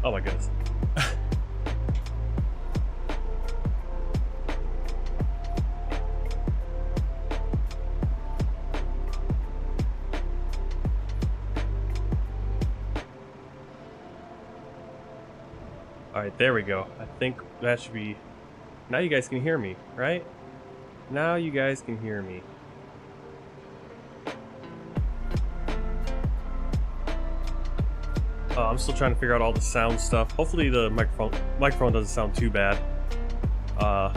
Oh my goodness. Alright, there we go. I think that should be... Now you guys can hear me, right? Now you guys can hear me. I'm still trying to figure out all the sound stuff. Hopefully the microphone doesn't sound too bad. Gonna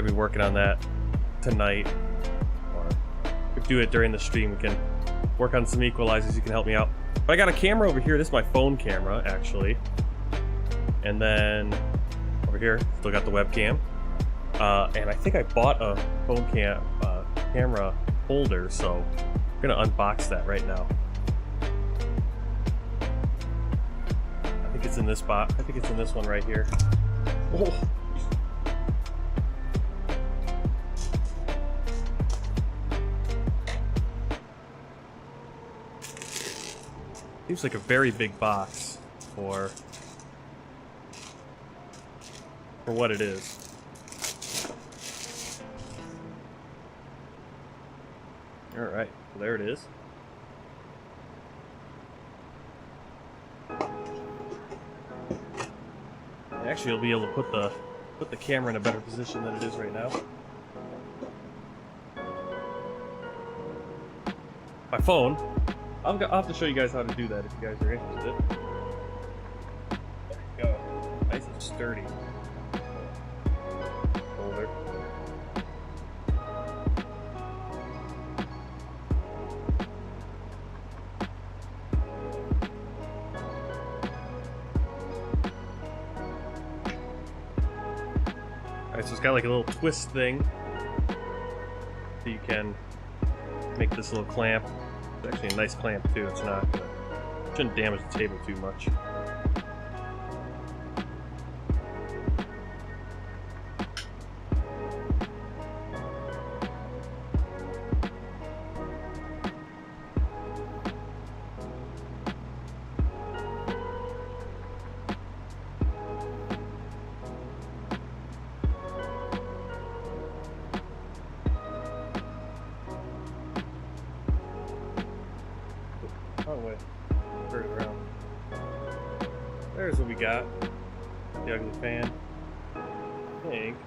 be working on that tonight. Or if we do it during the stream, we can work on some equalizers. You can help me out. But I got a camera over here. This is my phone camera, actually. And then over here, still got the webcam. And I think I bought a phone camera holder, so I'm gonna unbox that right now. I think it's in this spot. I think it's in this one right here. Oh. Seems like a very big box for what it is. Alright, well, there it is. Actually, you'll be able to put the camera in a better position than it is right now. My phone. I'll have to show you guys how to do that if you guys are interested. There you go. Nice and sturdy. Holder. Alright, so it's got like a little twist thing. So you can make this little clamp. It's actually a nice clamp too. It's not shouldn't damage the table too much. Oh wait, turn it around. There's what we got. The ugly fan. I think.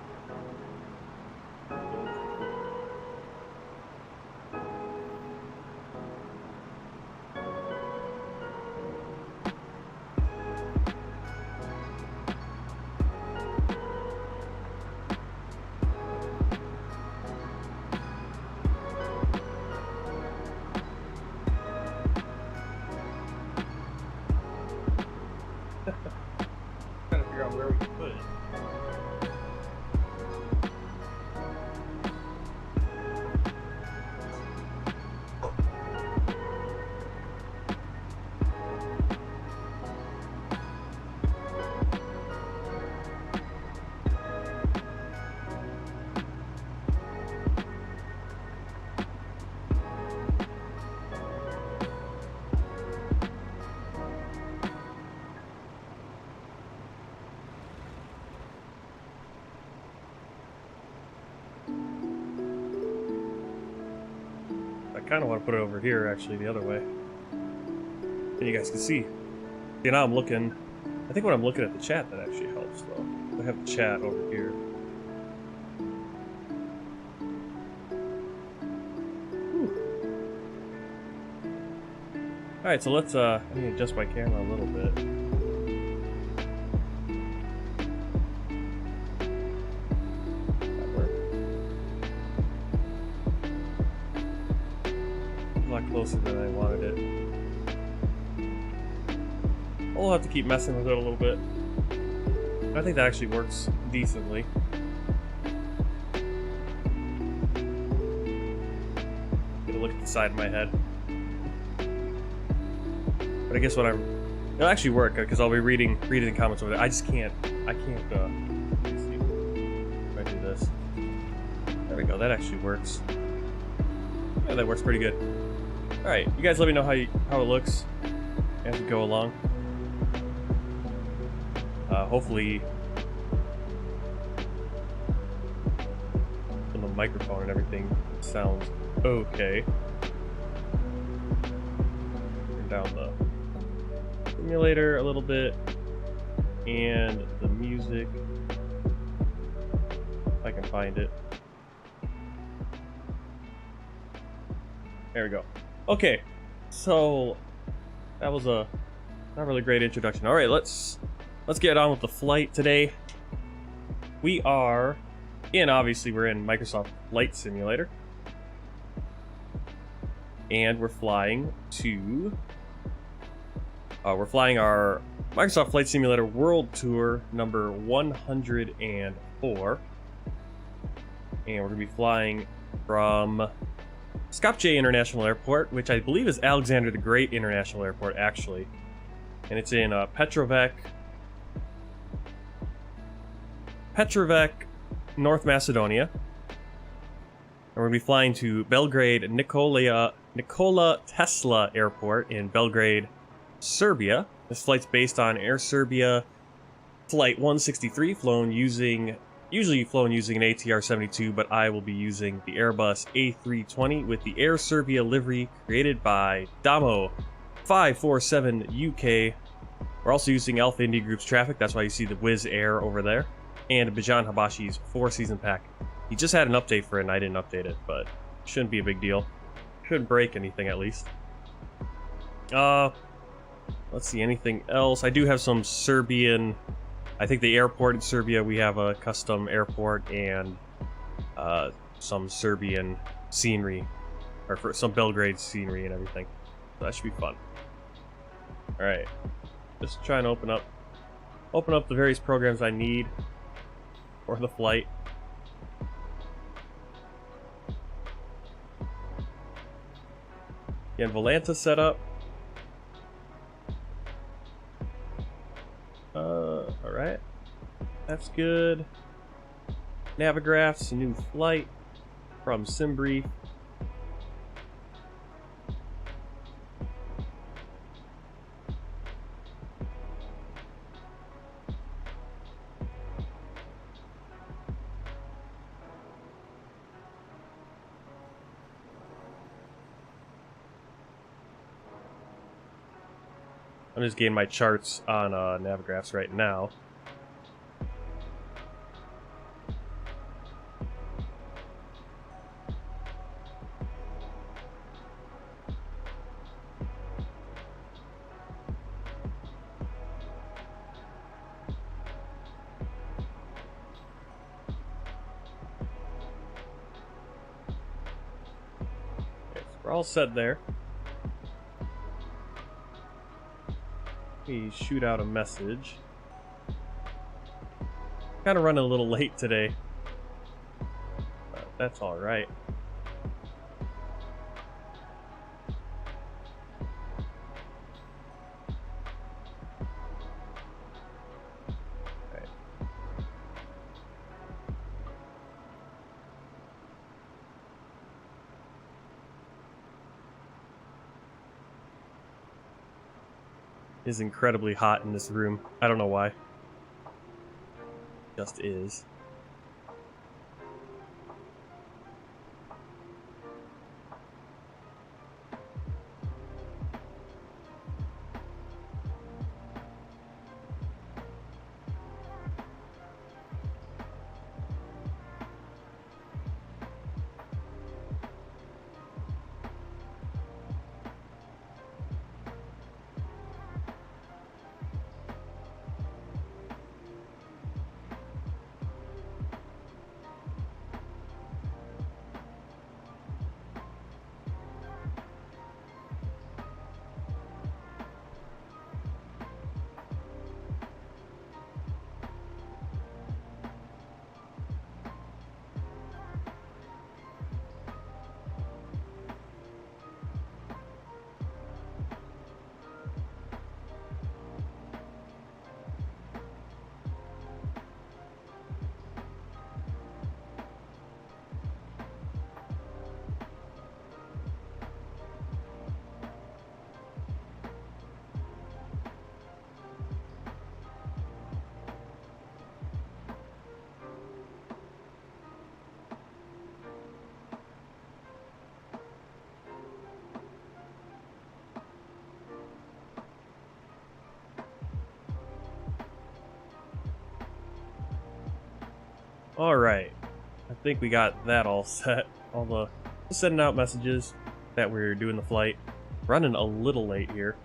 Trying to figure out where we can put it. I kind of want to put it over here, actually, the other way. And you guys can see. See, now I'm looking. I think when I'm looking at the chat, that actually helps, though. I have the chat over here. Alright, so let's, let me adjust my camera a little bit. Closer than I wanted it. I'll have to keep messing with it a little bit. I think that actually works decently. Get a look at the side of my head. But I guess what it'll actually work because I'll be reading the comments over there. I can't let me see if I do this. There we go, that actually works. Yeah, that works pretty good. Alright, you guys let me know how it looks as we go along. Hopefully, the microphone and everything sounds okay. Turn down the simulator a little bit and the music, if I can find it. There we go. Okay, so that was a not really great introduction. All right, let's get on with the flight today. We are obviously we're in Microsoft Flight Simulator, and we're flying our Microsoft Flight Simulator World Tour number 104, and we're gonna be flying from Skopje International Airport, which I believe is Alexander the Great International Airport, actually. And it's in Petrovac, North Macedonia. And we're going to be flying to Belgrade Nikola Tesla Airport in Belgrade, Serbia. This flight's based on Air Serbia Flight 163, usually flown using an ATR-72, but I will be using the Airbus A320 with the Air Serbia livery created by Damo 547 UK. We're also using Alpha India Group's traffic, that's why you see the Wizz Air over there, and Bijan Habashi's 4-season pack. He just had an update for it and I didn't update it, but shouldn't be a big deal. Shouldn't break anything at least. Let's see, anything else? I do have some Serbian, I think the airport in Serbia, we have a custom airport and some Serbian scenery, or for some Belgrade scenery and everything. So that should be fun. Alright, just trying to open up the various programs I need for the flight. Again, Volanta set up. Alright. That's good. Navigraphs, new flight from Simbrief. I'm just getting my charts on Navigraphs right now. Okay, so we're all set there. We shoot out a message. Kind of running a little late today, but that's all right. Is incredibly hot in this room. I don't know why. Just is. Alright. I think we got that all set. All the sending out messages that we're doing the flight. Running a little late here.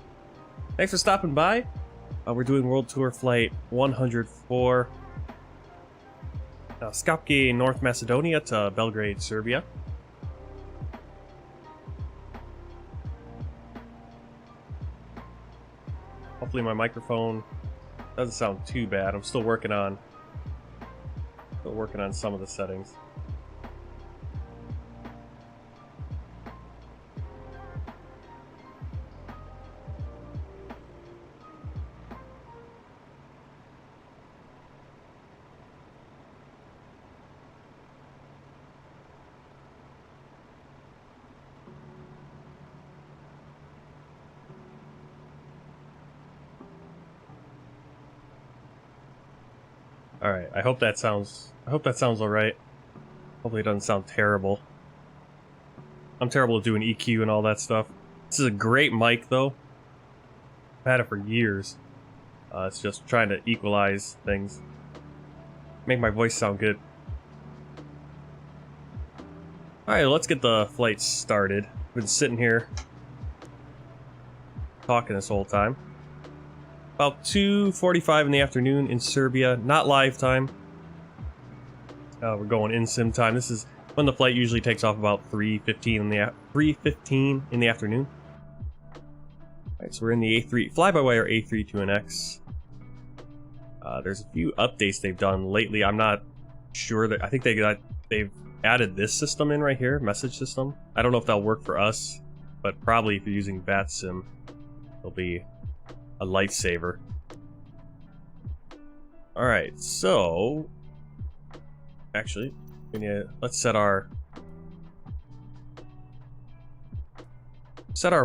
Thanks for stopping by. We're doing World Tour Flight 104. Skopje, North Macedonia to Belgrade, Serbia. Hopefully my microphone doesn't sound too bad. I'm still working on some of the settings. Alright, I hope that sounds alright. Hopefully it doesn't sound terrible. I'm terrible at doing EQ and all that stuff. This is a great mic though. I've had it for years. It's just trying to equalize things. Make my voice sound good. Alright, let's get the flight started. Been sitting here talking this whole time. About 2:45 in the afternoon in Serbia, not live time. We're going in sim time. This is when the flight usually takes off about 3:15 in the afternoon. Alright, so we're in the FlyByWire A320neo. There's a few updates they've done lately. I'm not sure that I think they've added this system in right here, message system. I don't know if that'll work for us, but probably if you're using FlightSim, it'll be a lifesaver. Alright, so actually, let's set our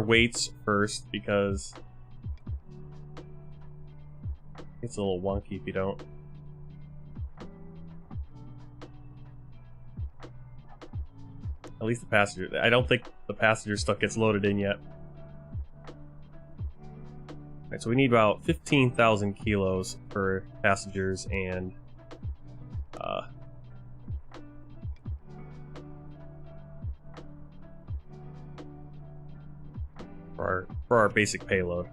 weights first because it's a little wonky if you don't. At least the passenger. I don't think the passenger stuff gets loaded in yet. Alright, so we need about 15,000 kilos for passengers and for our basic payload.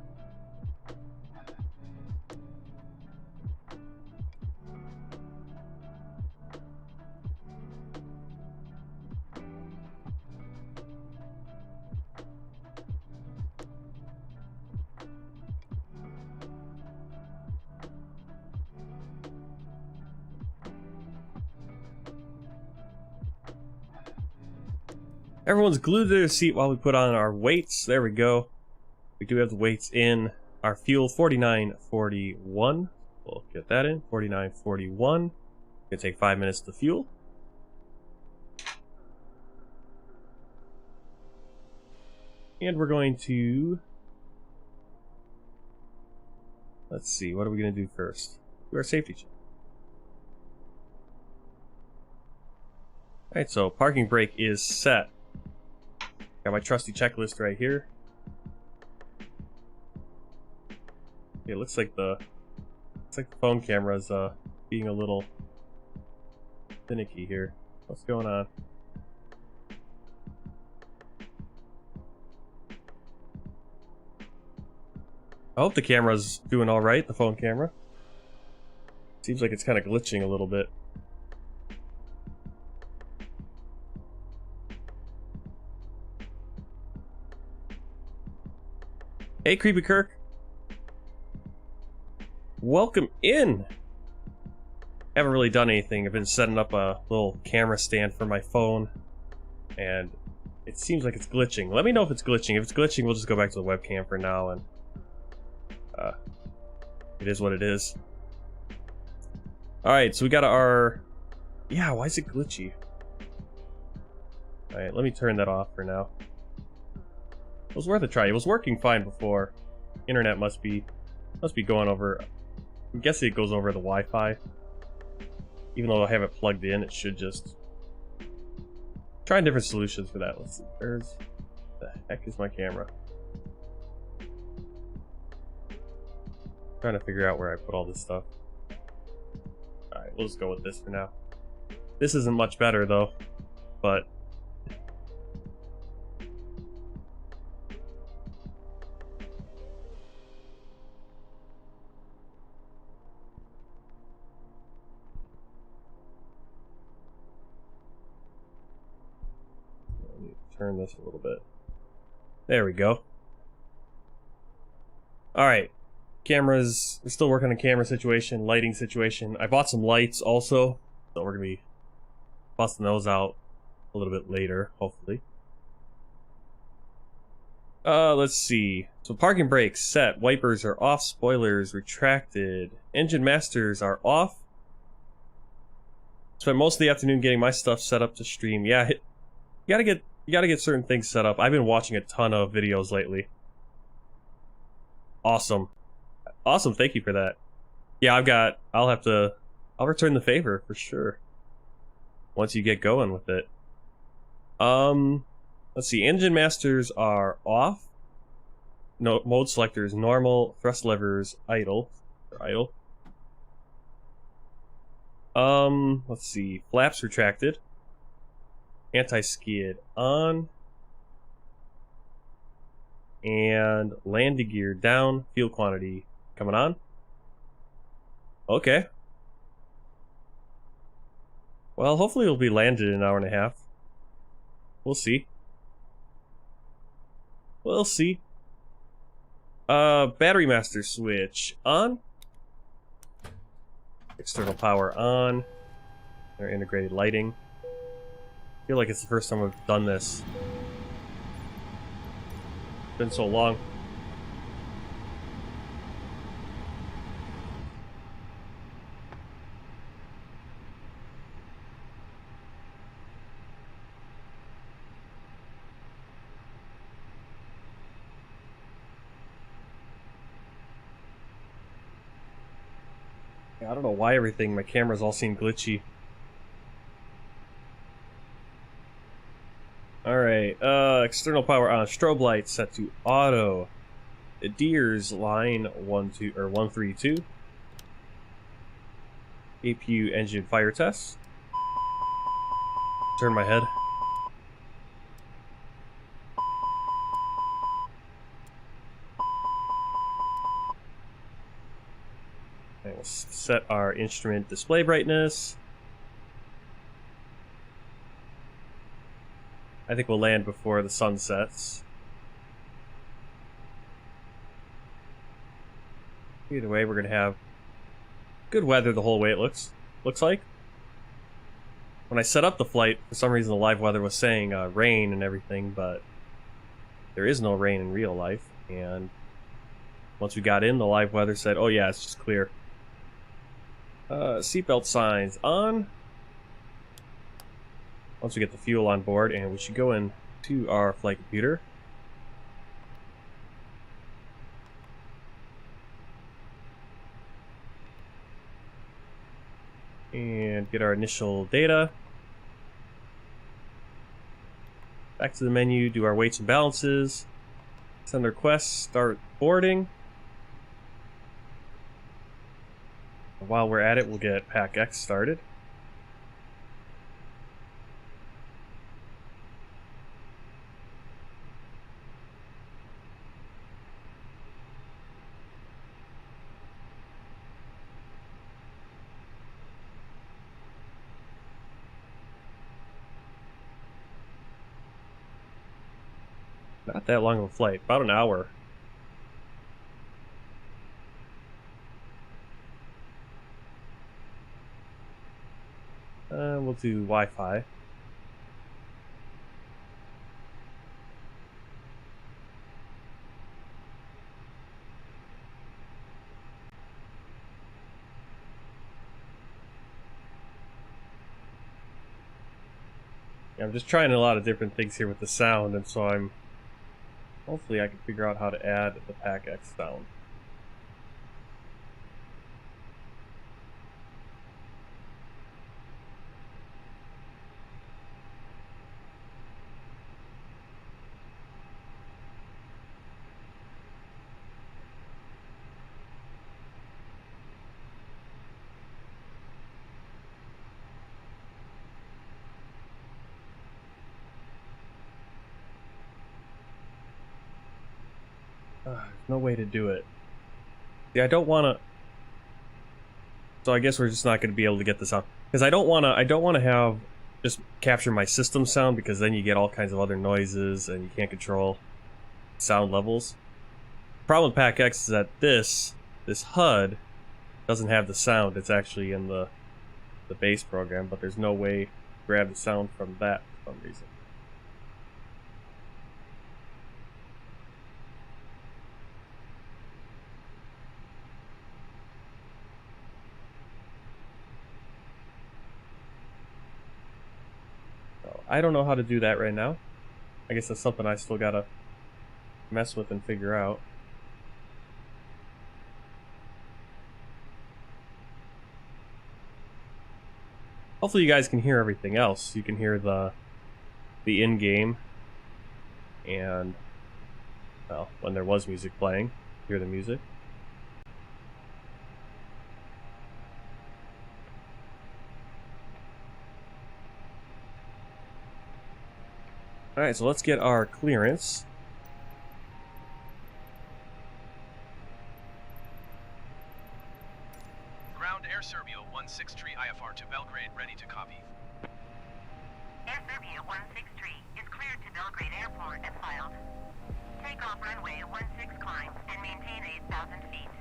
Everyone's glued to their seat while we put on our weights. There we go. We do have the weights in. Our fuel, 4941. We'll get that in. 4941. It's gonna take 5 minutes to fuel. And we're going to... Let's see, what are we going to do first? Do our safety check. Alright, so parking brake is set. Got my trusty checklist right here. It looks like the phone camera's being a little finicky here. What's going on? I hope the camera's doing alright, the phone camera. Seems like it's kind of glitching a little bit. Hey, Creepy Kirk. Welcome in. Haven't really done anything. I've been setting up a little camera stand for my phone, and it seems like it's glitching. Let me know if it's glitching. If it's glitching, we'll just go back to the webcam for now, and it is what it is. Alright, so we got our... Yeah, why is it glitchy? Alright, let me turn that off for now. It was worth a try. It was working fine before. Internet must be going over... I'm guessing it goes over the Wi-Fi. Even though I have it plugged in, it should just... Trying different solutions for that. Let's see. Where's the heck is my camera? Trying to figure out where I put all this stuff. Alright, we'll just go with this for now. This isn't much better though, but let me turn this a little bit. There we go. Alright. Cameras, we're still working on camera situation, lighting situation. I bought some lights also, so we're gonna be busting those out a little bit later, hopefully. Let's see. So parking brakes set, wipers are off, spoilers retracted, engine masters are off. Spent most of the afternoon getting my stuff set up to stream. Yeah, you gotta get certain things set up. I've been watching a ton of videos lately. Awesome. Awesome, thank you for that. Yeah, I'll return the favor for sure. Once you get going with it. Let's see, engine masters are off. No, mode selectors normal, thrust levers idle. Idle. Let's see, flaps retracted. Anti-skid on. And landing gear down, fuel quantity coming on. Okay. Well, hopefully it'll be landed in an hour and a half. We'll see. We'll see. Battery master switch on. External power on. Our integrated lighting. I feel like it's the first time I've done this. It's been so long. I don't know why my cameras all seem glitchy. Alright, external power on. Strobe lights set to auto. Deers line 132. APU engine fire test. Turn my head. And we'll set our instrument display brightness. I think we'll land before the sun sets. Either way, we're gonna have good weather the whole way. It looks like. When I set up the flight, for some reason the live weather was saying rain and everything, but there is no rain in real life. And once we got in, the live weather said, "Oh yeah, it's just clear." Seatbelt signs on. Once we get the fuel on board, and we should go into our flight computer. And get our initial data. Back to the menu, do our weights and balances. Send requests, start boarding. While we're at it, we'll get Pack X started. Not that long of a flight, about an hour. We'll do Wi-Fi. Yeah, I'm just trying a lot of different things here with the sound, and so hopefully I can figure out how to add the Pack X sound. No way to do it. Yeah, I don't want to. So I guess we're just not going to be able to get this out because I don't want to. I don't want to have just capture my system sound because then you get all kinds of other noises and you can't control sound levels. Problem with PAC X is that this HUD doesn't have the sound. It's actually in the base program, but there's no way to grab the sound from that for some reason. So I don't know how to do that right now. I guess that's something I still gotta mess with and figure out. Hopefully you guys can hear everything else. You can hear the in-game and, well, when there was music playing, hear the music. Alright, so let's get our clearance. Air Serbia 163 IFR to Belgrade, ready to copy. Air Serbia 163 is cleared to Belgrade Airport as filed. Take off runway 16 climb and maintain 8,000 feet.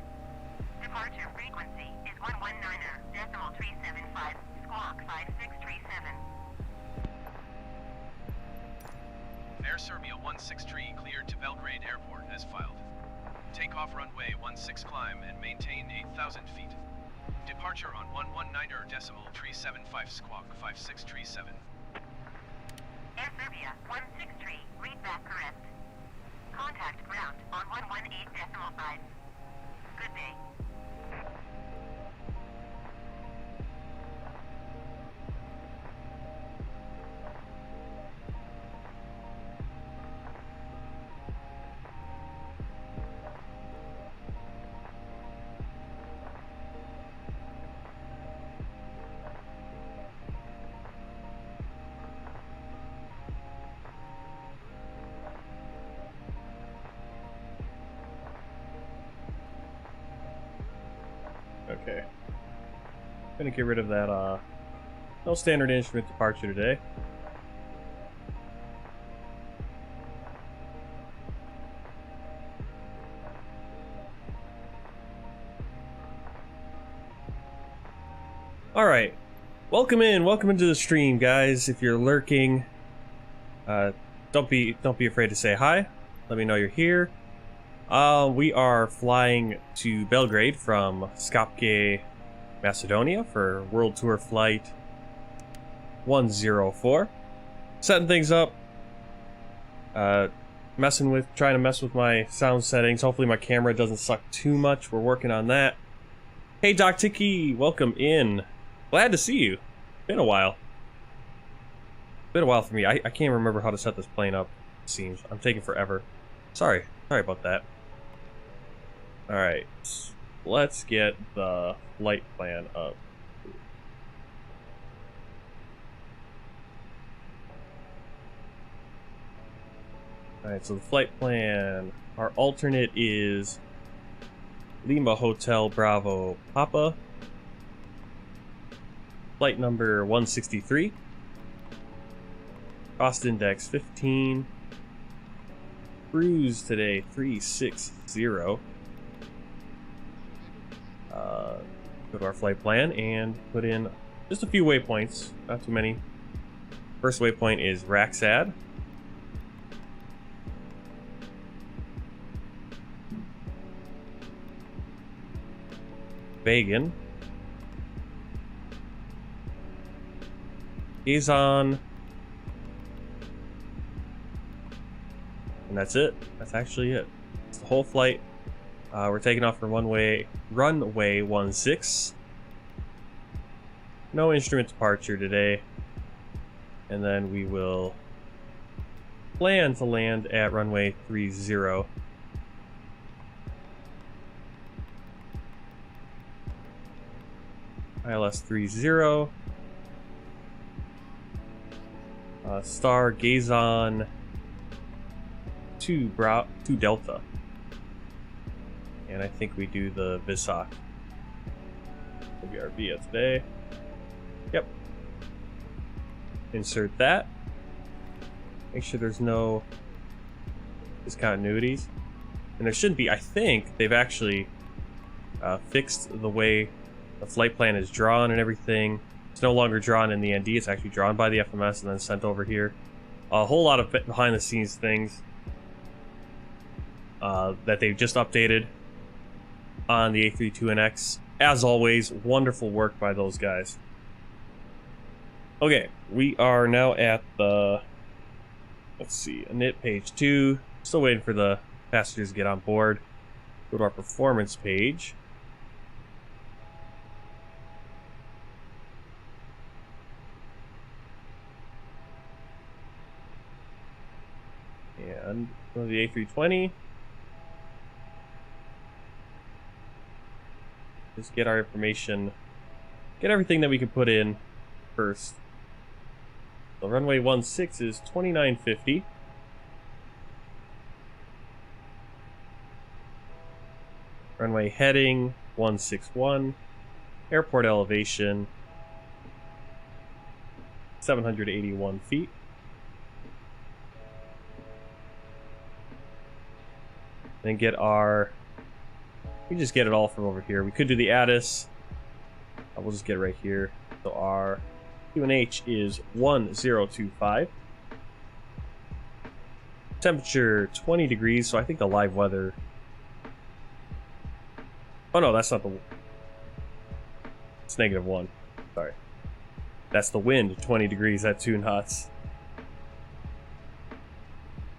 Departure frequency is 119.375, squawk 5637. Air Serbia 163 cleared to Belgrade Airport as filed. Take off runway 16 climb and maintain 8,000 feet. Departure on 119.375, squawk 5637. Air Serbia 163, read back correct. Contact ground on 118.5. Good day. Okay. Gonna get rid of that, no standard instrument departure today. Alright. Welcome into the stream, guys. If you're lurking, don't be afraid to say hi. Let me know you're here. We are flying to Belgrade from Skopje, Macedonia for World Tour Flight 104. Setting things up. Trying to mess with my sound settings. Hopefully my camera doesn't suck too much. We're working on that. Hey Doc Tiki, welcome in. Glad to see you. Been a while. Been a while for me. I can't remember how to set this plane up, it seems. I'm taking forever. Sorry about that. Alright, let's get the flight plan up. Alright, so the flight plan, our alternate is Lima Hotel Bravo Papa, flight number 163, cost index 15, cruise today 360. Go to our flight plan and put in just a few waypoints, not too many. First waypoint is Raksad. Vegan. Gazon. And that's it. That's actually it. It's the whole flight. We're taking off for runway 16. No instrument departure today. And then we will plan to land at runway 30. ILS 30. Star Gazon 2 Delta. And I think we do the VSOC. Maybe our VIA today. Yep. Insert that. Make sure there's no discontinuities. And there shouldn't be. I think they've actually fixed the way the flight plan is drawn and everything. It's no longer drawn in the ND, it's actually drawn by the FMS and then sent over here. A whole lot of behind the scenes things that they've just updated on the A320neo. As always, wonderful work by those guys. Okay, we are now at the, let's see, init page 2. Still waiting for the passengers to get on board. Go to our performance page. And go to the A320. Just get our information, get everything that we can put in first. So runway 16 is 2950. Runway heading 161. Airport elevation 781 feet. Then get our, we just get it all from over here. We could do the ATIS. We'll just get it right here. So our QNH is 1025. Temperature 20 degrees. So I think the live weather. Oh no, that's not the. It's -1. Sorry. That's the wind. 20 degrees at 2 knots.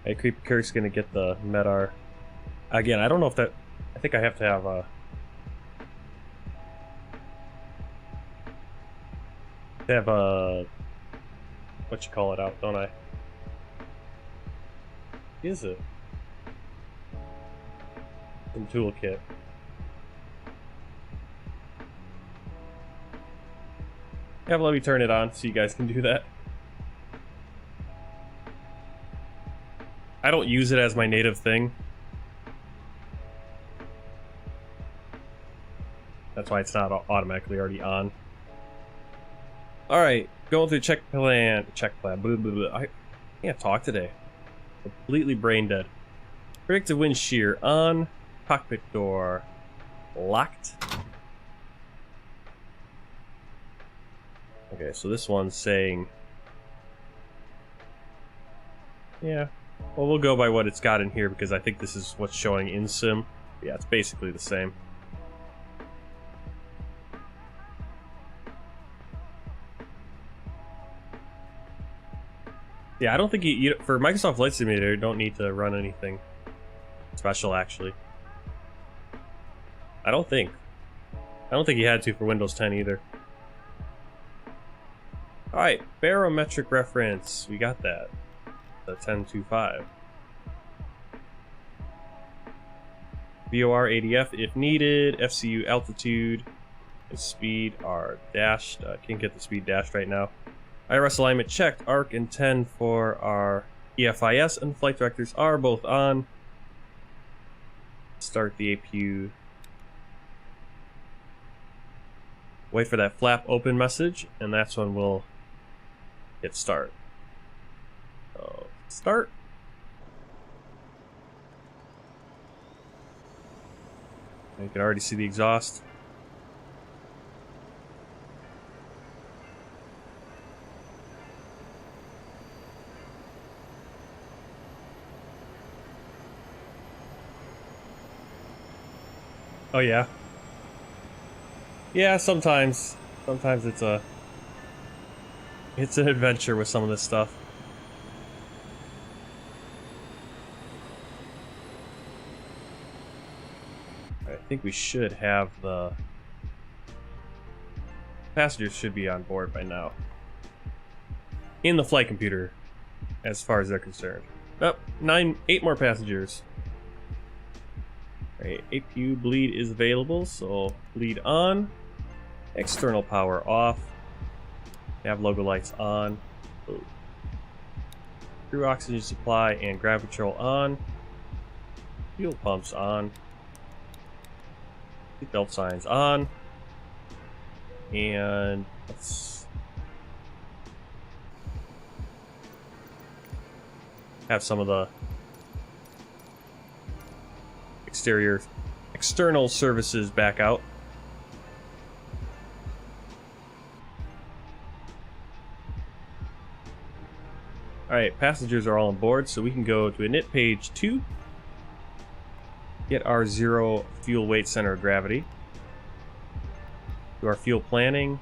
Hey, Creepy Kirk's gonna get the MEDAR. Again, I don't know if that. I think I have to have a. What you call it out, don't I? Is it? Some toolkit. Yeah, let me turn it on so you guys can do that. I don't use it as my native thing. That's why it's not automatically already on. Alright, going through check plan. Blah, blah, blah. I can't talk today. Completely brain dead. Predictive wind shear on. Cockpit door locked. Okay, so this one's saying... Yeah. Well, we'll go by what it's got in here because I think this is what's showing in sim. Yeah, it's basically the same. Yeah, I don't think you for Microsoft Flight Simulator, you don't need to run anything special, actually. I don't think you had to for Windows 10 either. Alright, Barometric Reference. We got that. The 1025. VOR ADF if needed. FCU altitude and speed are dashed. Can't get the speed dashed right now. IRS alignment checked. ARC and 10 for our EFIS and flight directors are both on. Start the APU. Wait for that flap open message, and that's when we'll hit start. So, start. You can already see the exhaust. Oh yeah. Yeah, sometimes it's an adventure with some of this stuff. I think we should have the passengers should be on board by now. In the flight computer, as far as they're concerned. Oh, 8 more passengers. Alright, APU bleed is available, so bleed on. External power off. Nav logo lights on. Ooh. Crew oxygen supply and ground control on. Fuel pumps on. Seatbelt signs on. And let's have some of the external services back out. Alright, passengers are all on board, so we can go to init page 2. Get our 0 fuel weight center of gravity. Do our fuel planning.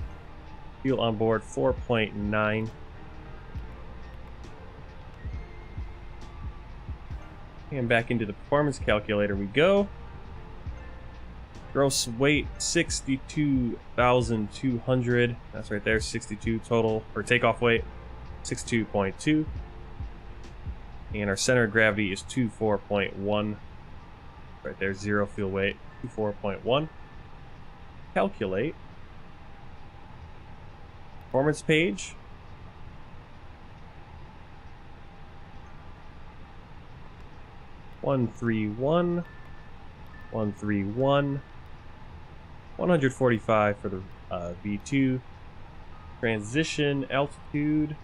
Fuel on board 4.9. And back into the performance calculator we go. Gross weight 62,200. That's right there, 62 total. Or takeoff weight 62.2. And our center of gravity is 24.1. Right there, 0 fuel weight 24.1. Calculate. Performance page. $131, 145 for the V2. Transition altitude.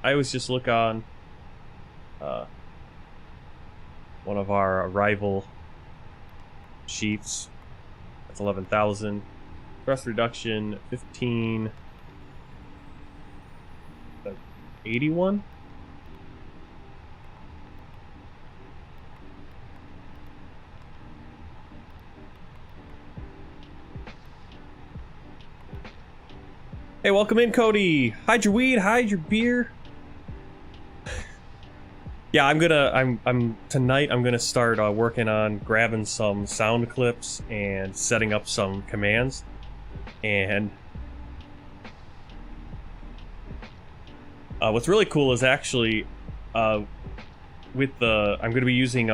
I always just look on one of our arrival sheets. That's 11,000. Thrust reduction 15. 81. Hey, welcome in, Cody. Hide your weed, hide your beer. Yeah, tonight I'm gonna start working on grabbing some sound clips and setting up some commands. And what's really cool is actually with the I'm gonna be using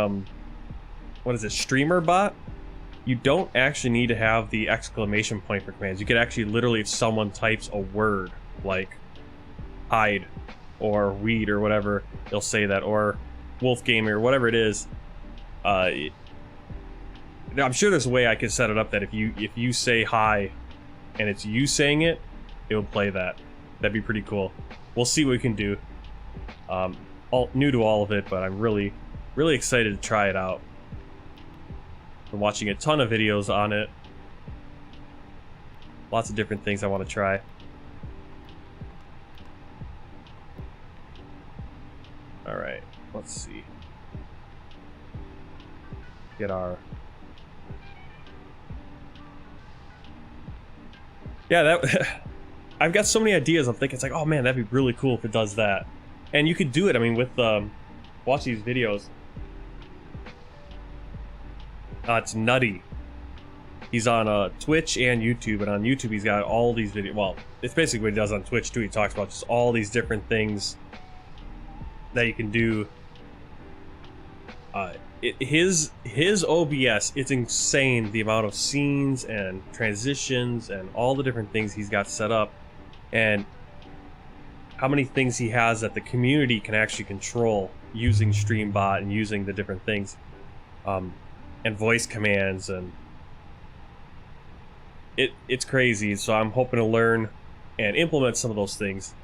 what is it, Streamer Bot. You don't actually need to have the exclamation point for commands. You could actually literally, if someone types a word like hide or weed or whatever, they'll say that, or wolf gamer or whatever it is. I'm sure there's a way I could set it up that if you say hi and it's you saying it, it will play that. That'd be pretty cool. We'll see what we can do. All new to all of it, but I'm really excited to try it out. I'm watching a ton of videos on it. Lots of different things I want to try. Alright, let's see. Get our... Yeah, that... I've got so many ideas. I'm thinking, it's like, oh man, that'd be really cool if it does that. And you could do it, I mean, with, watch these videos. It's Nutty. He's on Twitch and YouTube, and on YouTube he's got all these videos. Well, it's basically what he does on Twitch too. He talks about just all these different things that you can do. His OBS, it's insane the amount of scenes and transitions and all the different things he's got set up, and how many things he has that the community can actually control using StreamBot and using the different things. And voice commands, and it's crazy. So I'm hoping to learn and implement some of those things.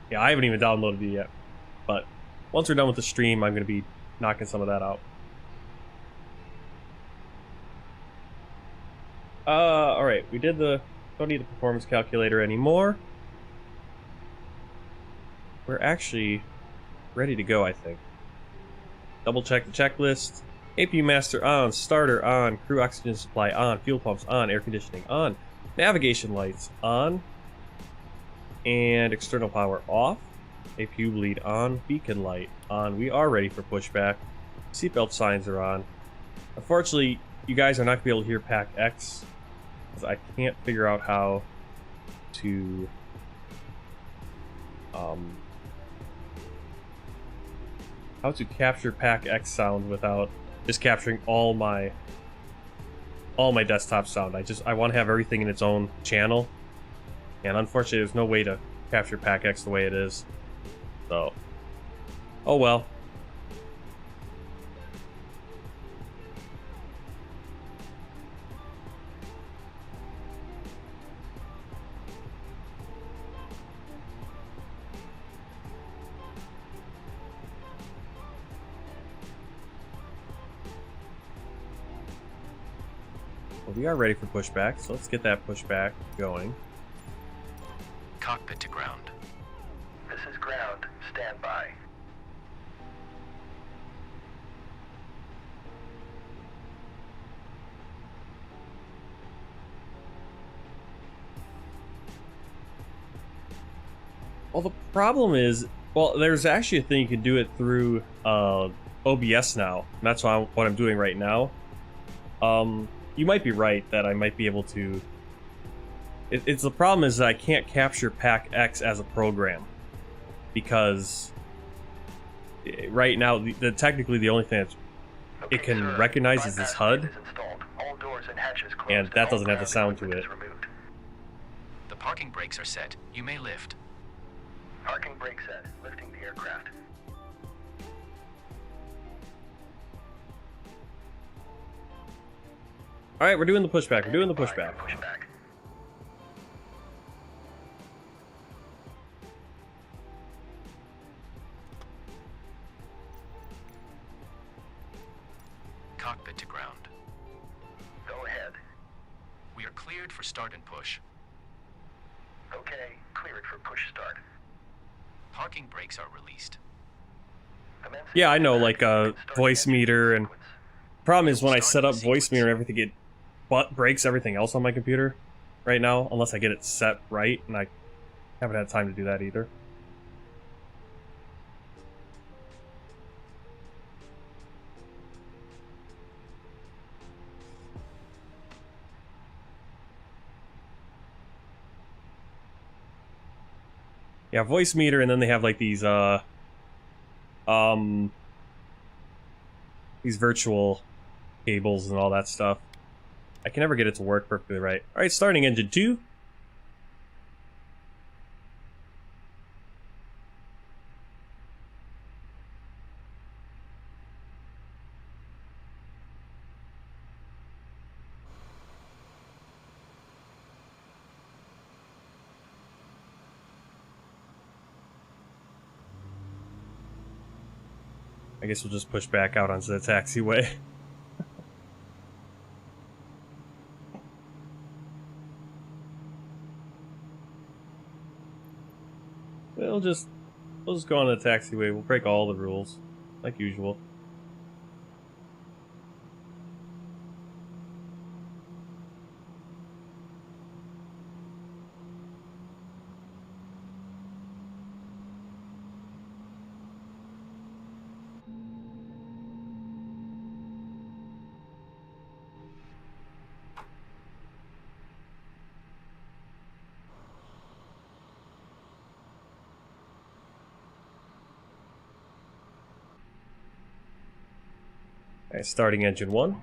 Yeah, I haven't even downloaded it yet, but once we're done with the stream, I'm going to be knocking some of that out. All right, we did don't need the performance calculator anymore. We're actually ready to go, I think. Double check the checklist. APU master on, starter on, crew oxygen supply on, fuel pumps on, air conditioning on, navigation lights on, and external power off. APU bleed on, beacon light on. We are ready for pushback. Seatbelt signs are on. Unfortunately, you guys are not going to be able to hear Pack X, because I can't figure out how to capture Pack X sound without just capturing all my desktop sound. I want to have everything in its own channel, and unfortunately there's no way to capture Pack X the way it is. So, oh well. But we are ready for pushback, so let's get that pushback going. Cockpit to ground. This is ground. Stand by. Well, the problem is, well, there's actually a thing you can do it through OBS now. And that's what I'm doing right now. You might be right that I might be able to. It's the problem is that I can't capture Pack X as a program because right now technically the only thing that it can recognize is this HUD, and that doesn't have the sound to it. The parking brakes are set. You may lift. Parking brake set. Lifting the aircraft. All right, we're doing the pushback. We're doing the pushback. Cockpit to ground. Go ahead. We are cleared for start and push. Okay, clear it for push start. Parking brakes are released. Yeah, I know, like voice meter, and problem is when I set up voice meter and everything, it breaks everything else on my computer right now, unless I get it set right, and I haven't had time to do that either. Yeah, voice meter, and then they have like these virtual cables and all that stuff. I can never get it to work perfectly right. All right, starting engine 2. I guess we'll just push back out onto the taxiway. We'll just go on the taxiway. We'll break all the rules, like usual. Okay, starting engine 1.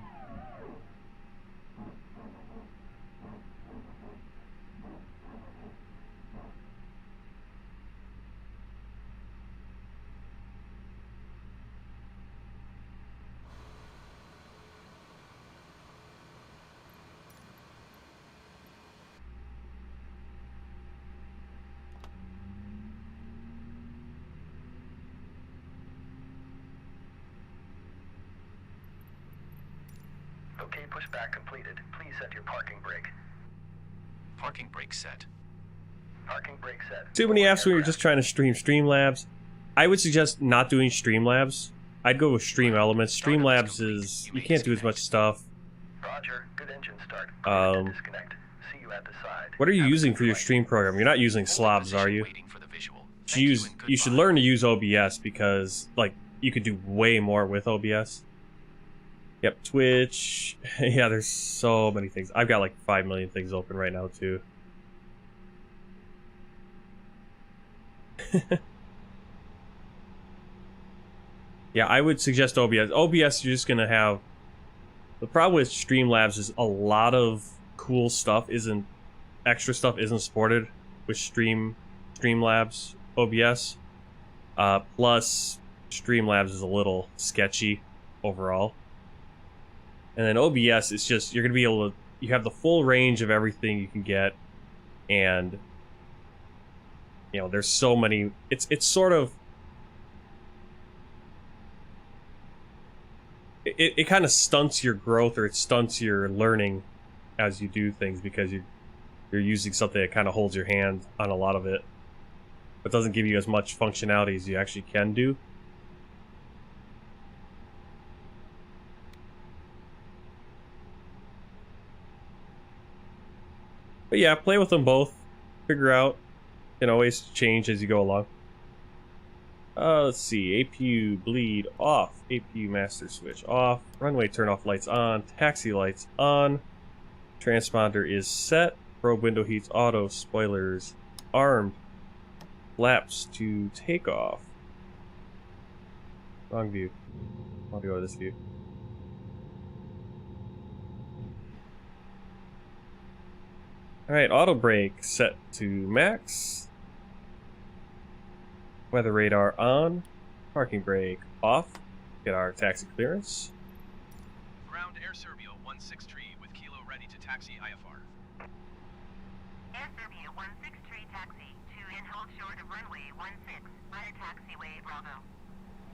Okay, pushback completed. Please set your parking brake. Parking brake set. Parking brake set. Too many apps when you're just trying to stream Streamlabs. I would suggest not doing Streamlabs. I'd go with Stream Elements. Streamlabs is you can't do as much stuff. Roger. Good engine start. Disconnect. See you at the side. What are you using for your stream program? You're not using slobs, are you? You should learn to use OBS because like you could do way more with OBS. Yep, Twitch. Yeah, there's so many things. I've got like 5 million things open right now too. Yeah, I would suggest OBS. OBS, you're just gonna have the problem with Streamlabs is a lot of cool stuff extra stuff isn't supported with Streamlabs OBS. Plus, Streamlabs is a little sketchy overall. And then OBS is just, you're going to be able to, you have the full range of everything you can get. And, you know, there's so many, it's sort of, it kind of stunts your growth, or it stunts your learning as you do things because you're using something that kind of holds your hand on a lot of it, but doesn't give you as much functionality as you actually can do. But yeah, play with them both. Figure out. You can always change as you go along. Let's see. APU bleed off. APU master switch off. Runway turn off lights on. Taxi lights on. Transponder is set. Probe window heats auto. Spoilers armed. Flaps to takeoff. Wrong view. I'll go to this view. Alright, auto brake set to max. Weather radar on. Parking brake off. Get our taxi clearance. Ground Air Serbia 163 with Kilo ready to taxi IFR. Air Serbia 163 taxi to and hold short of runway 16, Rudder taxiway Bravo.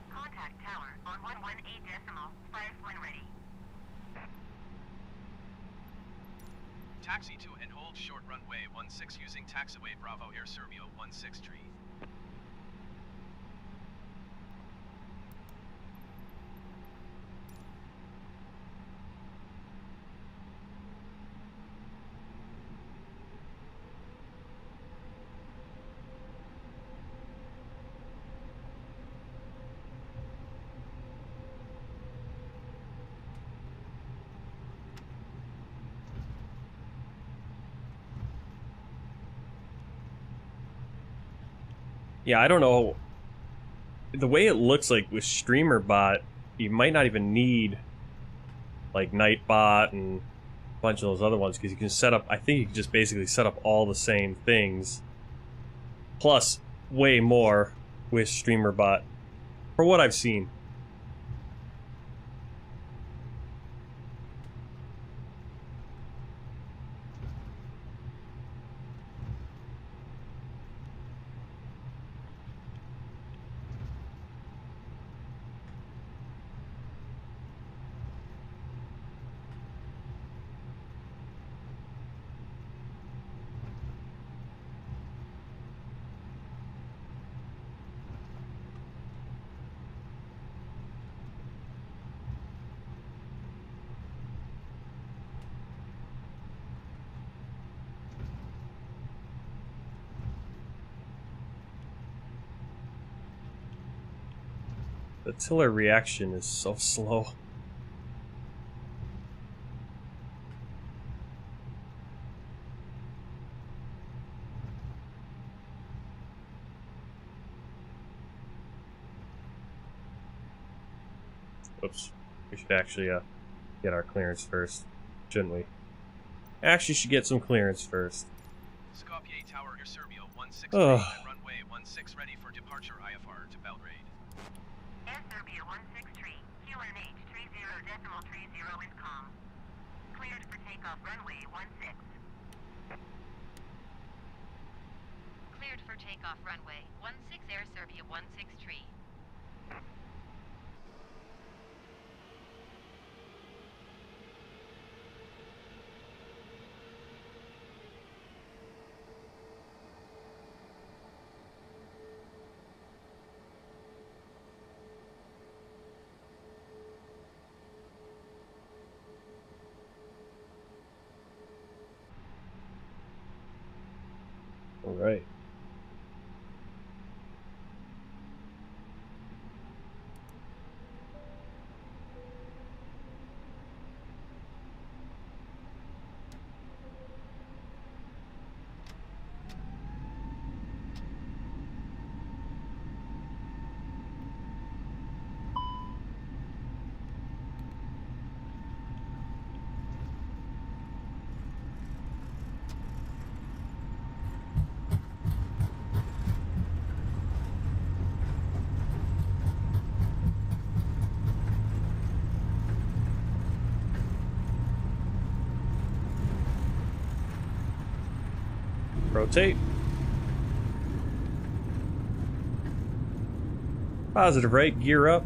Contact tower on 118 decimal, flight when ready. Taxi to and hold short runway 16 using taxiway Bravo Air Serbia 163. Yeah, I don't know. The way it looks like with StreamerBot, you might not even need like Nightbot and a bunch of those other ones because you can set up, I think you can just basically set up all the same things. Plus, way more with StreamerBot, for what I've seen. The tiller reaction is so slow. Oops. We should actually get our clearance first, shouldn't we? Actually, should get some clearance first. Skopje Tower Air Serbia 163 Ugh. and runway 16 ready for departure IFR to Belgrade. Air Serbia 163, QNH 30 decimal 30 is calm. Cleared for takeoff runway 16. Cleared for takeoff runway 16 Air Serbia 163. All right. Rotate. Positive right, gear up.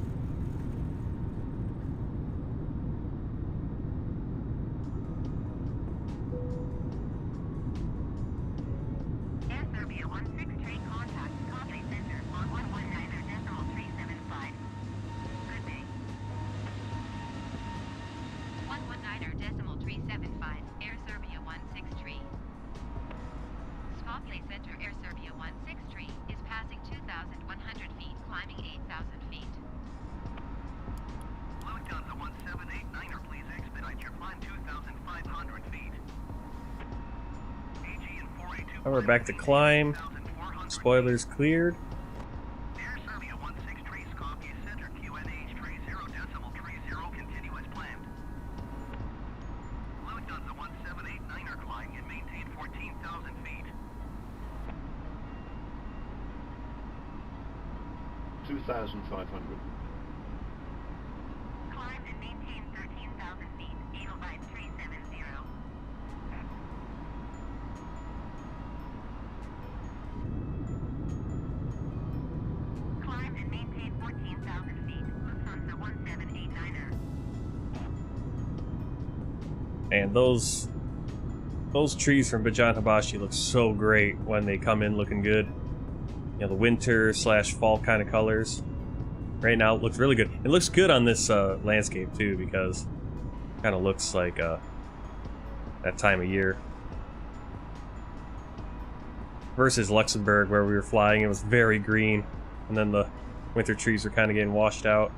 Now we're back to climb. Spoilers cleared. Air Serbia 163 Skopje Center QNH 30.30 continuous planned. Lufthansa 1789er climb and maintain 14,000 feet. 2,500. Climb and maintain 13,000 feet. Edelweiss 370. Climb and maintain 14,000 feet. Lufthansa 1789er. And those trees from Bajan Hibashi look so great when they come in looking good. You know, the winter / fall kind of colors. Right now it looks really good. It looks good on this landscape too, because it kind of looks like that time of year. Versus Luxembourg, where we were flying, it was very green, and then the winter trees were kind of getting washed out.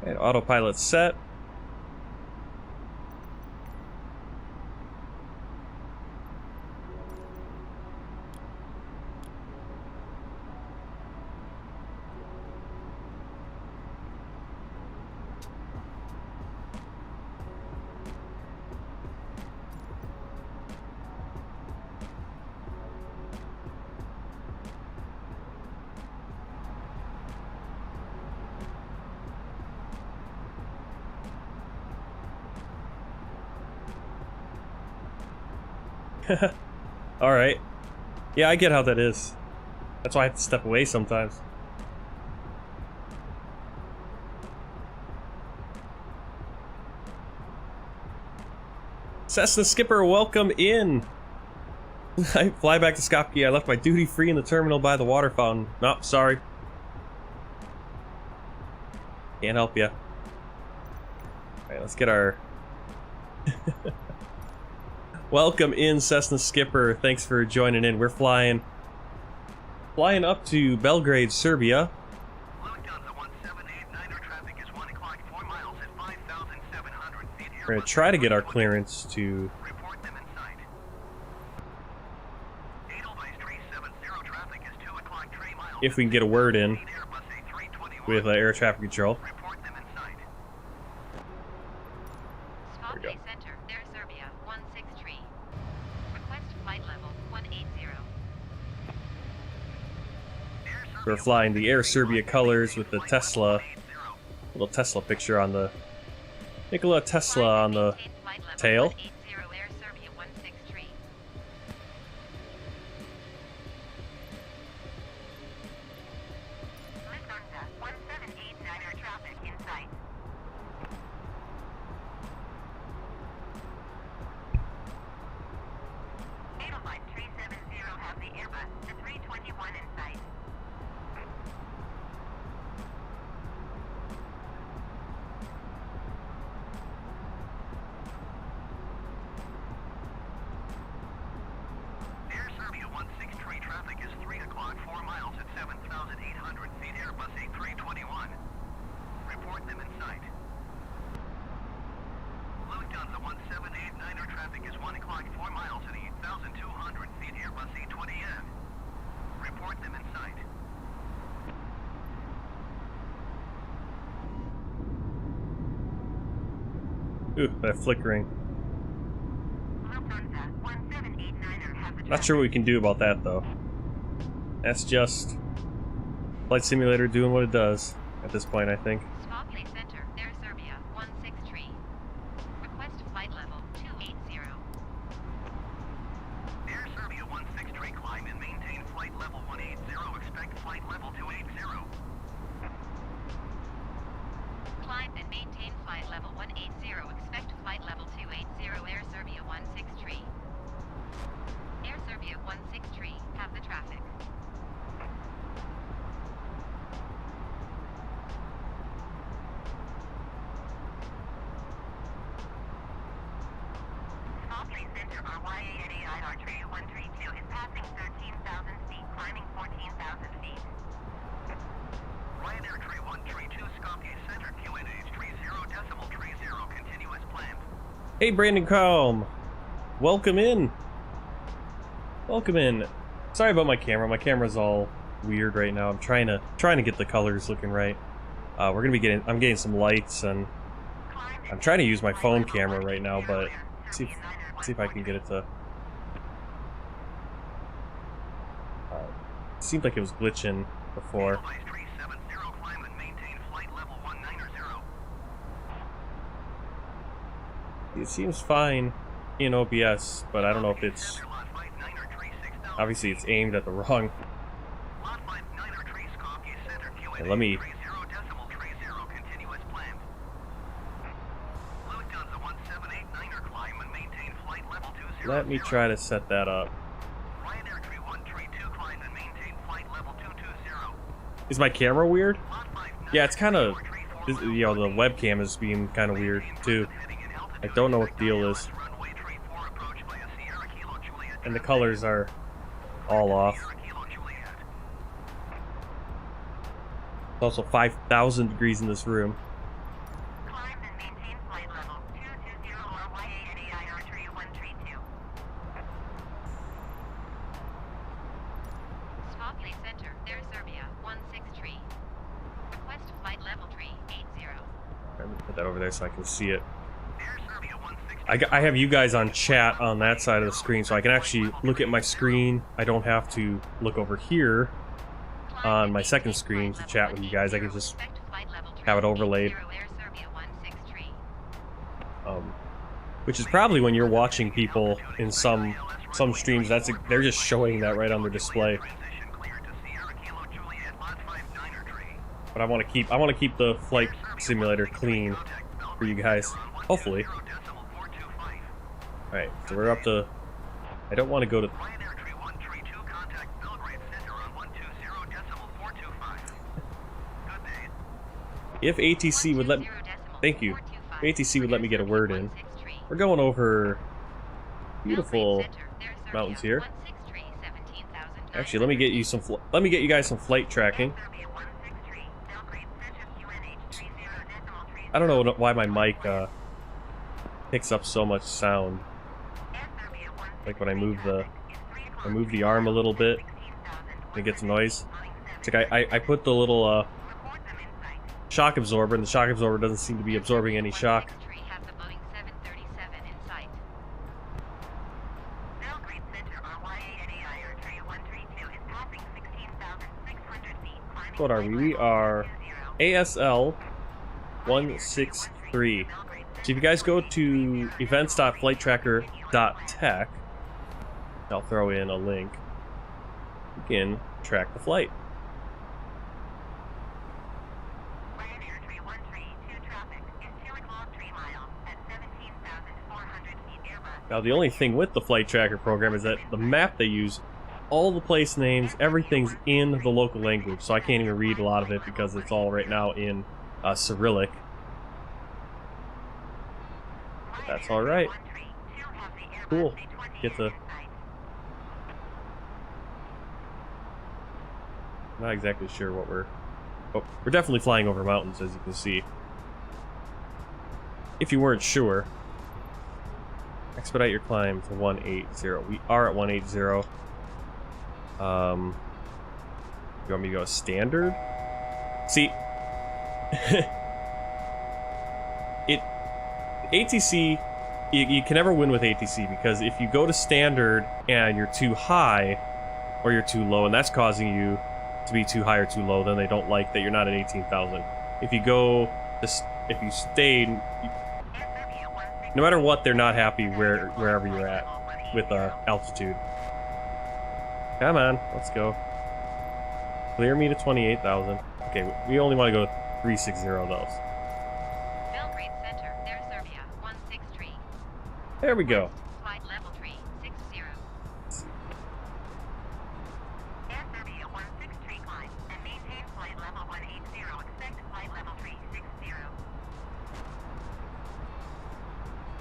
And autopilot set. Alright. Yeah, I get how that is. That's why I have to step away sometimes. Cessna Skipper, welcome in! I fly back to Skopje. I left my duty free in the terminal by the water fountain. No, sorry. Can't help ya. Alright, let's get our... Welcome in, Cessna Skipper. Thanks for joining in. We're flying up to Belgrade, Serbia. Lufthansa 1789er traffic is 1 o'clock 4 miles at 5,700 feet. We're gonna try to get our clearance to Report them in sight. Edelweiss 370 traffic is 2 o'clock 3 miles. if we can get a word in Airbus A321. with air traffic control. Report them in sight. Skopje Center, Air Serbia 163. Request flight level 180. We're flying the Air Serbia colors with the Tesla, little Tesla picture on the Nikola Tesla on the tail. Air Serbia 163. Lufthansa 1789er traffic in sight. Edelweiss 370 have the Airbus, the 321 in sight. Air Serbia 163 traffic is 3 o'clock 4 miles at 7,800 feet. Airbus A321. Report them in sight. Lufthansa 1789er traffic is 1 o'clock 4 miles at 8,200 feet. Airbus A20N. Report them in sight. Ooh, that flickering. Lufthansa 1789er have the Not sure what we can do about that though. That's just Flight Simulator doing what it does at this point, I think. Skopje Center, Air Serbia 163. Request flight level 280. Air Serbia 163 climb and maintain flight level 180. Expect flight level 280. Climb and maintain flight level 180. Expect flight level 280. Air Serbia 163. Air Serbia 163 have the traffic. Skopje Center RYA132 is passing 13,000 feet, climbing 14,000 feet. Hey, Brandon Combe. Welcome in. Welcome in. Sorry about my camera. My camera's all weird right now. I'm trying to get the colors looking right. We're gonna be getting. I'm getting some lights, and I'm trying to use my phone camera right now, but see if I can get it to. Seemed like it was glitching before. It seems fine in OBS, but I don't know if it's... Obviously it's aimed at the wrong... Okay, let me try to set that up. Is my camera weird? Yeah, it's kind of... You know, the webcam is being kind of weird, too. I don't know what the deal is. And the colors are all off. It's also 5,000 degrees in this room. Center, there's Serbia, 163. Request flight level 380. Let me put that over there so I can see it. I have you guys on chat on that side of the screen, so I can actually look at my screen. I don't have to look over here on my second screen to chat with you guys. I can just have it overlaid. Which is probably when you're watching people in some streams. They're just showing that right on their display. But I want to keep the flight simulator clean for you guys. Hopefully. Alright, so we're up to... I don't want to go to... If ATC would let me... Thank you. If ATC would let me get a word in. We're going over beautiful mountains here. Actually, let me get you guys some flight tracking. I don't know why my mic picks up so much sound. Like when I move the arm a little bit, it gets noise. It's like I put the little shock absorber, and the shock absorber doesn't seem to be absorbing any shock. What are we? We are ASL 163. So if you guys go to events.flighttracker.tech, I'll throw in a link. You can track the flight. Now the only thing with the flight tracker program is that the map they use, all the place names, everything's in the local language, so I can't even read a lot of it because it's all right now in Cyrillic. But that's alright. Cool. Get the... Not exactly sure what we're... Oh, we're definitely flying over mountains, as you can see. If you weren't sure. Expedite your climb to 180. We are at 180. You want me to go standard? See... ATC... You can never win with ATC, because if you go to standard and you're too high, or you're too low, and that's causing you to be too high or too low, then they don't like that you're not at 18,000. If you go, if you stay, no matter what, they're not happy wherever you're at with altitude. Come on, let's go. Clear me to 28,000. Okay, we only want to go to 360 though. Belgrade Center, there's Serbia, 163. There we go. Flight level 360. Air Serbia 163 climb and maintain flight level 180. Expect flight level 360.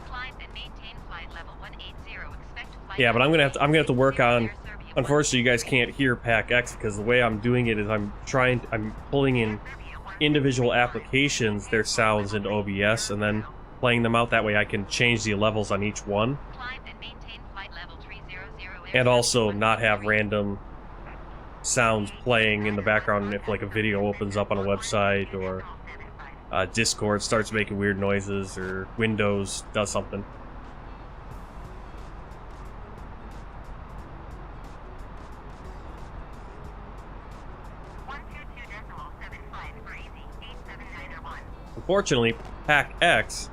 Climb and maintain flight level 180. Expect flight. Yeah, but I'm gonna have to work on. Unfortunately, you guys can't hear Pack X because the way I'm doing it is I'm pulling in individual applications, their sounds into OBS, and then playing them out. That way I can change the levels on each one. Climb and maintain flight level 300. And also not have random sounds playing in the background if like a video opens up on a website or Discord starts making weird noises or Windows does something. Unfortunately, Pack X,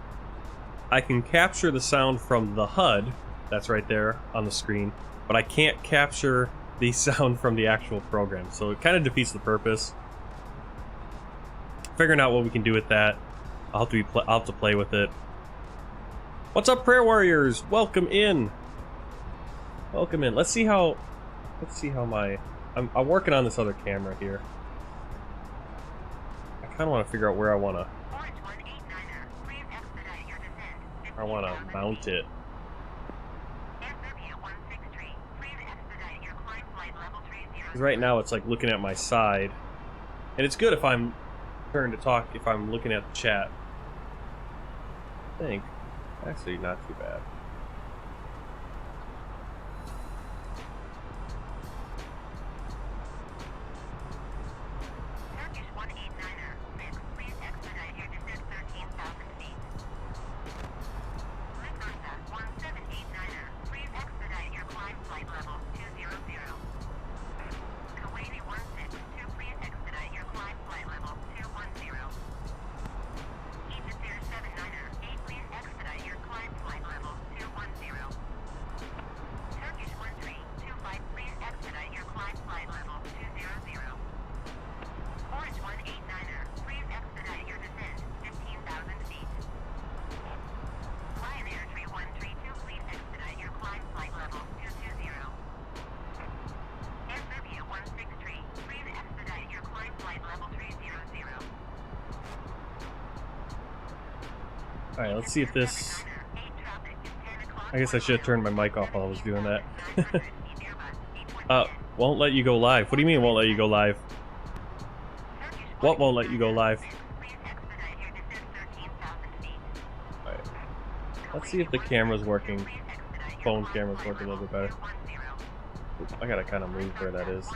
I can capture the sound from the HUD, that's right there on the screen, but I can't capture the sound from the actual program, so it kind of defeats the purpose. Figuring out what we can do with that, I'll have to play with it. What's up, Prayer Warriors? Welcome in. Welcome in. Let's see how my I'm working on this other camera here. I kind of want to figure out where I want to mount it. Because right now it's like looking at my side, and it's good if I'm trying to talk, if I'm looking at the chat. I think actually not too bad. Alright, let's see if this... I guess I should have turned my mic off while I was doing that. Won't let you go live. What do you mean won't let you go live? What won't let you go live? Alright. Let's see if the camera's working. Phone camera's working a little bit better. Oops, I gotta kind of move where that is.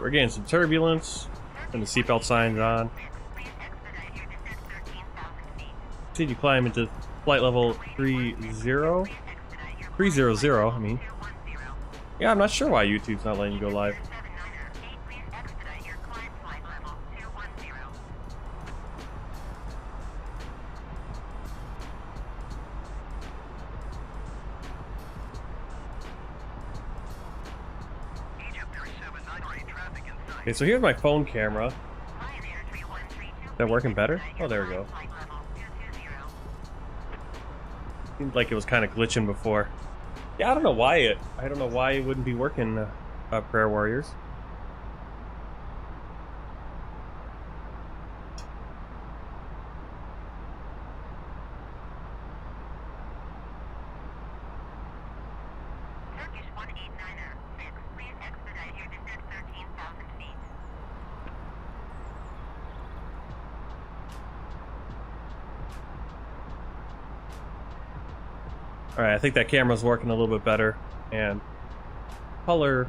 We're getting some turbulence, and the seatbelt sign's on. Did you climb into flight level 30? 300, I mean. Yeah, I'm not sure why YouTube's not letting you go live. Okay, so here's my phone camera. Is that working better? Oh, there we go. Seemed like it was kind of glitching before. Yeah, I don't know why it wouldn't be working, Prayer Warriors. Alright, I think that camera's working a little bit better, and color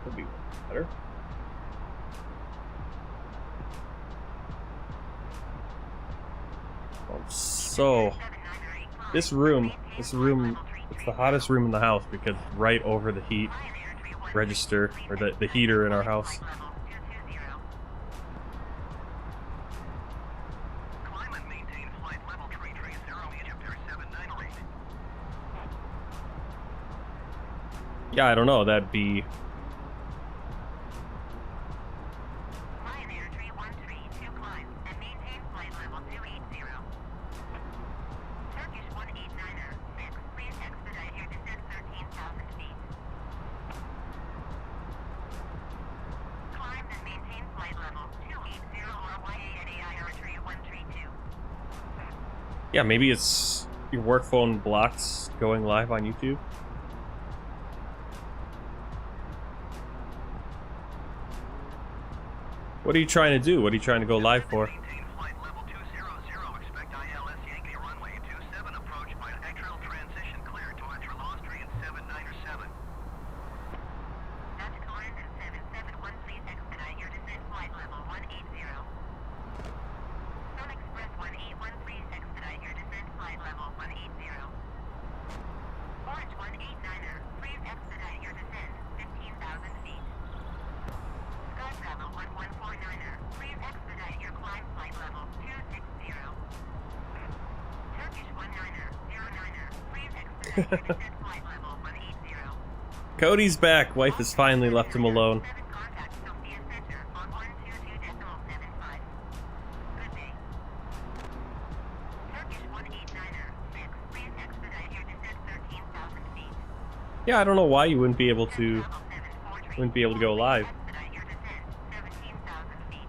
could be better. So, this room, it's the hottest room in the house because it's right over the heat register, or the heater in our house. Yeah, I don't know, that'd be Yeah, maybe it's your work phone blocks going live on YouTube. What are you trying to do? What are you trying to go live for? Maintain flight level 200. Expect ILS Yankee runway 27 approach by atrial transition cleared to Entry 7907. Delta Command 771, please expedite your descent flight level 180. Sun Express 181, please expedite your descent flight level 180. Orange 189er, please expedite your descent 15,000 feet. Sky Travel 1149er, please expedite your climb flight level 260. Turkish 19er, 09er, please expedite your descent flight level 180. Cody's back. Wife has finally left him alone. Contact Sophia Center on 122.75. Good day. Turkish 189er, 6, please expedite your descent 13,000 feet. Yeah, I don't know why you wouldn't be able to Travel 743, wouldn't be able to go live. expedite your descent 17,000 feet.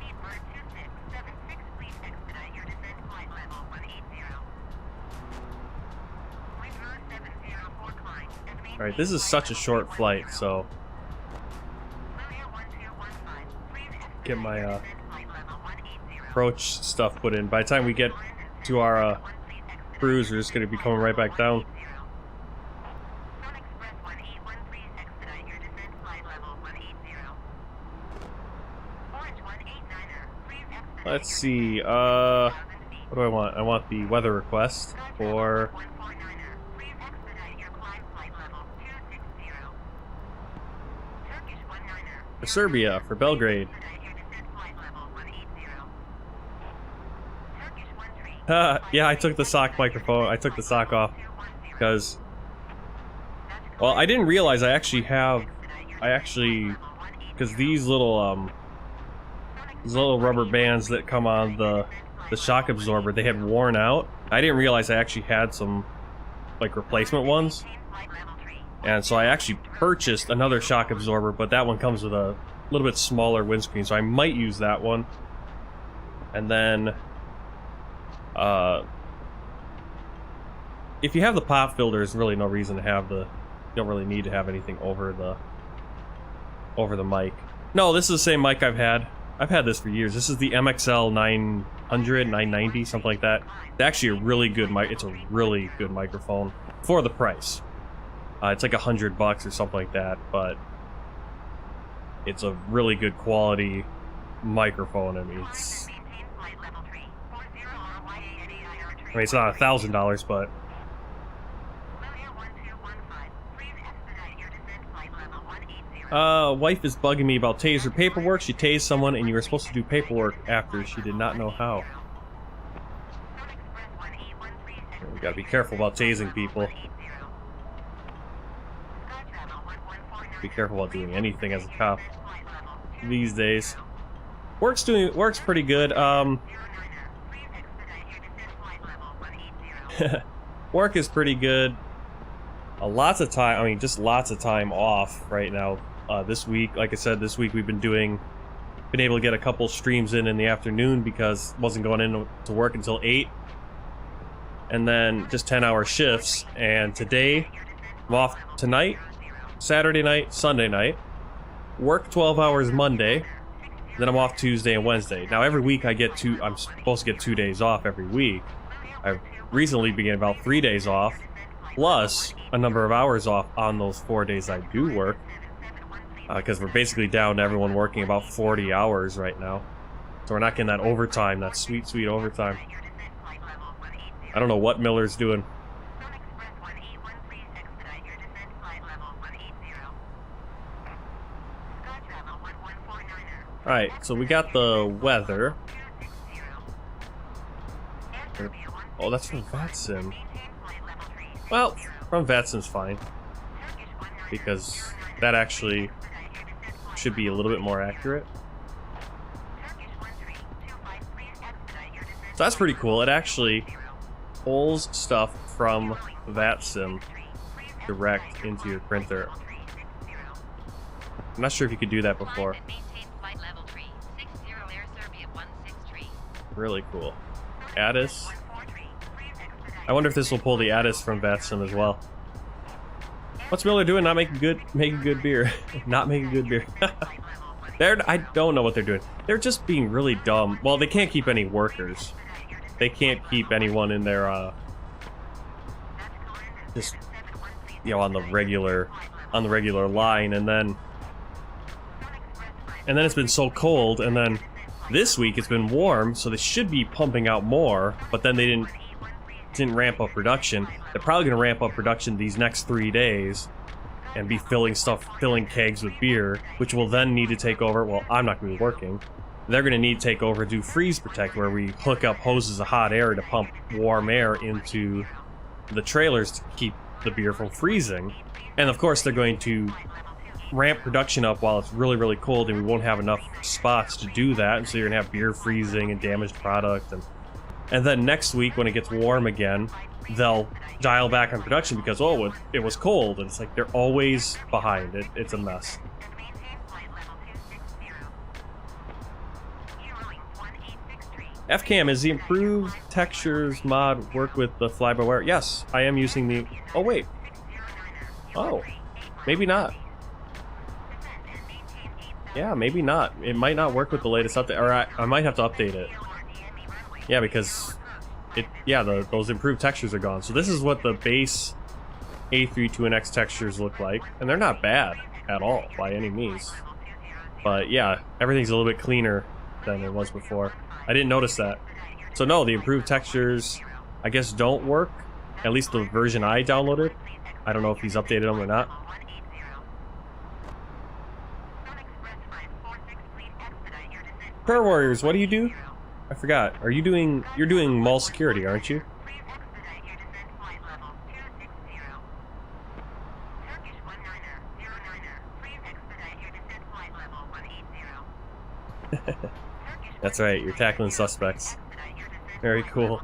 Speedbird 2676, please expedite your descent flight level 180. Wind Road 704 climb and maintain All right, this is such a short flight, so Lulia 1215, please expedite get my your descent flight level 180. approach stuff put in. By the time we get to our cruise, we're just gonna be coming right back down. Sun Express 181, please expedite your descent flight level 180. Orange 189er, please expedite Let's your see. descent 10,000 feet. What do I want? I want the weather request Sky Travel for 149er, please expedite your climb flight level 260. Turkish 19er, for Serbia, for Belgrade. expedite your descent flight level 180. Turkish 13, Yeah, I took the sock microphone. I took the sock off because, well, I didn't realize I actually have, because these little rubber bands that come on the shock absorber, they had worn out. I didn't realize I actually had some like replacement ones, and so I actually purchased another shock absorber, but that one comes with a little bit smaller windscreen, so I might use that one. And then if you have the pop filter, there's really no reason to have the, you don't really need to have anything over the mic. No, this is the same mic I've had this for years. This is the MXL 900, 990, something like that. It's actually a really good mic. It's a really good microphone for the price. It's like $100 or something like that, but it's a really good quality microphone. I mean, it's not $1,000, but wife is bugging me about taser paperwork. She tased someone and you were supposed to do paperwork after. She did not know how. We gotta be careful about tasing people. Be careful about doing anything as a cop these days. Works pretty good. Work is pretty good. Lots of time, I mean, just lots of time off right now. This week, like I said, this week we've been able to get a couple streams in the afternoon because wasn't going into work until 8. And then just 10-hour shifts. And today, I'm off tonight, Saturday night, Sunday night. Work 12 hours Monday. Then I'm off Tuesday and Wednesday. Now every week I'm supposed to get 2 days off every week. I've recently been getting about 3 days off, plus a number of hours off on those 4 days I do work. Because we're basically down to everyone working about 40 hours right now. So we're not getting that overtime, that sweet, sweet overtime. I don't know what Miller's doing. Alright, so we got the weather. Oh, that's from VATSIM. Well, from VATSIM's fine. Because that actually should be a little bit more accurate. So that's pretty cool. It actually pulls stuff from VATSIM direct into your printer. I'm not sure if you could do that before. Really cool. Addis. I wonder if this will pull the Addis from Vatsim as well. What's Miller doing? Not making good beer. Not making good beer. I don't know what they're doing. They're just being really dumb. Well, they can't keep any workers. They can't keep anyone in their just, you know, on the regular line, and then it's been so cold, and then this week it's been warm, so they should be pumping out more, but then they didn't ramp up production. They're probably going to ramp up production these next 3 days and be filling kegs with beer, which will then need to take over. Well, I'm not going to be working. They're going to need to take over, do freeze protect, where we hook up hoses of hot air to pump warm air into the trailers to keep the beer from freezing. And of course, they're going to ramp production up while it's really, really cold, and we won't have enough spots to do that. And so you're going to have beer freezing and damaged product. And then next week, when it gets warm again, they'll dial back on production because, oh, it was cold. And it's like they're always behind. It's a mess. FCAM, is the improved textures mod work with the FlyByWire? Yes, I am using the... Oh, wait. Oh, maybe not. Yeah, maybe not. It might not work with the latest update, or I might have to update it. Yeah, because those improved textures are gone. So this is what the base A320neo textures look like, and they're not bad at all by any means. But yeah, everything's a little bit cleaner than it was before. I didn't notice that. So no, the improved textures, I guess, don't work. At least the version I downloaded. I don't know if he's updated them or not. Prayer Warriors, what do you do? I forgot. You're doing mall security, aren't you? That's right, you're tackling suspects. Very cool.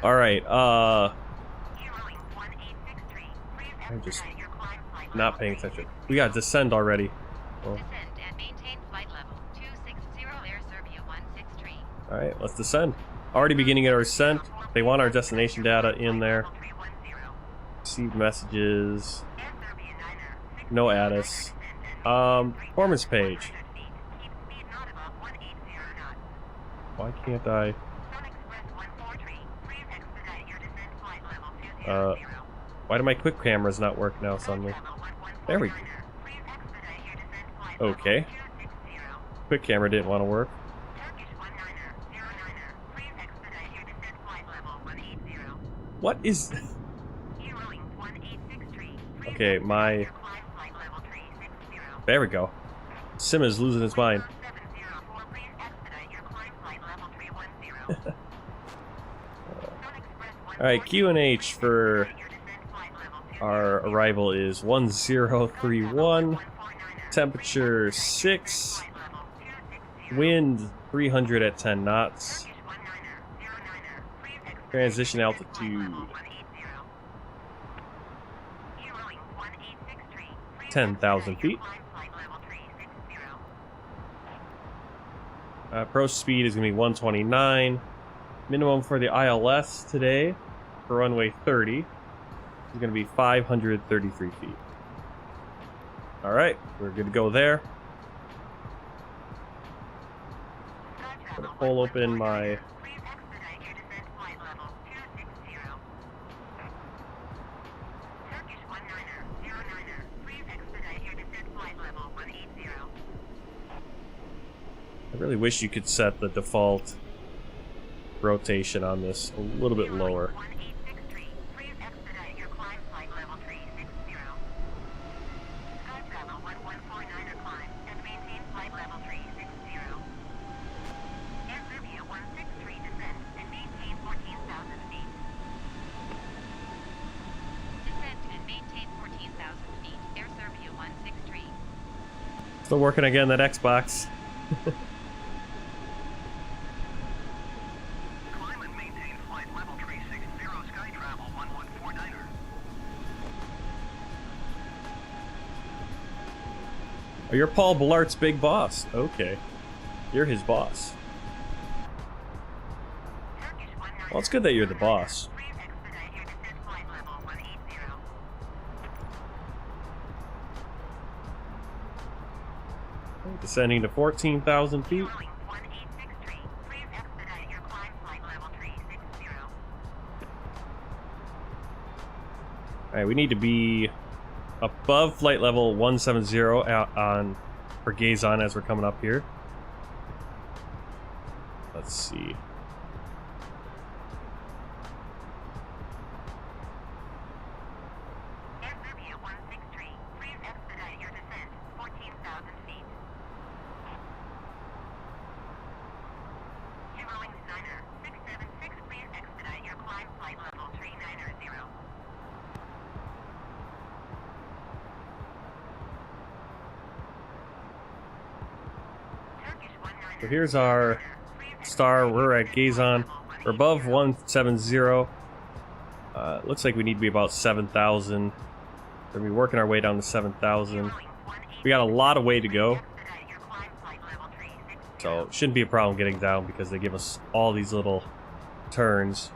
Alright, I'm just not paying attention. We got descend already. Oh. Alright, let's descend. Already beginning our ascent. They want our destination data in there. Received messages. No Addis. Performance page. Why can't I? Why do my quick cameras not work now suddenly? There we go. Okay. Quick camera didn't want to work. What is... Okay, my... There we go. Sim is losing his mind. Alright, QNH for our arrival is 1031, temperature 6, wind 300 at 10 knots, transition altitude 10,000 feet. Approach speed is going to be 129. Minimum for the ILS today for runway 30 is going to be 533 feet. Alright, we're good to go there. I'm going to pull open my... I really wish you could set the default rotation on this a little bit lower. Still working again, that Xbox. Oh, you're Paul Blart's big boss. Okay. You're his boss. Well, it's good that you're the boss. Please expedite your descent flight level 180. Descending to 14,000 feet. Rolling 1863. Please expedite your climb flight level 360. Alright, we need to be above flight level 170 out on for Gazon as we're coming up here. Let's see. Air Serbia 163. Please expedite your descent 14,000 feet. Rolling Niner 676. Please expedite your climb flight level 390. So here's our star. We're at Gazon. We're above 170. Looks like we need to be about 7,000. We're gonna be working our way down to 7,000. We got a lot of way to go, so it shouldn't be a problem getting down because they give us all these little turns.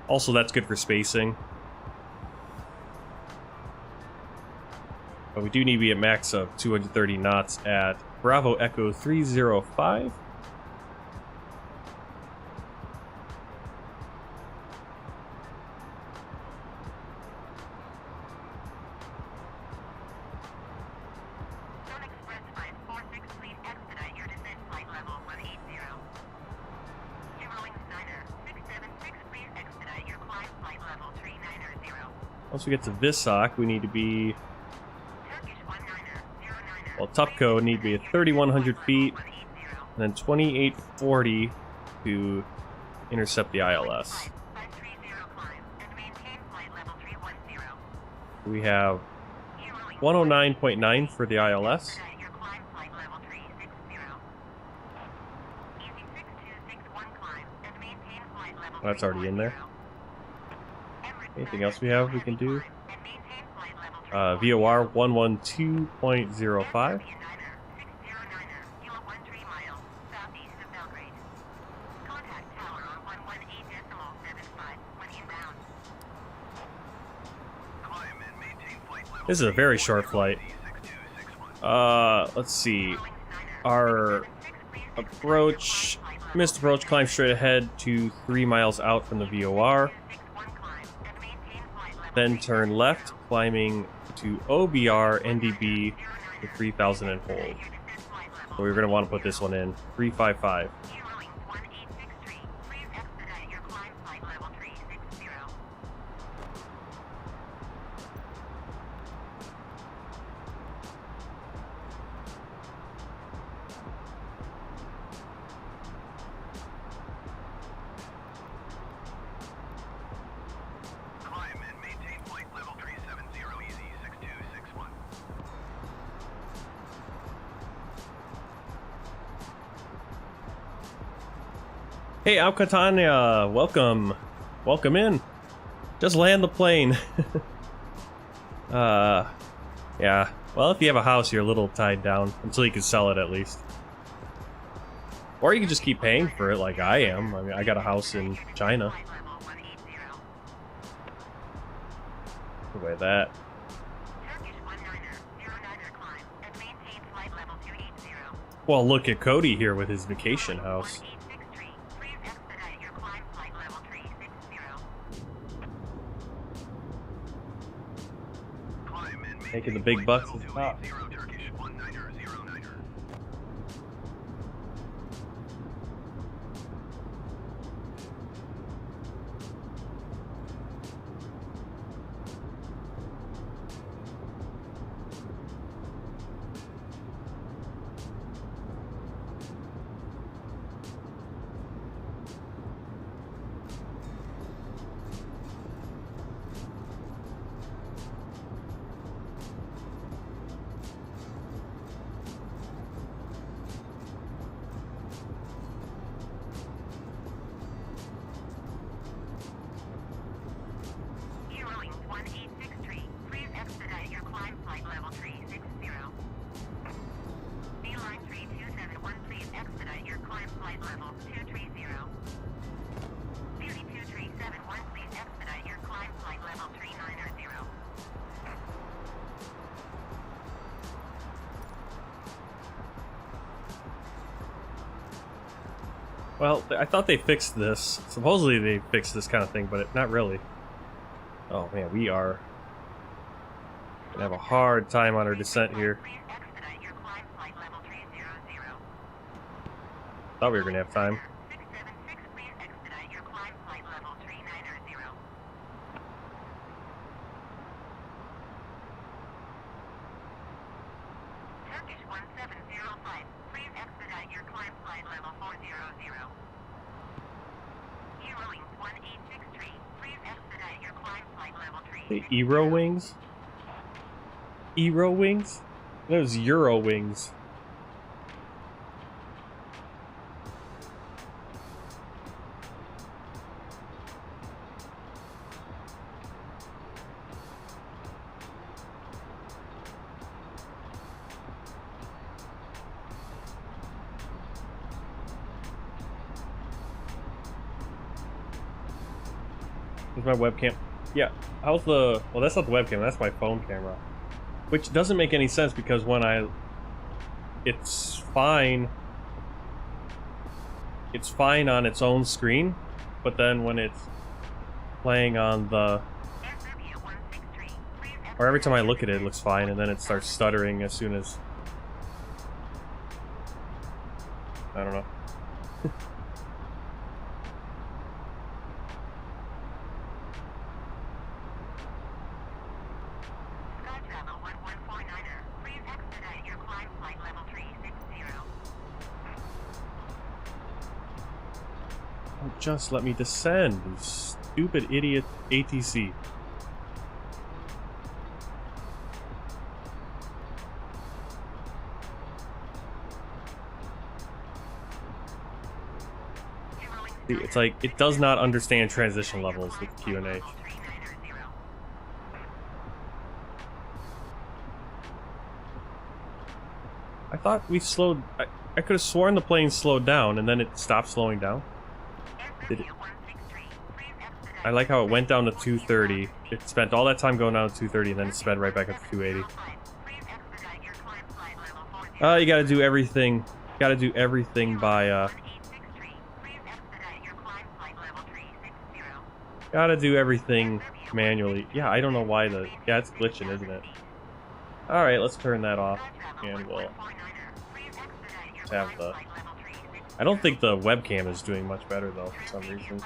Also, that's good for spacing. But we do need to be at max of 230 knots at Bravo Echo 305. Once we get to Visok, we need to be... Well, Tupco need to be at 3,100 feet, and then 2,840 to intercept the ILS. We have 109.9 for the ILS. That's already in there. Anything else we have we can do? VOR 112.05. This is a very short flight. Let's see. Our approach, missed approach, climb straight ahead to 3 miles out from the VOR. Then turn left, climbing to OBR NDB to 3,000 and hold. So we're going to want to put this one in 355. Hey, Alcatania, welcome. Welcome in. Just land the plane. Yeah. Well, if you have a house, you're a little tied down until you can sell it at least. Or you can just keep paying for it like I am. I mean, I got a house in China. Look at that. Well, look at Cody here with his vacation house. Making the big bucks at the top. Well, I thought they fixed this. Supposedly they fixed this kind of thing, but not really. Oh man, we are gonna have a hard time on our descent here. Please expedite your climb flight level 300. Thought we were gonna have time. 676, please expedite your climb flight level 390. Turkish 1705, please expedite your climb flight level 400. Eurowings 1863, please expedite your climb flight level 360. The Euro wings? Euro wings? Those Euro wings. Is my webcam? Yeah. How's the? Well, that's not the webcam. That's my phone camera, which doesn't make any sense because when it's fine. It's fine on its own screen, but then when it's playing on the, or every time I look at it, it looks fine, and then it starts stuttering as soon as. I don't know. Just let me descend, you stupid idiot ATC. It's like, it does not understand transition levels with Q&A. I thought we slowed... I could have sworn the plane slowed down and then it stopped slowing down. Did it? I like how it went down to 230. It spent all that time going down to 230 and then it sped right back up to 280. You gotta do everything. Gotta do everything by, gotta do everything manually. Yeah, I don't know why the... Yeah, it's glitching, isn't it? Alright, let's turn that off. And we'll have the... I don't think the webcam is doing much better, though, for some reason.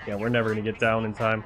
Yeah, we're never gonna get down in time.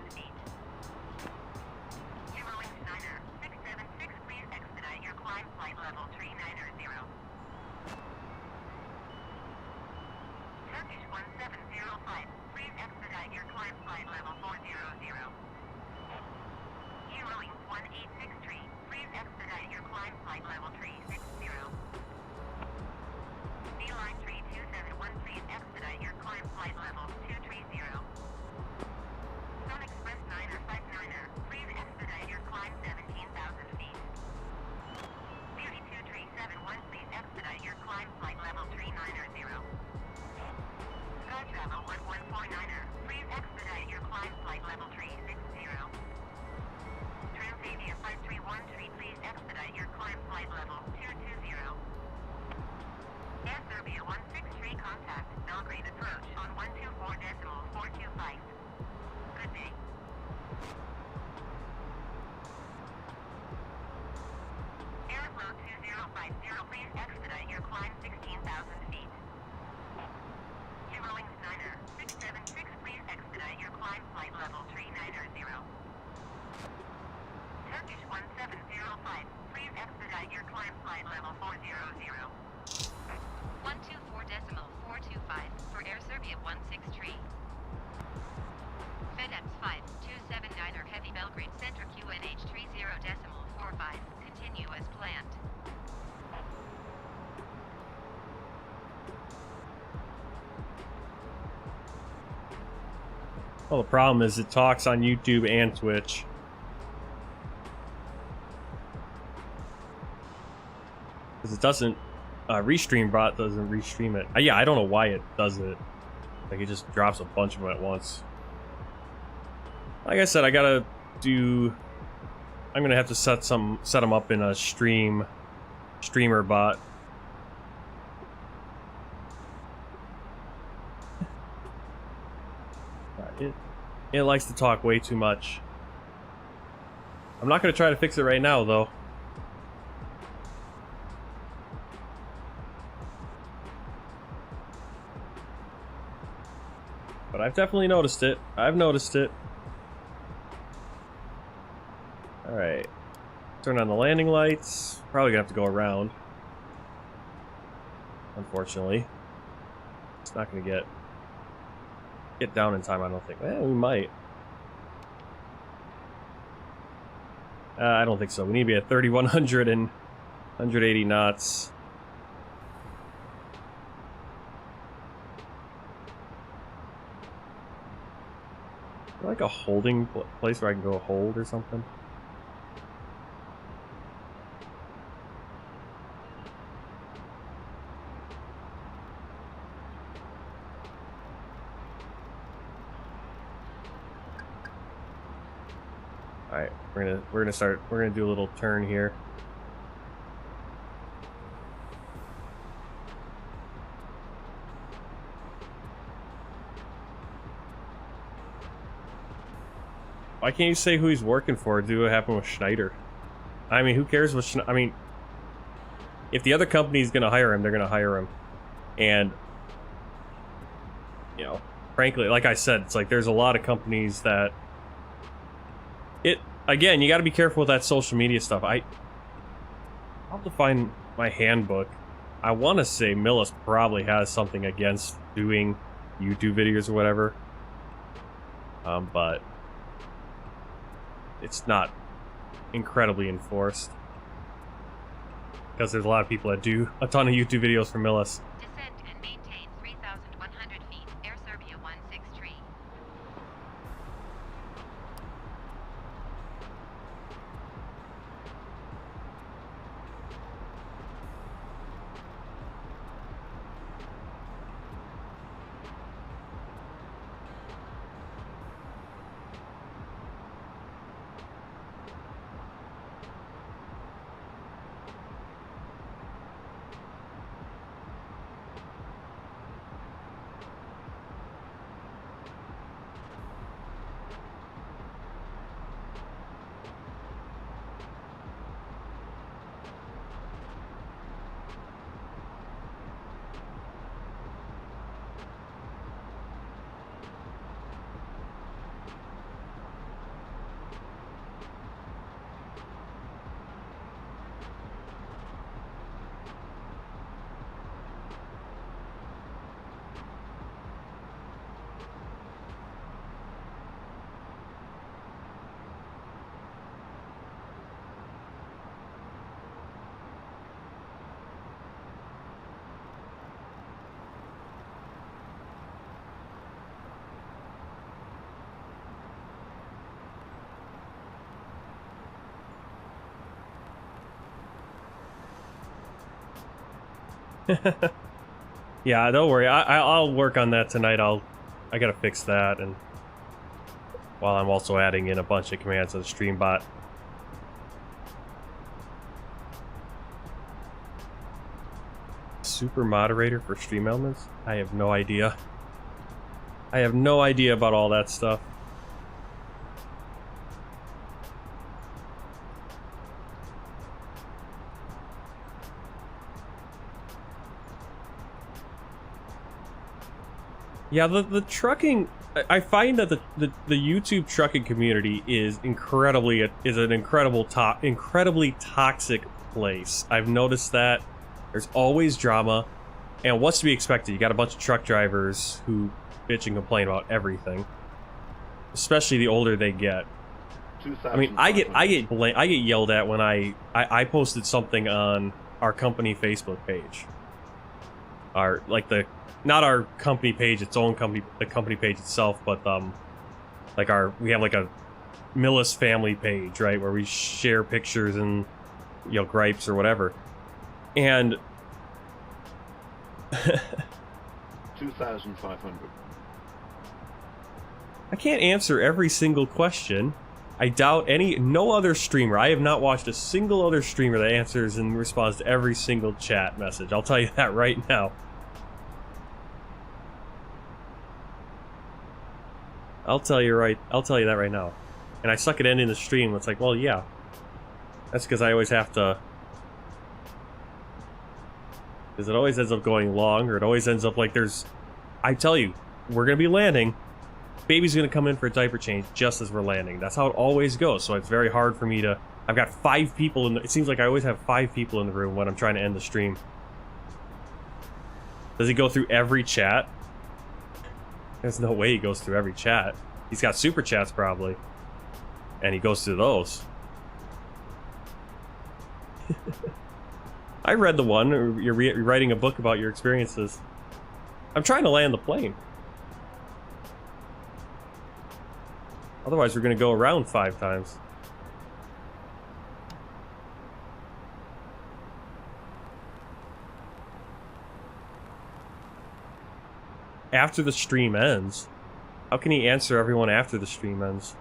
Well, the problem is it talks on YouTube and Twitch. Because it doesn't, Restream bot doesn't restream it. Yeah, I don't know why it does it. Like, it just drops a bunch of them at once. Like I said, I gotta do. I'm gonna have to set them up in a streamer bot. It likes to talk way too much. I'm not gonna try to fix it right now, though. But I've definitely noticed it. I've noticed it. Alright. Turn on the landing lights. Probably gonna have to go around. Unfortunately. It's not gonna get down in time, I don't think. Well, we might. I don't think so. We need to be at 3,100 and 180 knots. Like a holding place where I can go hold or something. All right, we're gonna do a little turn here. Why can't you say who he's working for? Do what happened with Schneider? I mean, who cares what I mean, if the other company's gonna hire him, they're gonna hire him. And, you know, frankly, like I said, it's like there's a lot of companies that... Again, you gotta be careful with that social media stuff. I'll have to find my handbook. I want to say Millis probably has something against doing YouTube videos or whatever. But... it's not incredibly enforced. Because there's a lot of people that do a ton of YouTube videos for Millis. Descend and maintain 3,100 feet. Air Serbia 163. Yeah, don't worry. I'll work on that tonight. I gotta fix that, and while I'm also adding in a bunch of commands to the stream bot. Super moderator for stream elements? I have no idea. I have no idea about all that stuff. Yeah, the trucking, I find that the YouTube trucking community is incredibly toxic place. I've noticed that there's always drama, and what's to be expected? You got a bunch of truck drivers who bitch and complain about everything, especially the older they get. I mean, I get yelled at when I posted something on our company Facebook page. Not our company page, its own company, the company page itself, but we have like a Millis family page, right, where we share pictures and, you know, gripes or whatever. And 2,500. I can't answer every single question. I doubt no other streamer. I have not watched a single other streamer that answers and responds to every single chat message. I'll tell you that right now. I'll tell you that right now. And I suck at ending the stream. It's like, well, yeah. That's because I always have to... Because it always ends up going long, or it always ends up like there's... I tell you, we're going to be landing. Baby's going to come in for a diaper change just as we're landing. That's how it always goes, so it's very hard for me to... I've got 5 people in the... It seems like I always have 5 people in the room when I'm trying to end the stream. Does he go through every chat? There's no way he goes through every chat. He's got super chats probably. And he goes through those. I read the one, or you're writing a book about your experiences. I'm trying to land the plane. Otherwise we're going to go around 5 times. After the stream ends? How can he answer everyone after the stream ends?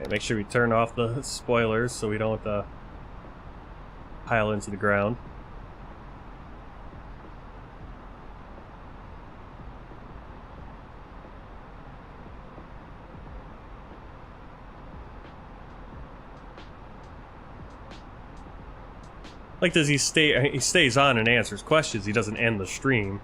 Make sure we turn off the spoilers so we don't pile into the ground. Like, does he stay? He stays on and answers questions. He doesn't end the stream.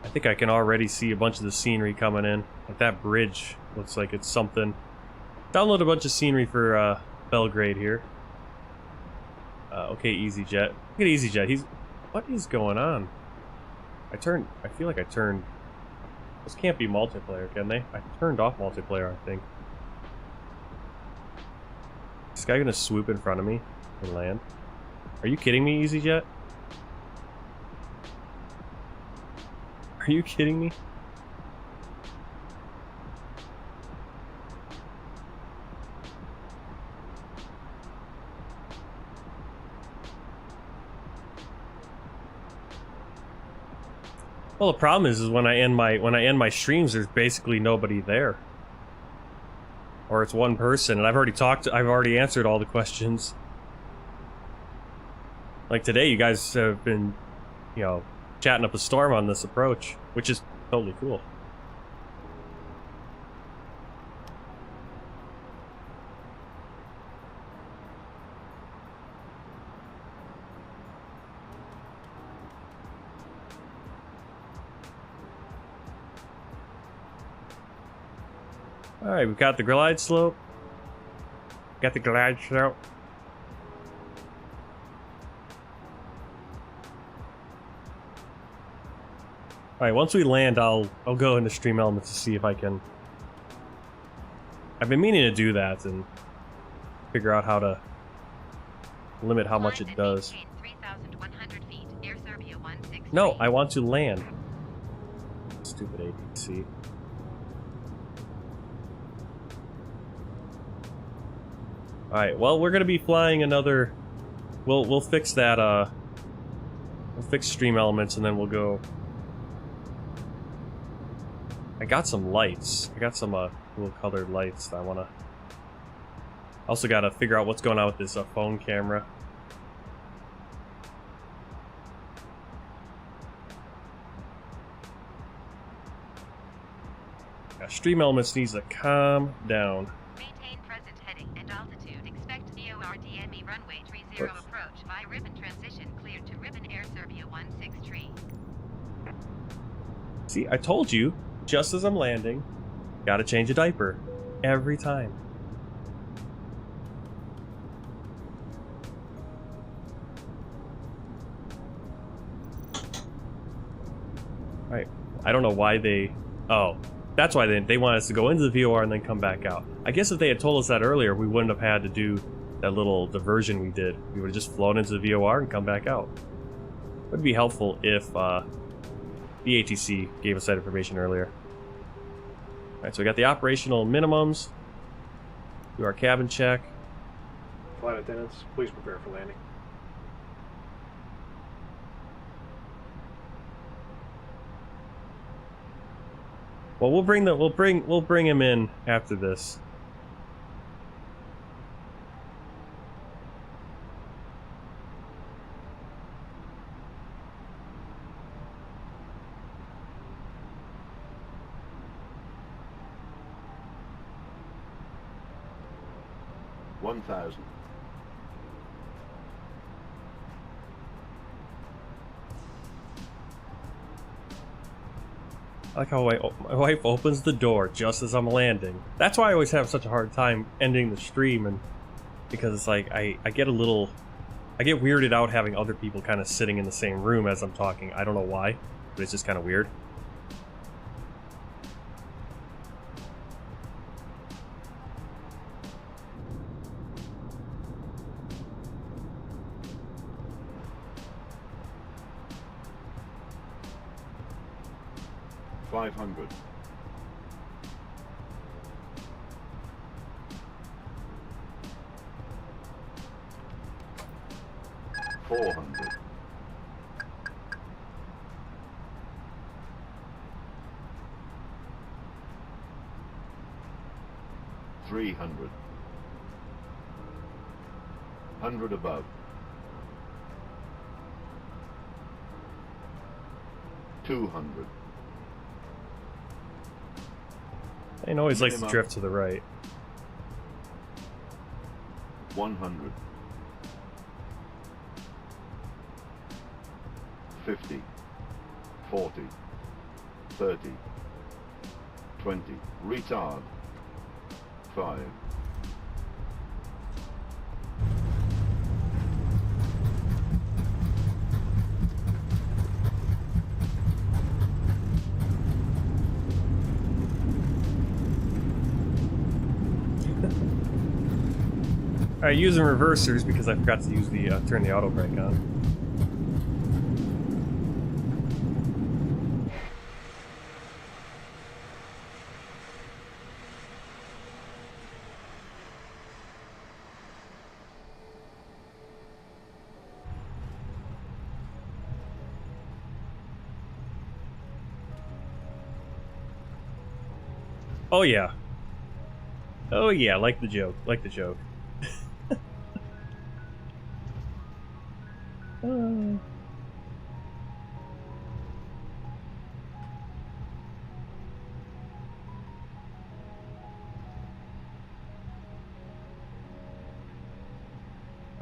I think I can already see a bunch of the scenery coming in. Like that bridge looks like it's something. Download a bunch of scenery for Belgrade here. Okay, EasyJet. Look at EasyJet. What is going on? I feel like I turned... This can't be multiplayer, can they? I turned off multiplayer, I think. Is this guy gonna swoop in front of me and land? Are you kidding me, EasyJet? Are you kidding me? Well, the problem is when I end my streams, there's basically nobody there, or it's one person, and I've already answered all the questions. Like today, you guys have been, you know, chatting up a storm on this approach, which is totally cool. Alright, we've got the glide slope. Got the glide slope. Alright, once we land, I'll go into Stream Elements to see if I can... I've been meaning to do that and figure out how to limit how much it does. No, I want to land. Stupid APC. Alright, well, we're gonna be flying another... We'll fix that, we'll fix Stream Elements and then we'll go... I got some lights. I got some, cool colored lights that I wanna... Also gotta figure out what's going on with this, phone camera. Yeah, Stream Elements needs to calm down. Maintain present heading and altitude. Expect NEO RDA 0 approach by ribbon transition cleared to ribbon Air Serbia 163. See, I told you, just as I'm landing, gotta change a diaper. Every time. Alright, I don't know why they... Oh, that's why they want us to go into the VOR and then come back out. I guess if they had told us that earlier, we wouldn't have had to do that little diversion we did. We would have just flown into the VOR and come back out. It would be helpful if the ATC gave us that information earlier. Alright, so we got the operational minimums. Do our cabin check. Flight attendants, please prepare for landing. Well, we'll bring him in after this. $1,000. I like how my wife opens the door just as I'm landing. That's why I always have such a hard time ending the stream, and because it's like I get weirded out having other people kind of sitting in the same room as I'm talking. I don't know why, but it's just kind of weird. $500. $400. $300. 100 above. 200. It always likes to Minimum. drift to the right. 100. 50. 40. 30. 20. Retard. 5. Alright, using reversers because I forgot to use the turn the auto brake on. Oh yeah. Oh yeah, like the joke. Like the joke.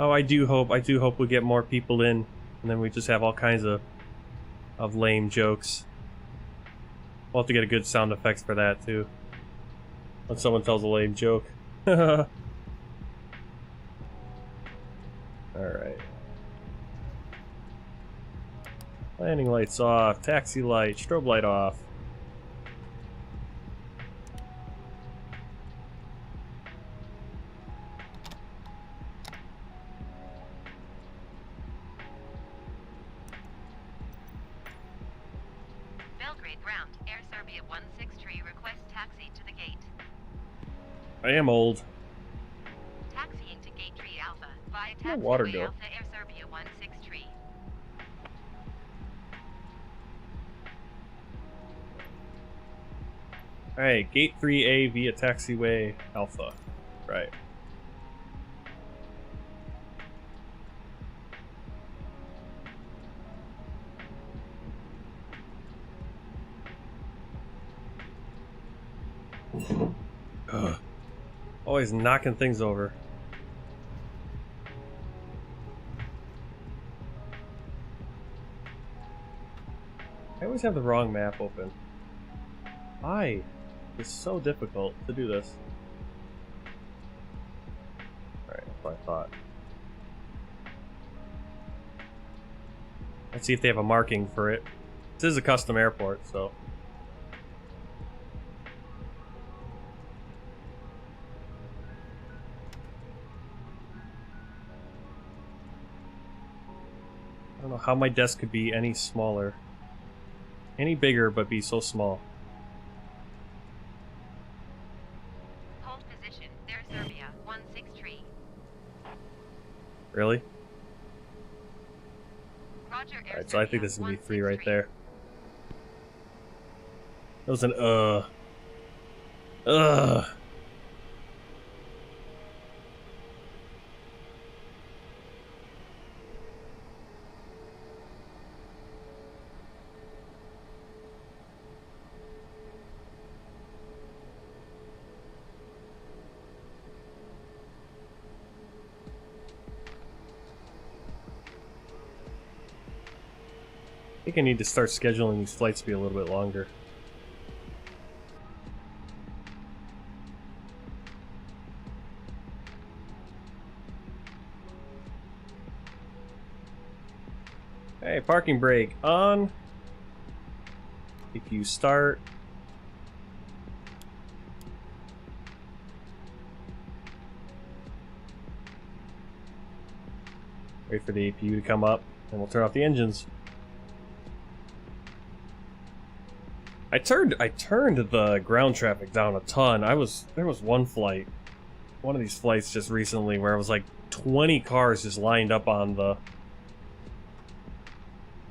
Oh, I do hope we get more people in, and then we just have all kinds of lame jokes. We'll have to get a good sound effects for that too. When someone tells a lame joke. Alright. Landing lights off, taxi light, strobe light off. Belgrade ground, Air Serbia 163, request taxi to the gate. I am old. Taxiing to gate 3 Alpha, via No taxiway water bill. Alpha Air Serbia 163. Alright, gate 3A via taxiway Alpha. Right. Ugh. Always knocking things over. I always have the wrong map open. Why? It's so difficult to do this. Alright, that's what I thought. Let's see if they have a marking for it. This is a custom airport, so. I don't know how my desk could be any smaller. Any bigger, but be so small. Hold position. There's Serbia 163. Really? Roger, Air Alright, so I think Serbia this is gonna be 3 right 163. there. That was an Ugh. I think I need to start scheduling these flights to be a little bit longer. Hey, parking brake on. If you start. Wait for the APU to come up, and we'll turn off the engines. I turned the ground traffic down a ton. There was one flight, one of these flights just recently where it was like 20 cars just lined up on the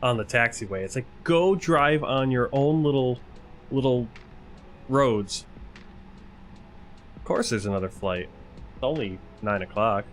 taxiway. It's like, go drive on your own little roads. Of course there's another flight. It's only 9 o'clock.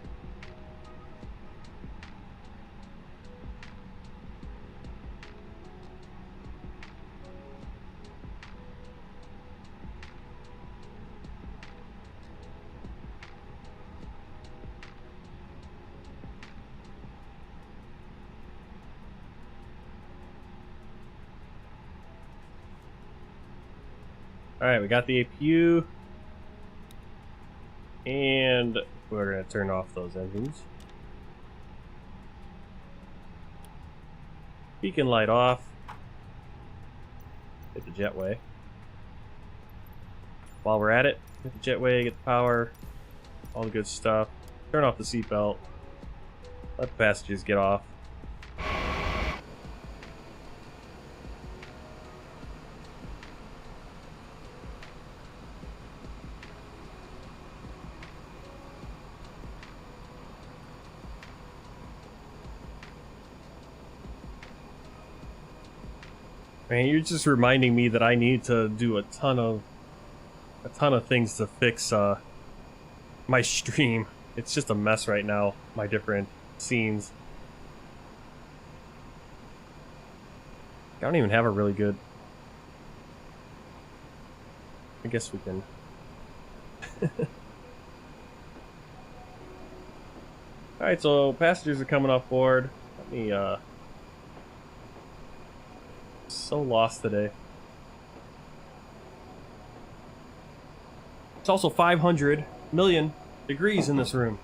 Alright, we got the APU. And we're going to turn off those engines. Beacon light off. Hit the jetway. While we're at it, hit the jetway, get the power, all the good stuff. Turn off the seatbelt. Let the passengers get off. Man, you're just reminding me that I need to do a ton of things to fix my stream. It's just a mess right now, my different scenes. I don't even have a really good... I guess we can... Alright, so passengers are coming off board. Let me, so lost today. It's also 500 million degrees in this room.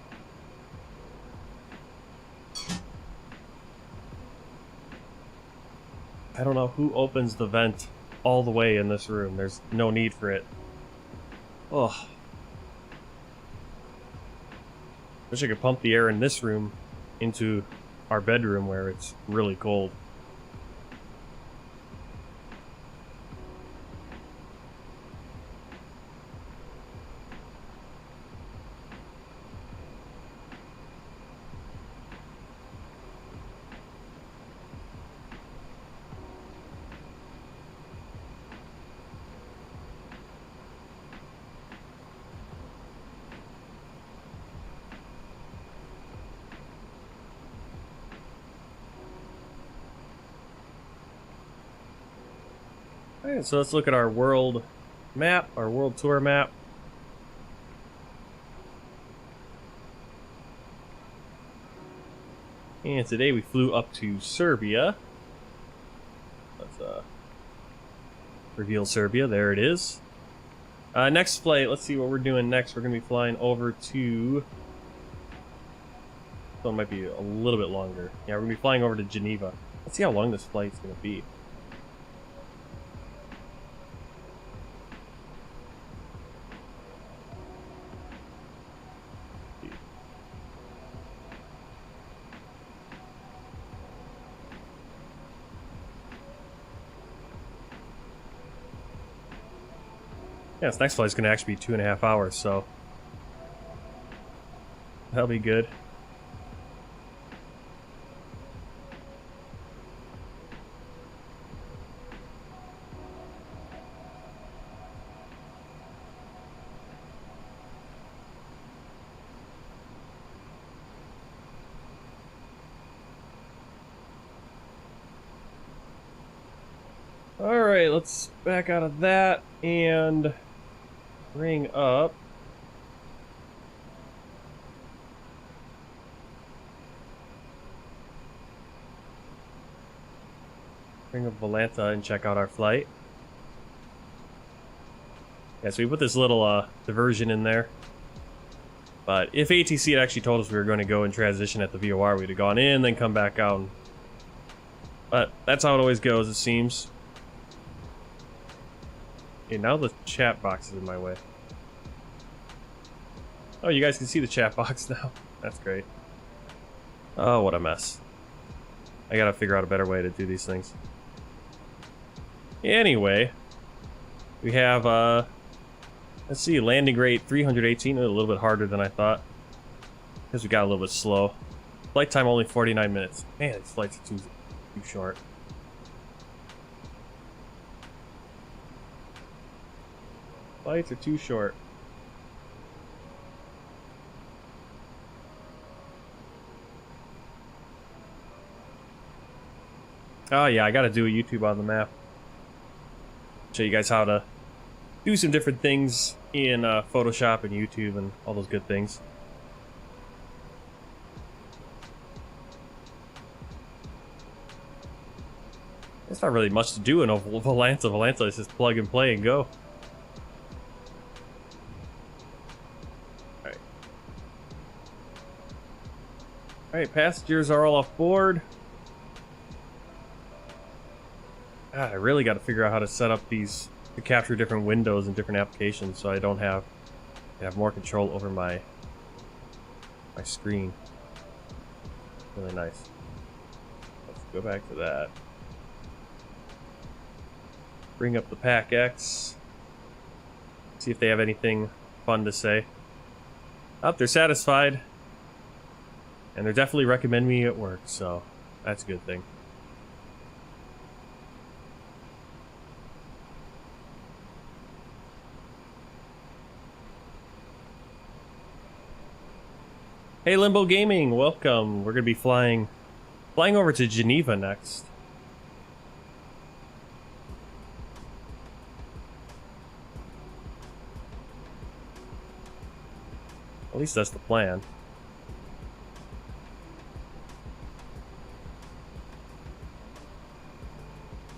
I don't know who opens the vent all the way in this room. There's no need for it. Oh. Wish I could pump the air in this room into our bedroom where it's really cold. Alright, so let's look at our world map, our world tour map. And today we flew up to Serbia. Let's Reveal Serbia, there it is. Next flight, let's see what we're doing next. We're going to be flying over to... So it might be a little bit longer. Yeah, we're going to be flying over to Geneva. Let's see how long this flight's going to be. Yeah, this next flight's going to actually be 2.5 hours, so that'll be good. Alright, let's back out of that and bring up Volanta and check out our flight. Yeah, so we put this little diversion in there. But if ATC had actually told us we were going to go and transition at the VOR, we'd have gone in, then come back out. But that's how it always goes, it seems. Okay, now the chat box is in my way. Oh, you guys can see the chat box now. That's great. Oh, what a mess. I gotta figure out a better way to do these things. Anyway, we have, let's see, landing rate 318, a little bit harder than I thought. Because we got a little bit slow. Flight time only 49 minutes. Man, these flights are too short. Flights are too short. Oh yeah, I gotta do a YouTube on the map. Show you guys how to do some different things in Photoshop and YouTube and all those good things. There's not really much to do in Volanta. Volanta is just plug and play and go. Alright, passengers are all off board. God, I really got to figure out how to set up these to capture different windows and different applications so I don't have more control over my screen. Really nice. Let's go back to that. Bring up the Pack X. See if they have anything fun to say. Oh, they're satisfied. And they're definitely recommending me at work, so that's a good thing. Hey Limbo Gaming, welcome. We're gonna be flying over to Geneva next. At least that's the plan.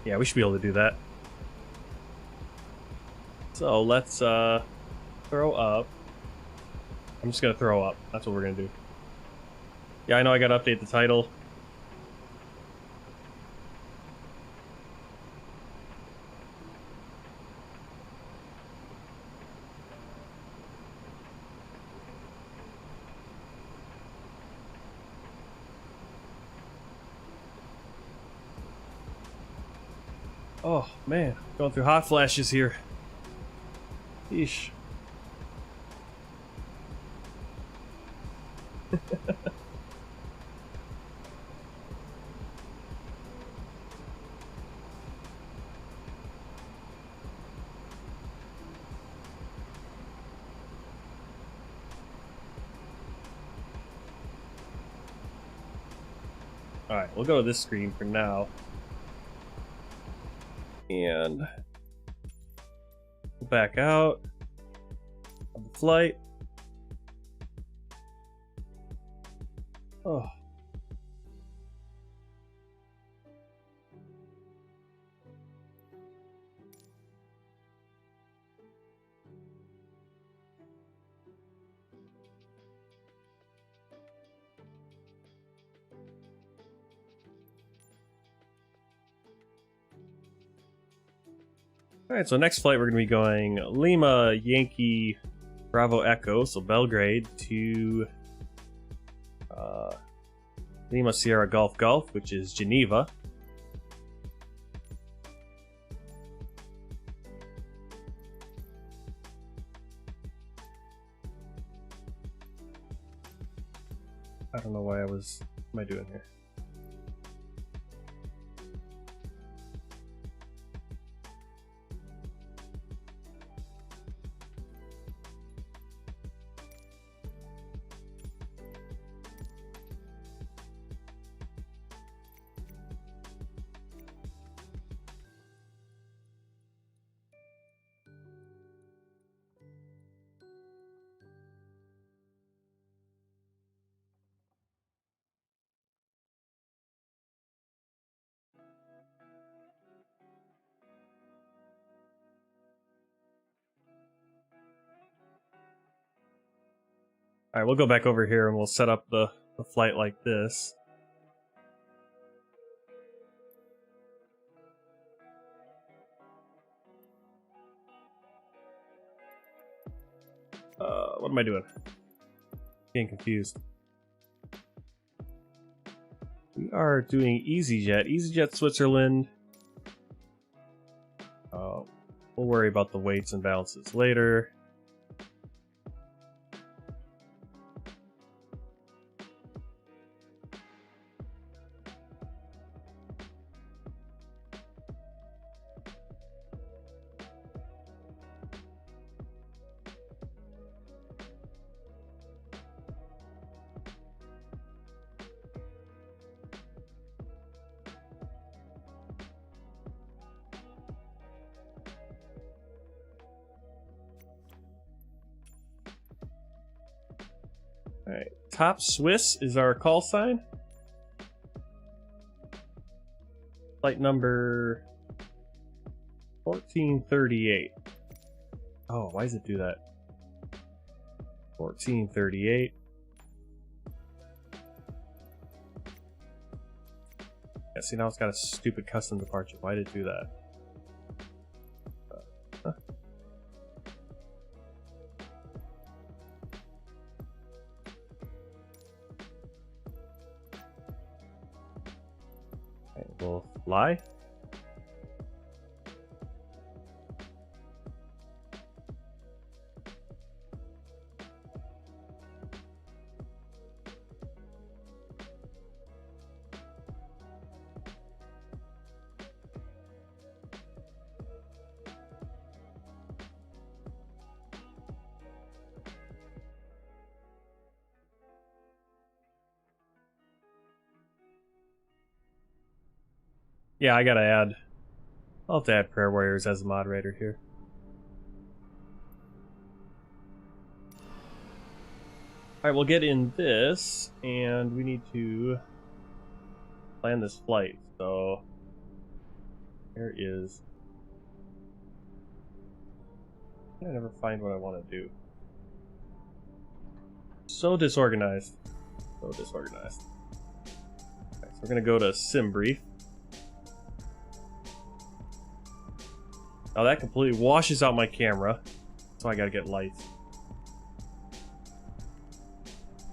Yeah, we should be able to do that. So let's throw up. I'm just gonna throw up. That's what we're gonna do. Yeah, I know I gotta update the title. Oh man, going through hot flashes here. Yeesh. Alright, we'll go to this screen for now. And back out of the flight. Oh. Alright, so next flight we're going to be going Lima Yankee Bravo Echo, so Belgrade, to Lima Sierra Golf Golf, which is Geneva. I don't know why I was... What am I doing here? Alright, we'll go back over here and we'll set up the flight like this. What am I doing? Getting confused. We are doing EasyJet. EasyJet Switzerland. We'll worry about the weights and balances later. Alright, Top Swiss is our call sign. Flight number 1438. Oh, why does it do that? 1438. Yeah, see, now it's got a stupid custom departure. Why did it do that? Huh. Okay, we'll fly. Yeah, I gotta add... I'll have to add Prayer Warriors as a moderator here. Alright, we'll get in this, and we need to plan this flight, so... There is... I never find what I want to do. So disorganized. So disorganized. Okay, so we're gonna go to Sim Brief. Now that completely washes out my camera, so I gotta get lights.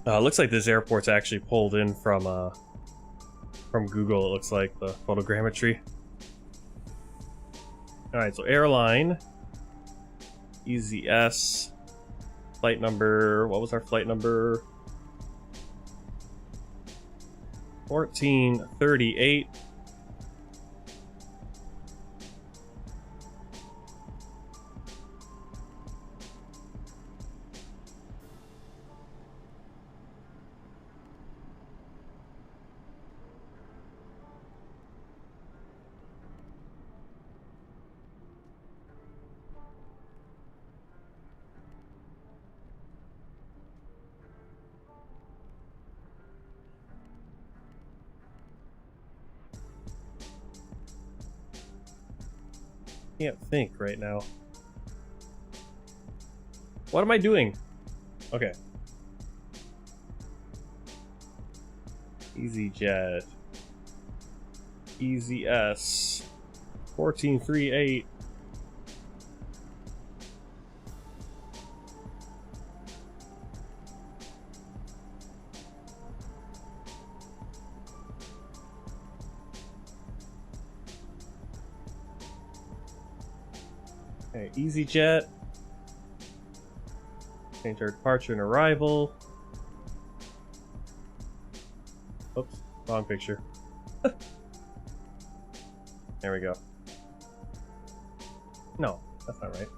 Looks like this airport's actually pulled in from Google. It looks like the photogrammetry. All right, so airline, EZS, flight number. What was our flight number? 1438. Can't think right now. What am I doing? Okay. EasyJet. EasyS. 1438. Okay, EasyJet. Change our departure and arrival. Oops, wrong picture. There we go. No, that's not right.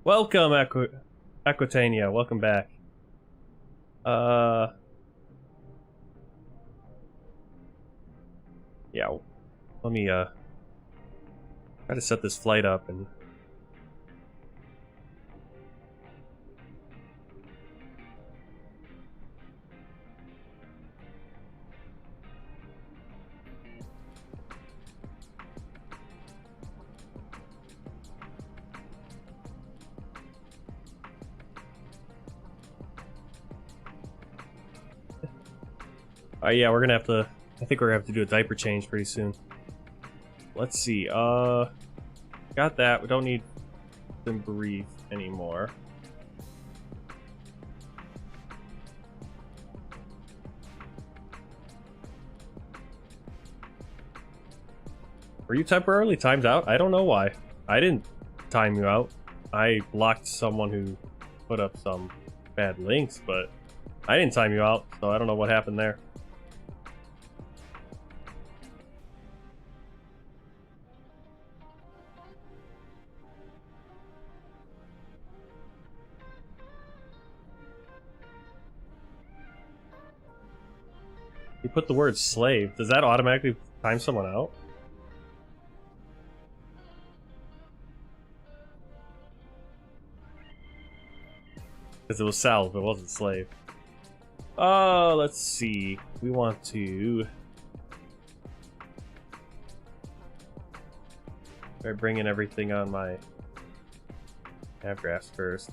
Welcome, Aquitania. Welcome back. Yeah. Let me try to set this flight up and. Yeah, we're gonna have to. I think we're gonna have to do a diaper change pretty soon. Let's see. Got that. We don't need them brief anymore. Were you temporarily timed out? I don't know why. I didn't time you out. I blocked someone who put up some bad links, but I didn't time you out, so I don't know what happened there. You put the word slave. Does that automatically time someone out? Because it was salve, it wasn't slave. Let's see. We want to try bringing everything on my avgraphs first.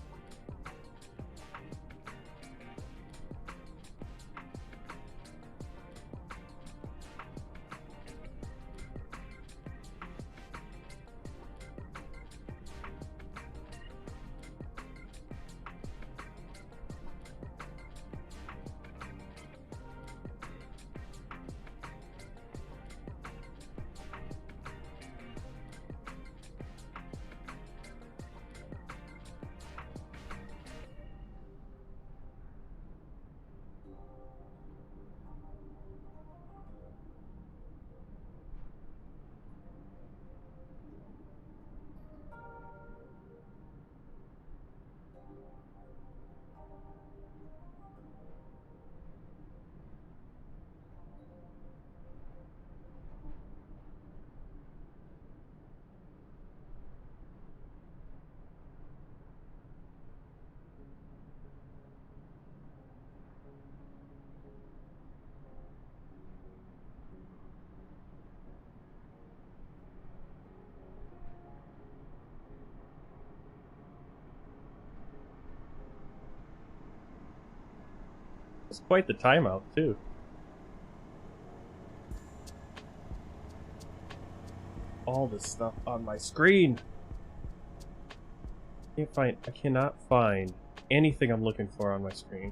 It's quite the timeout, too. All this stuff on my screen. I cannot find anything I'm looking for on my screen.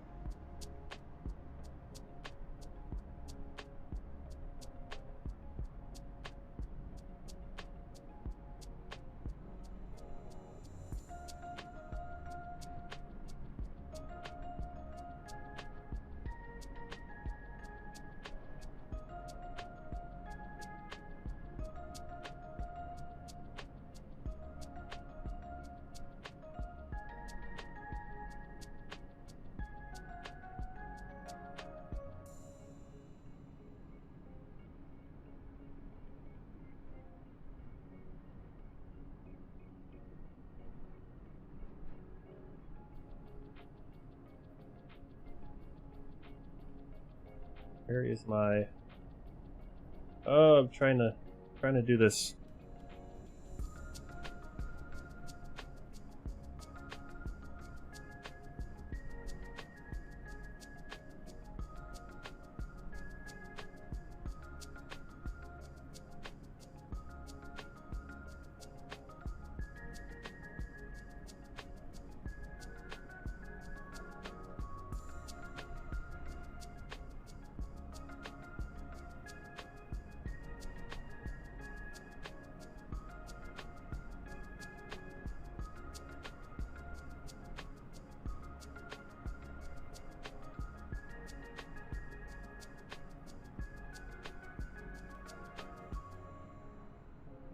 Where is my... Oh, I'm trying to do this.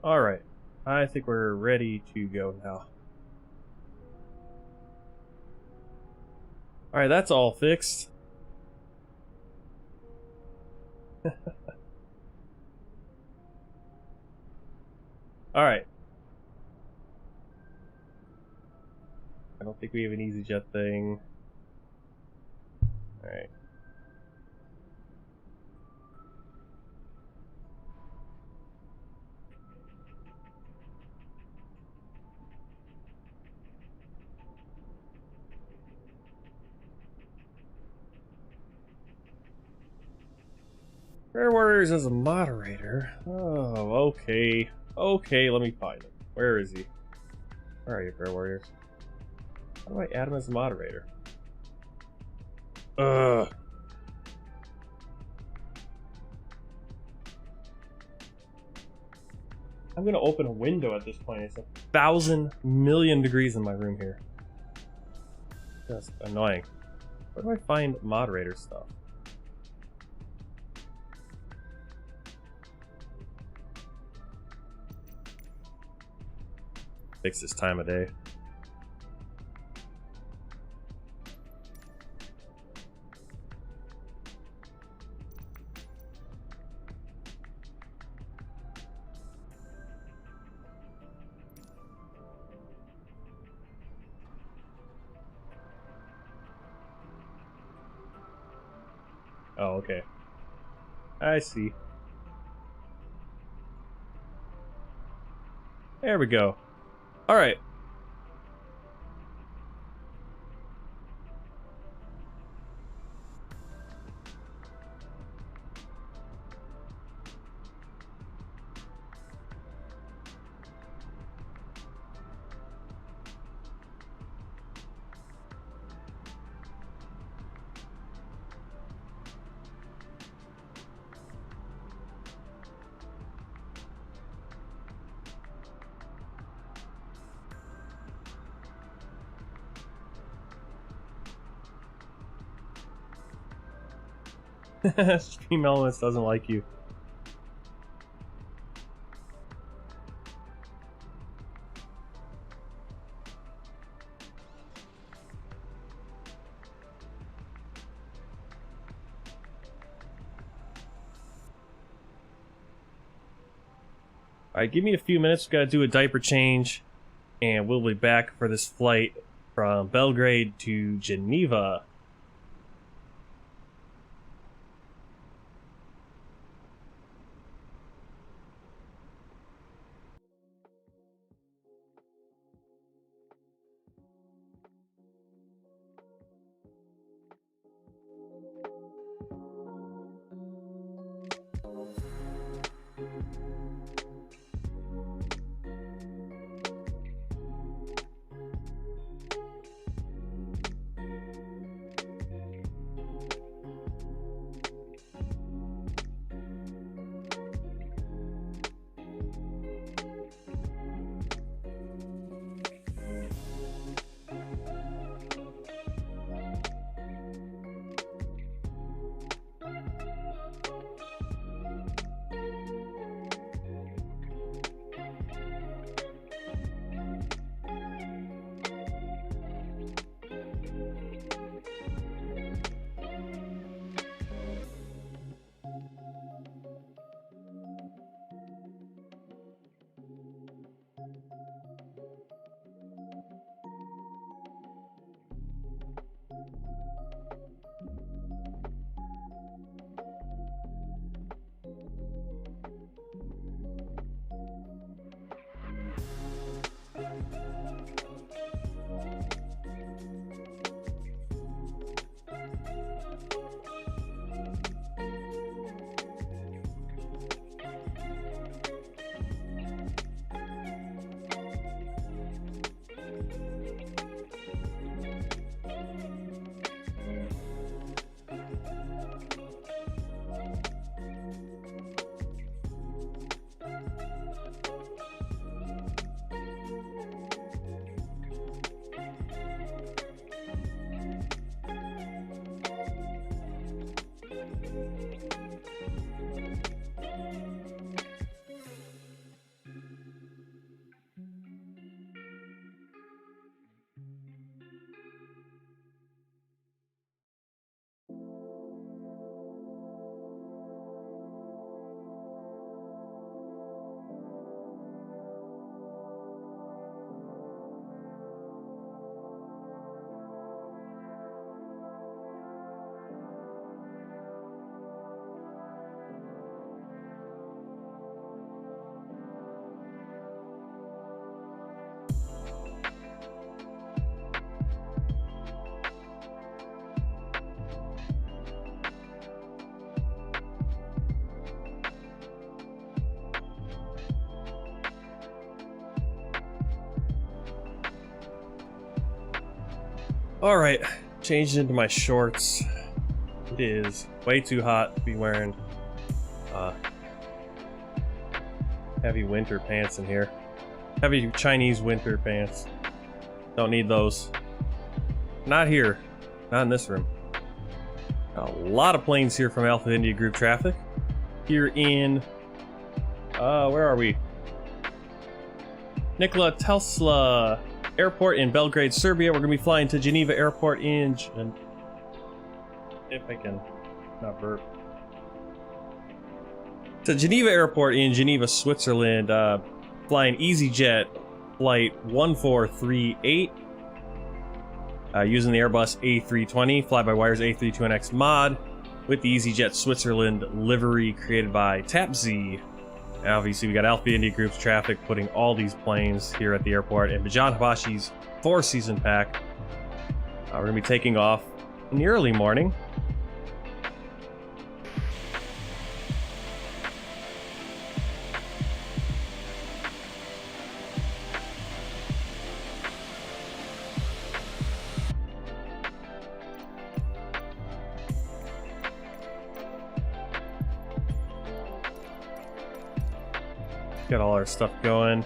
Alright. I think we're ready to go now. Alright, that's all fixed. Alright. I don't think we have an EasyJet thing. Alright. Prayer Warriors as a moderator? Oh, okay. Okay, let me find him. Where is he? Where are you, Prayer Warriors? How do I add him as a moderator? Ugh. I'm gonna open a window at this point. It's 1,000 million degrees in my room here. That's annoying. Where do I find moderator stuff? Fix this time of day. Oh, okay. I see. There we go. All right. Stream Elements doesn't like you. Alright, give me a few minutes. We've got to do a diaper change, and we'll be back for this flight from Belgrade to Geneva. Alright, changed into my shorts. It is way too hot to be wearing heavy winter pants in here. Heavy Chinese winter pants. Don't need those. Not here. Not in this room. A lot of planes here from Alpha India Group Traffic. Here in... where are we? Nikola Tesla Airport in Belgrade, Serbia. We're going to be flying to Geneva Airport in... if I can not burp. To Geneva Airport in Geneva, Switzerland. Flying EasyJet Flight 1438. Using the Airbus A320, FlyByWire's A320neo mod, with the EasyJet Switzerland livery created by TAPZ. And obviously, we got Alpha India Group's Traffic putting all these planes here at the airport, and Bijan Habashi's 4-season pack. We're going to be taking off in the early morning. Got all our stuff going.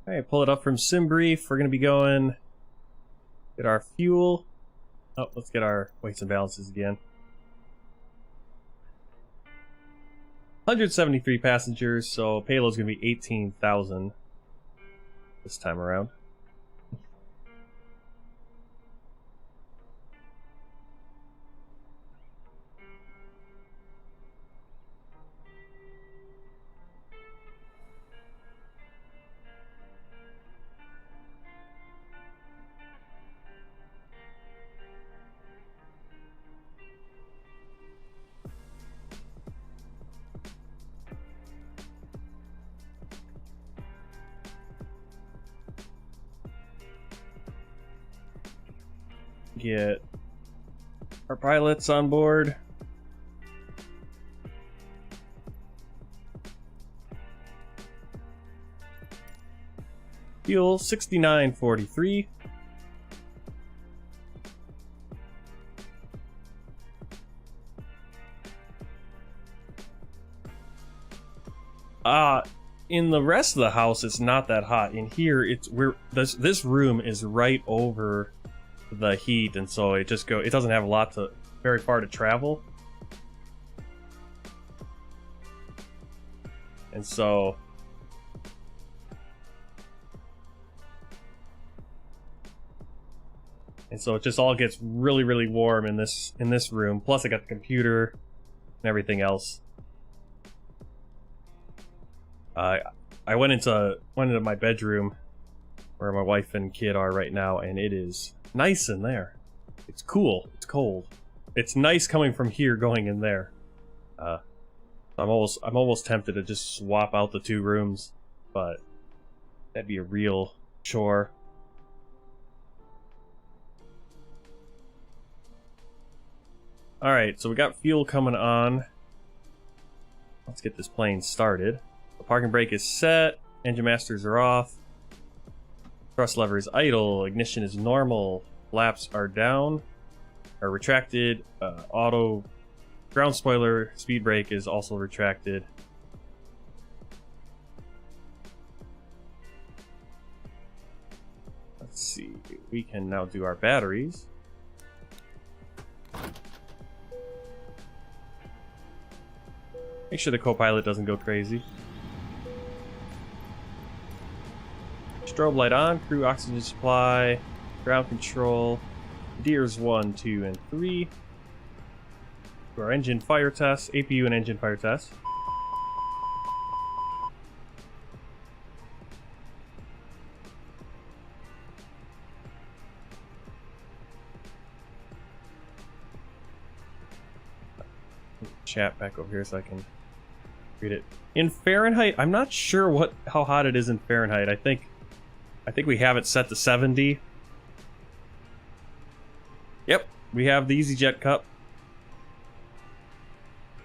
Alright, pull it up from SimBrief. We're going to be going... Get our fuel. Oh, let's get our weights and balances again. 173 passengers, so payload's going to be 18,000 this time around. Get our pilots on board. Fuel 6943. In the rest of the house it's not that hot. In here this room is right over the heat, and so it doesn't have very far to travel, and so it just all gets really, really warm in this room. Plus I got the computer and everything else. I went into my bedroom where my wife and kid are right now, and it is nice in there. It's cool. It's cold. It's nice coming from here going in there. I'm almost tempted to just swap out the two rooms, but that'd be a real chore. Alright, so we got fuel coming on. Let's get this plane started. The parking brake is set. Engine masters are off. Thrust lever is idle. Ignition is normal. Flaps are down. Are retracted. Auto ground spoiler speed brake is also retracted. Let's see. We can now do our batteries. Make sure the co-pilot doesn't go crazy. Strobe light on, crew oxygen supply, ground control, Deers 1, 2, and 3. To our engine fire test, APU and engine fire test. chat back over here so I can read it. In Fahrenheit, I'm not sure how hot it is in Fahrenheit. I think we have it set to 70. Yep, we have the EasyJet cup.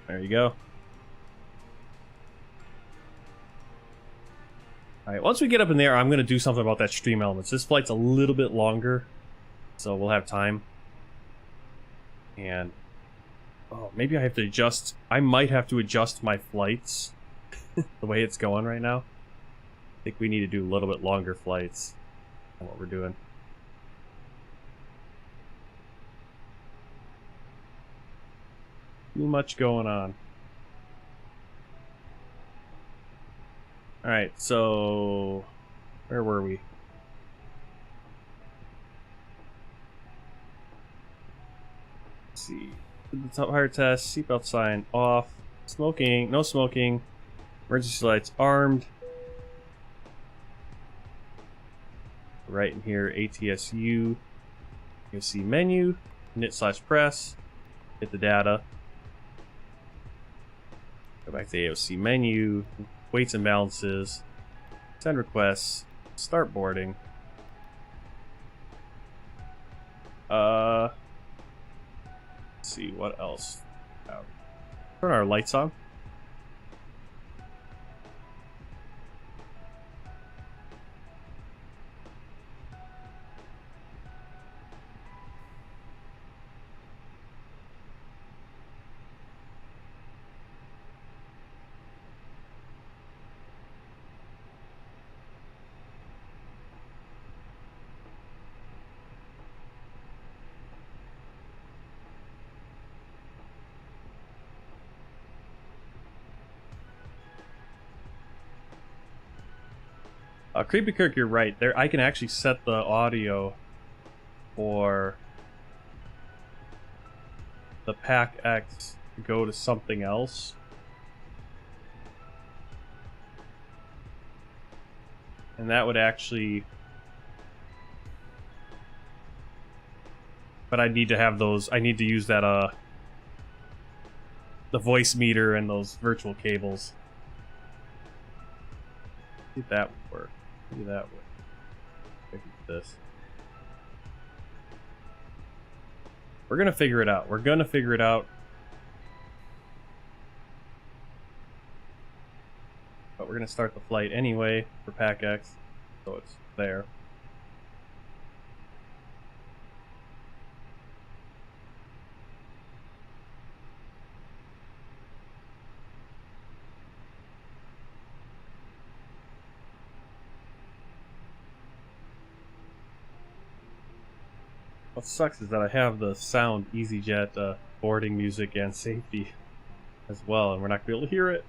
There you go. Alright, once we get up in there, I'm going to do something about that stream elements. This flight's a little bit longer, so we'll have time. And, oh, maybe I have to adjust. I might have to adjust my flights the way it's going right now. I think we need to do a little bit longer flights than what we're doing. Too much going on. Alright, so where were we? Let's see. The top higher test, seatbelt sign off. Smoking, no smoking. Emergency lights armed. Right in here, ATSU. You'll see menu, knit/press, hit the data. Go back to the AOC menu, weights and balances, send requests, start boarding. Let's see what else. Turn our lights on. Creepy Kirk, you're right. There, I can actually set the audio for the Pack X to go to something else. And that would actually... But I need to have those... I need to use that, the voice meter and those virtual cables. See if that would work. Maybe that would. Maybe this. We're gonna figure it out. We're gonna figure it out. But we're gonna start the flight anyway for Pack X, so it's there. What sucks is that I have the sound EasyJet boarding music and safety as well, and we're not going to be able to hear it.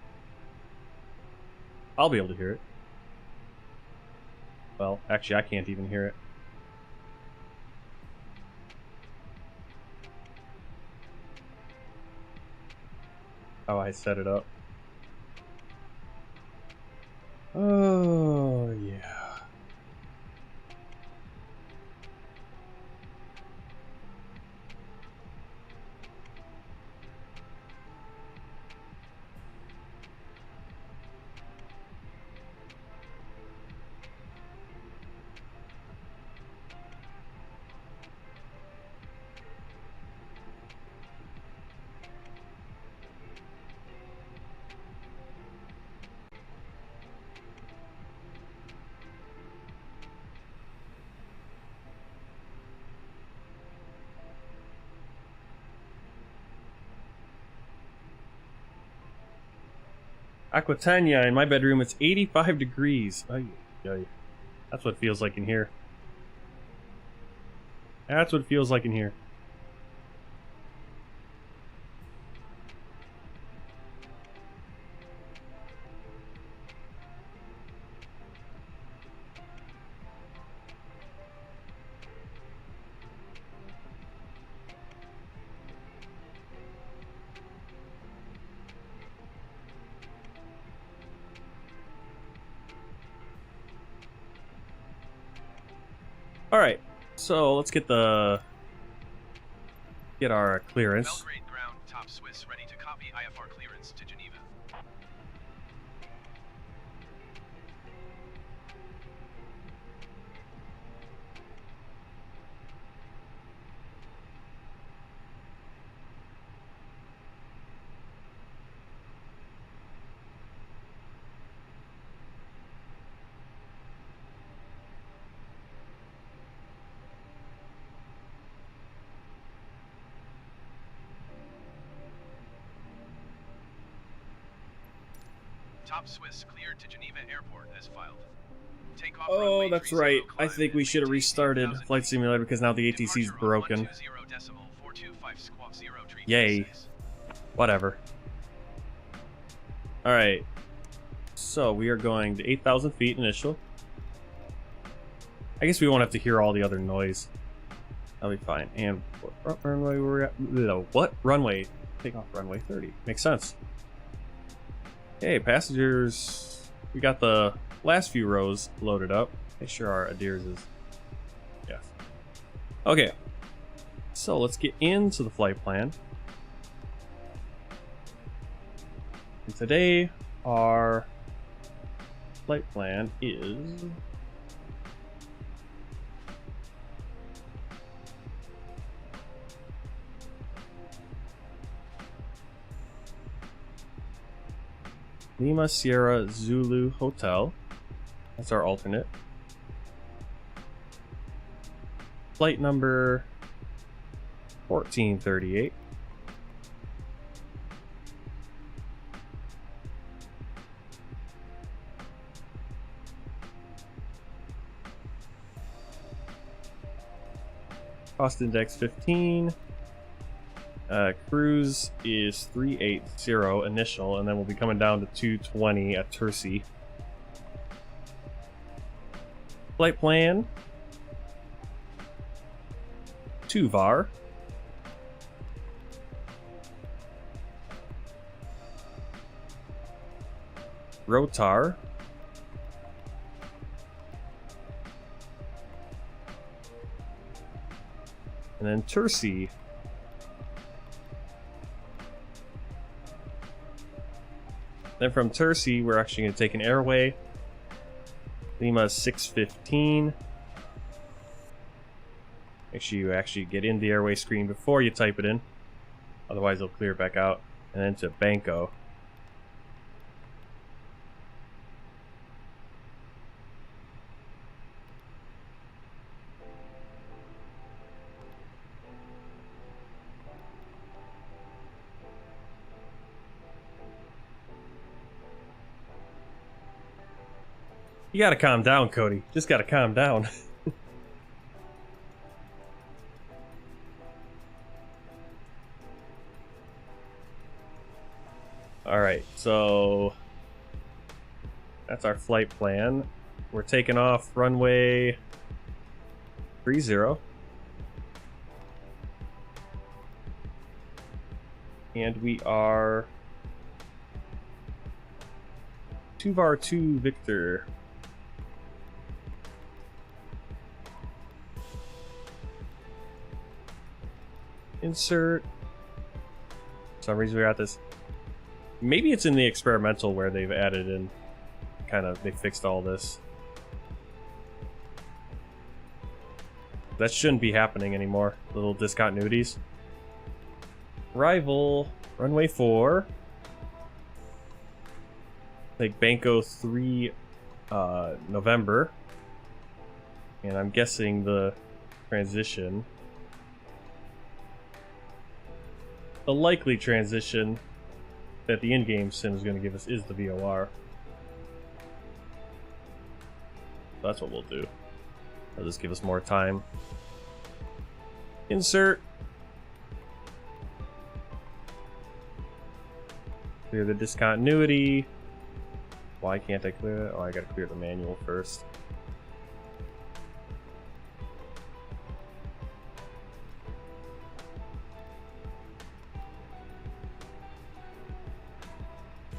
I'll be able to hear it. Well, actually, I can't even hear it. How I set it up. Oh, yeah. Aquitania, in my bedroom it's 85 degrees. Ay, ay. That's what it feels like in here. That's what it feels like in here. Alright, so let's get our clearance. Belgrade ground, top Swiss, ready to copy IFR clearance to Geneva. Top Swiss cleared to Geneva Airport as filed. Takeoff Oh, runway that's 30 right. I climb think we and should have maintain restarted 8,000 Flight feet. Simulator because now the ATC's Departure on broken. 120.425 treat Yay. space. Whatever. Alright. So we are going to 8,000 feet initial. I guess we won't have to hear all the other noise. That'll be fine. And what runway were we at? No, what? Runway. Take off runway 30. Makes sense. Hey, passengers. We got the last few rows loaded up. Make sure our Adirs is. Yes. Okay. So let's get into the flight plan. And today, our flight plan is Lima Sierra Zulu Hotel. That's our alternate. Flight number 1438. Cost index 15. Cruise is 380 initial, and then we'll be coming down to 220 at Tursi. Flight plan 2 VAR. Rotar. And then Tursi. Then from Tursi, we're actually going to take an airway. Lima 615. Make sure you actually get in the airway screen before you type it in. Otherwise, it'll clear it back out. And then to Banco. You gotta calm down, Cody. Just gotta calm down. Alright, so that's our flight plan. We're taking off runway 30. And we are 2VAR2 Victor. Insert. For some reason we got this. Maybe it's in the experimental where they've added in, they fixed all this. That shouldn't be happening anymore. Little discontinuities. Arrival, runway 4. Take Banco 3 November. And I'm guessing the transition. The likely transition that the in-game sim is going to give us is the VOR. That's what we'll do. That'll just give us more time. Insert. Clear the discontinuity. Why can't I clear it? Oh, I gotta clear the manual first.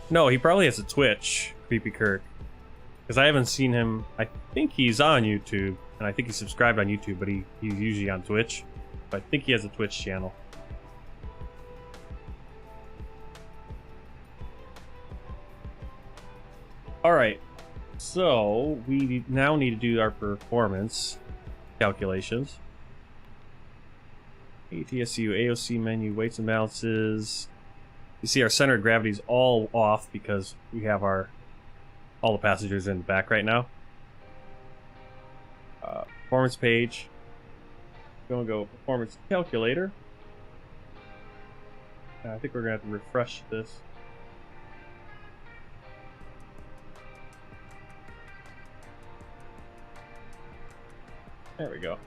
No, he probably has a Twitch, Creepy Kirk. Because I haven't seen him. I think he's on YouTube, and I think he's subscribed on YouTube, but he's usually on Twitch. But I think he has a Twitch channel. All right, so we now need to do our performance calculations. ATSU, AOC menu, weights and balances. You see our center of gravity is all off because we have all the passengers in the back right now. Performance page. Gonna go performance calculator. I think we're gonna have to refresh this. There we go.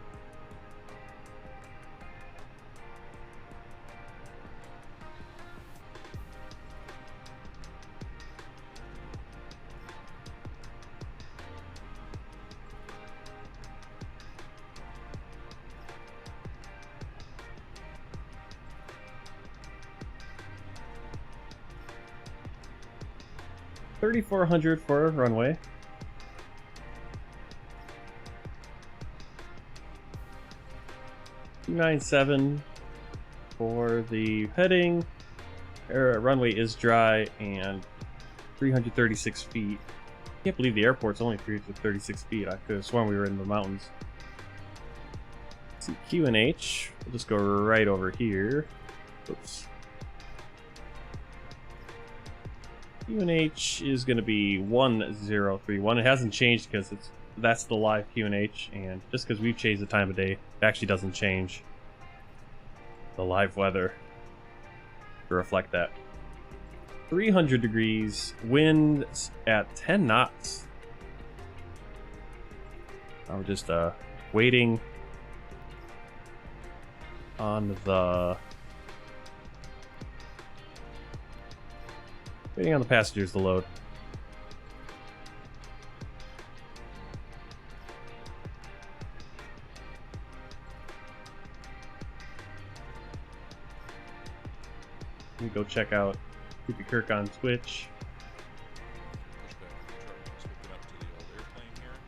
$3,400 for a runway. $297 for the heading. Runway is dry and 336 feet. Can't believe the airport's only 336 feet. I could have sworn we were in the mountains. Let's see, Q&H. We'll just go right over here. Oops. Q&H is going to be 1031. It hasn't changed because that's the live Q&H, and just because we've changed the time of day, it actually doesn't change the live weather to reflect that. 300 degrees, wind at 10 knots. I'm just waiting on the passengers to load. Let me go check out Creepy Kirk on Twitch.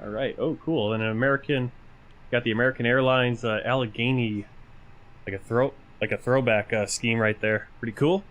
All right. Oh, cool. And got the American Airlines Allegheny, like a throwback scheme right there. Pretty cool.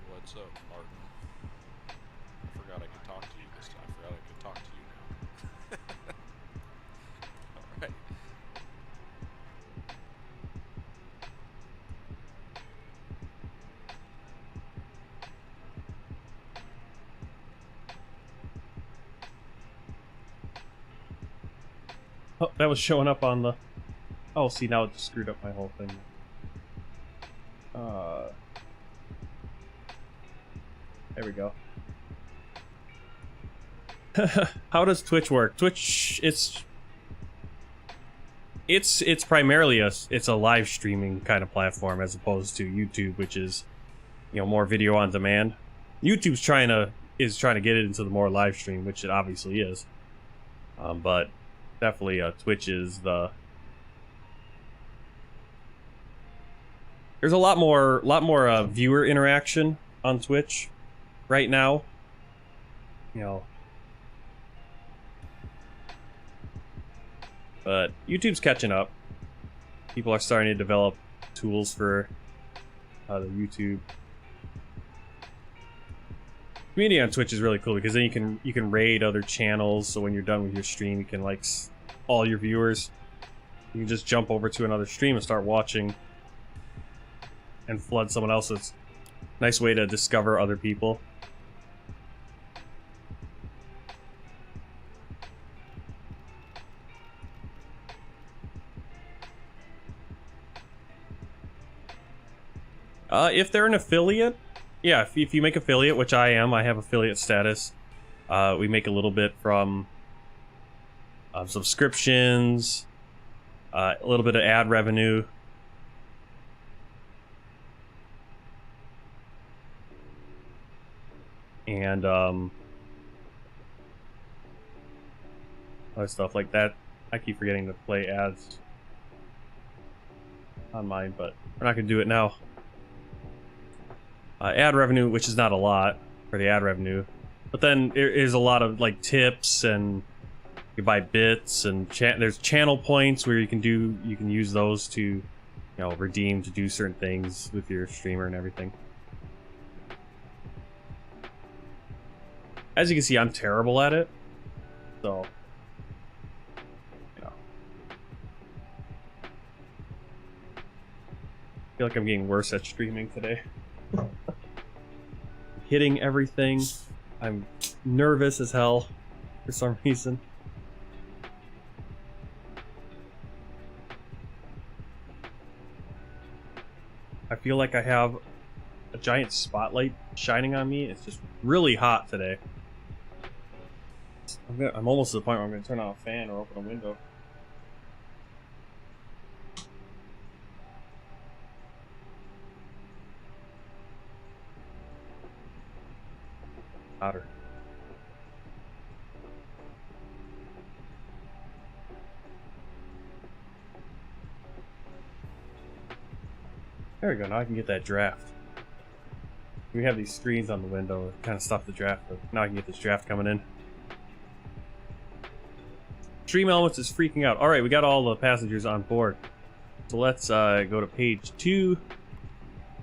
What's up, Martin? I forgot I could talk to you this time. I forgot I could talk to you now. Alright. Oh, that was showing up on the... Oh, see, now it just screwed up my whole thing. There we go. How does Twitch work? Twitch, it's primarily it's a live streaming kind of platform as opposed to YouTube, which is, you know, more video on demand. YouTube's trying to get it into the more live stream, which it obviously is. But definitely Twitch is the... There's a lot more viewer interaction on Twitch right now. You know, but YouTube's catching up. People are starting to develop tools for the YouTube community on Twitch is really cool because then you can raid other channels. So when you're done with your stream, you can like all your viewers. You can just jump over to another stream and start watching and flood someone else's. Nice way to discover other people. If they're an affiliate, yeah, if you make affiliate, which I am, I have affiliate status. We make a little bit from subscriptions, a little bit of ad revenue. And other stuff like that. I keep forgetting to play ads on mine, but we're not going to do it now. Ad revenue, which is not a lot for the ad revenue, but then there is a lot of like tips, and you buy bits, and there's channel points where you can use those to, you know, redeem to do certain things with your streamer and everything. As you can see, I'm terrible at it, so yeah. I feel like I'm getting worse at streaming today. Hitting everything. I'm nervous as hell for some reason. I feel like I have a giant spotlight shining on me. It's just really hot today. I'm almost to the point where I'm going to turn on a fan or open a window. Hotter. There we go, now I can get that draft. We have these screens on the window that kind of stop the draft, but now I can get this draft coming in. Stream Elements is freaking out. Alright, we got all the passengers on board. So let's go to page 2.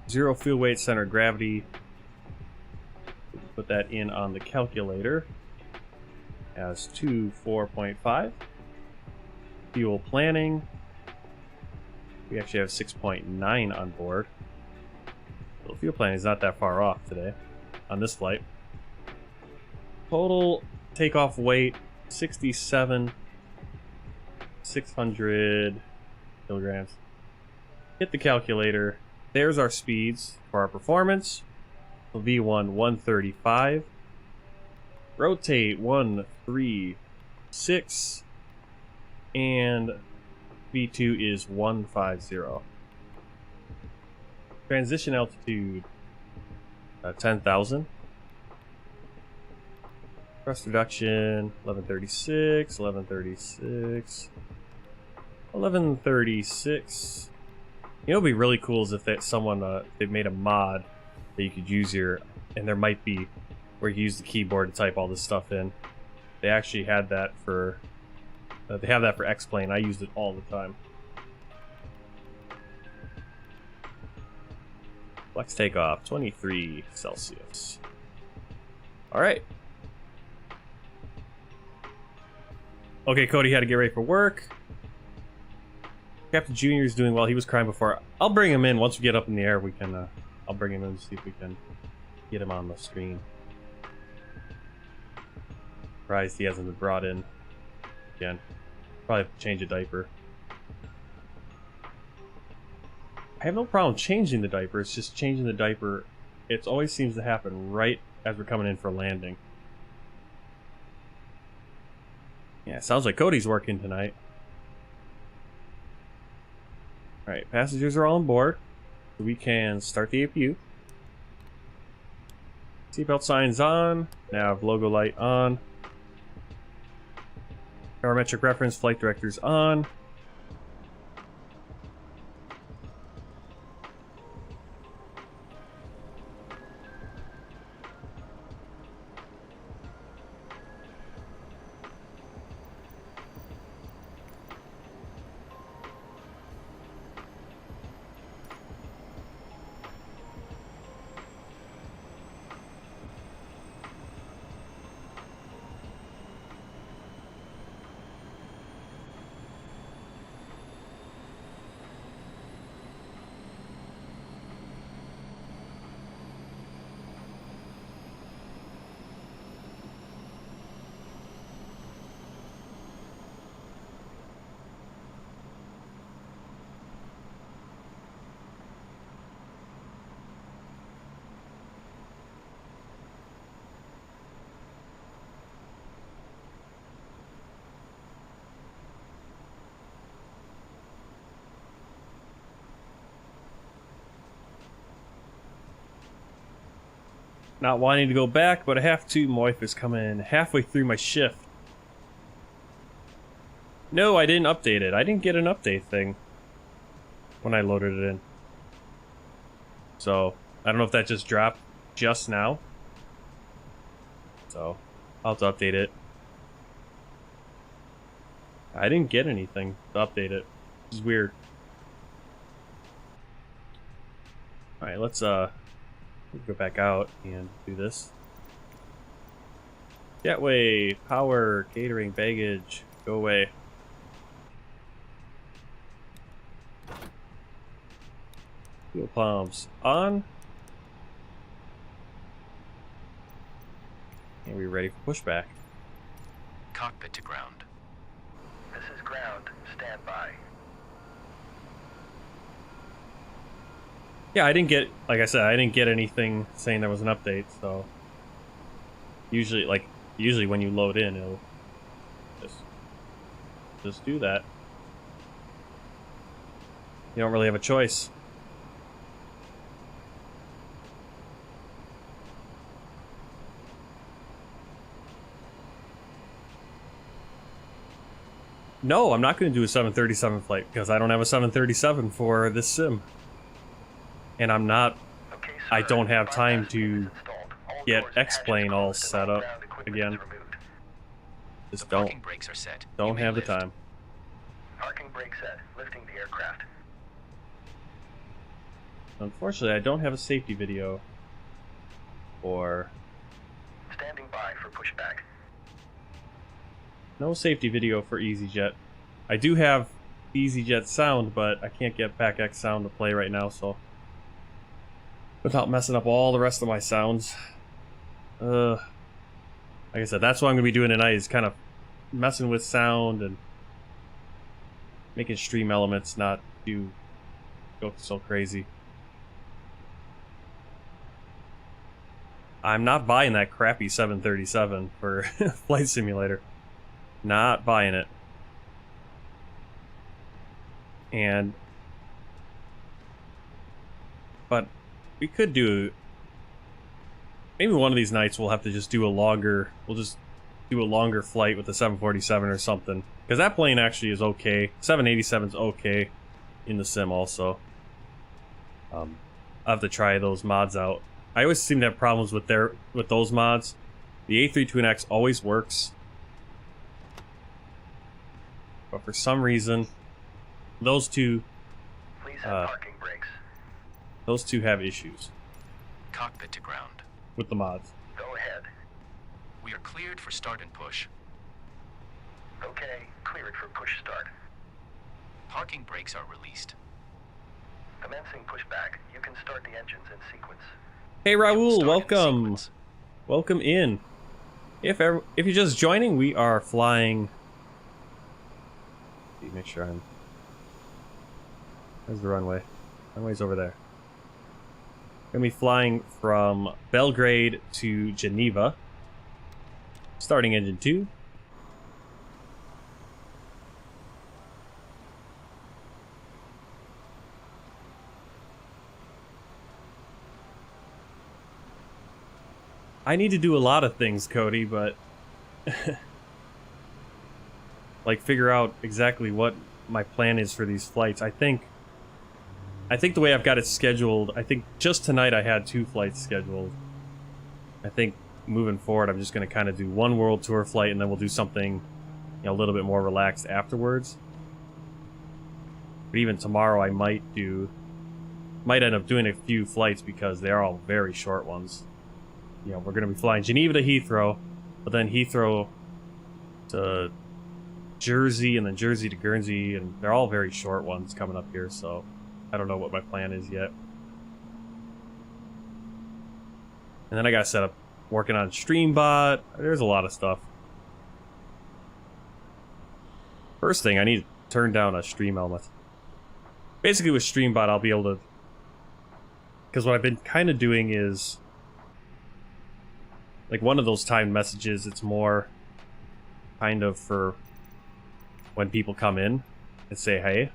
0 fuel weight, center of gravity. Put that in on the calculator as 4.5. Fuel planning. We actually have 6.9 on board. So fuel planning is not that far off today on this flight. Total takeoff weight 67,600 kilograms. Hit the calculator. There's our speeds for our performance. V1 135. Rotate 136. And V2 is 150. Transition altitude 10,000. Thrust reduction 1136, 1136, 1136. You know, what'd be really cool is if they made a mod that you could use here, and there might be where you use the keyboard to type all this stuff in. They actually had that for they have that for X-Plane. I used it all the time. Flex takeoff 23 Celsius. All right. Okay, Cody had to get ready for work. Captain Junior is doing well. He was crying before. I'll bring him in once we get up in the air. We can. I'll bring him in and see if we can get him on the screen. Surprised he hasn't been brought in again. Probably have to change a diaper. I have no problem changing the diaper. It's just changing the diaper. It always seems to happen right as we're coming in for landing. Yeah, sounds like Cody's working tonight. Alright, passengers are all on board. We can start the APU. Seatbelt signs on. Nav logo light on. Barometric reference, flight directors on. Not wanting to go back, but I have to. My wife is coming halfway through my shift. No, I didn't update it. I didn't get an update thing when I loaded it in. So, I don't know if that just dropped just now. So, I'll have to update it. I didn't get anything to update it. This is weird. Alright, let's go back out and do this. Jetway, power, catering, baggage, go away. Fuel pumps on. And we're ready for pushback. Cockpit to ground. This is ground. Stand by. Yeah, I didn't get, like I said, I didn't get anything saying there was an update, so usually when you load in, it'll just do that. You don't really have a choice. No, I'm not going to do a 737 flight because I don't have a 737 for this sim. And I'm not, Okay, sir. I don't have time to Installed. All get doors and X-Plane hatches all closed and set all up ground equipment again. is removed. Just The parking brakes are set. You don't may have the lift. time. Parking brake set. Lifting the aircraft. Unfortunately, I don't have a safety video or Standing by for pushback. no safety video for EasyJet. I do have EasyJet sound, but I can't get PackX sound to play right now, so without messing up all the rest of my sounds. Like I said, that's what I'm going to be doing tonight, is kind of messing with sound and making stream elements not go so crazy. I'm not buying that crappy 737 for Flight Simulator. Not buying it. But we could do, maybe one of these nights we'll have to just do a longer, flight with the 747 or something. Because that plane actually is okay. 787's okay in the sim also. I'll have to try those mods out. I always seem to have problems with those mods. The A320neo always works. But for some reason, those two Please have parking brakes. those two have issues Cockpit to ground. with the mods. Go ahead. We are cleared for start and push. Okay, clear it for push start. Parking brakes are released. Commencing pushback. You can start the engines in sequence. Hey Fuel Raul, start in welcome. sequence. Welcome in. If you're just joining, we are flying. Make sure I'm. There's the runway. Runway's over there. Gonna be flying from Belgrade to Geneva. Starting engine 2. I need to do a lot of things, Cody, but like figure out exactly what my plan is for these flights. I think the way I've got it scheduled, I think just tonight I had 2 flights scheduled. I think moving forward I'm just going to kind of do one world tour flight and then we'll do something, a little bit more relaxed afterwards. But even tomorrow I might end up doing a few flights because they're all very short ones. We're going to be flying Geneva to Heathrow, but then Heathrow to Jersey, and then Jersey to Guernsey, and they're all very short ones coming up here, so I don't know what my plan is yet. And then I got set up working on StreamBot. There's a lot of stuff. First thing, I need to turn down a stream element. Basically with StreamBot, I'll be able to... Because what I've been kind of doing is... Like one of those timed messages, it's more kind of for when people come in and say hey.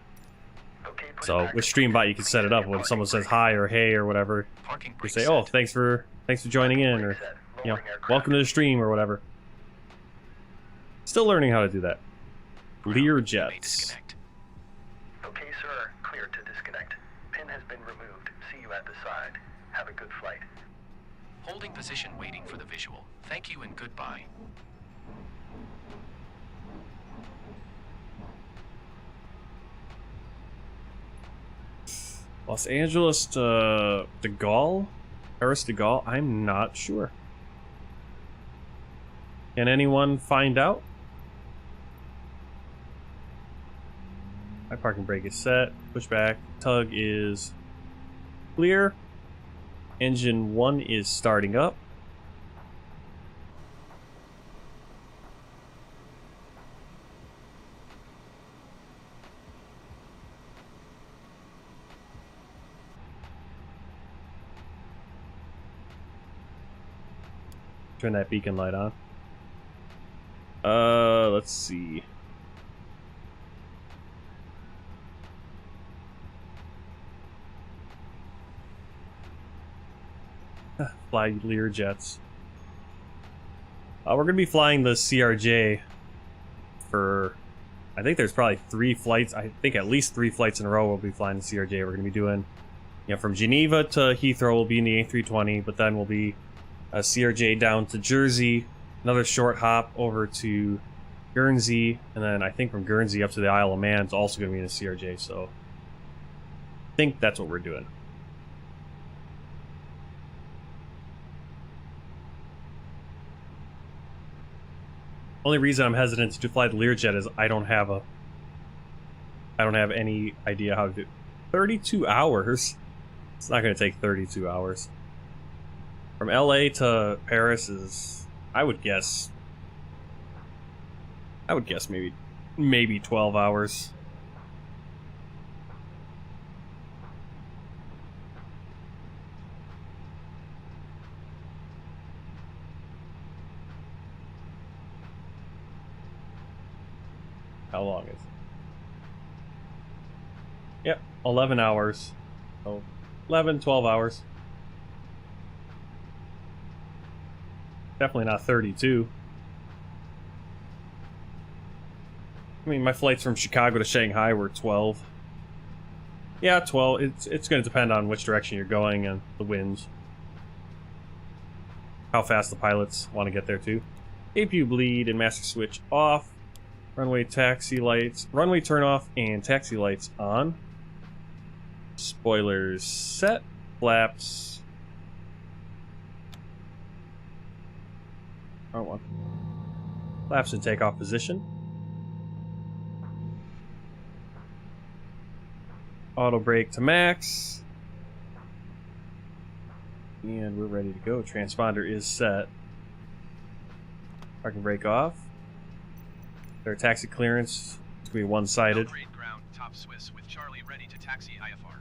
Okay, So with StreamBot you can set it up when someone says hi or hey or whatever. Parking You brakes say, set. oh, thanks for joining in, or welcome to the stream or whatever. Still learning how to do that. ground, you may Learjets. disconnect. Okay, sir. Clear to disconnect. Pin has been removed. See you at the side. Have a good flight. Holding position waiting for the visual. Thank you and goodbye. Los Angeles to de Gaulle? Paris de Gaulle? I'm not sure. Can anyone find out? My parking brake is set. Pushback. Tug is clear. Engine 1 is starting up. Turn that beacon light on. Let's see. Fly Learjets. We're gonna be flying the CRJ for, I think there's probably 3 flights. I think at least 3 flights in a row we'll be flying the CRJ. We're gonna be doing, from Geneva to Heathrow we'll be in the A320, but then we'll be a CRJ down to Jersey, another short hop over to Guernsey, and then I think from Guernsey up to the Isle of Man is also going to be in a CRJ, so I think that's what we're doing. Only reason I'm hesitant to fly the Learjet is I don't have any idea how to do 32 hours. It's not going to take 32 hours. From LA to Paris is, I would guess maybe 12 hours. How long is it? Yep, 11 hours. So 11, 12 hours. Definitely not 32. I mean, my flights from Chicago to Shanghai were 12. Yeah, 12. It's going to depend on which direction you're going and the winds. How fast the pilots want to get there, too. APU bleed and master switch off. Runway taxi lights. Runway turn off and taxi lights on. Spoilers set. Flaps. Oh, one. Flaps in takeoff position. Auto brake to max. And we're ready to go. Transponder is set. Parking brake off. Their taxi clearance. It's going to be one-sided. Belgrade ground, top Swiss, with Charlie ready to taxi IFR.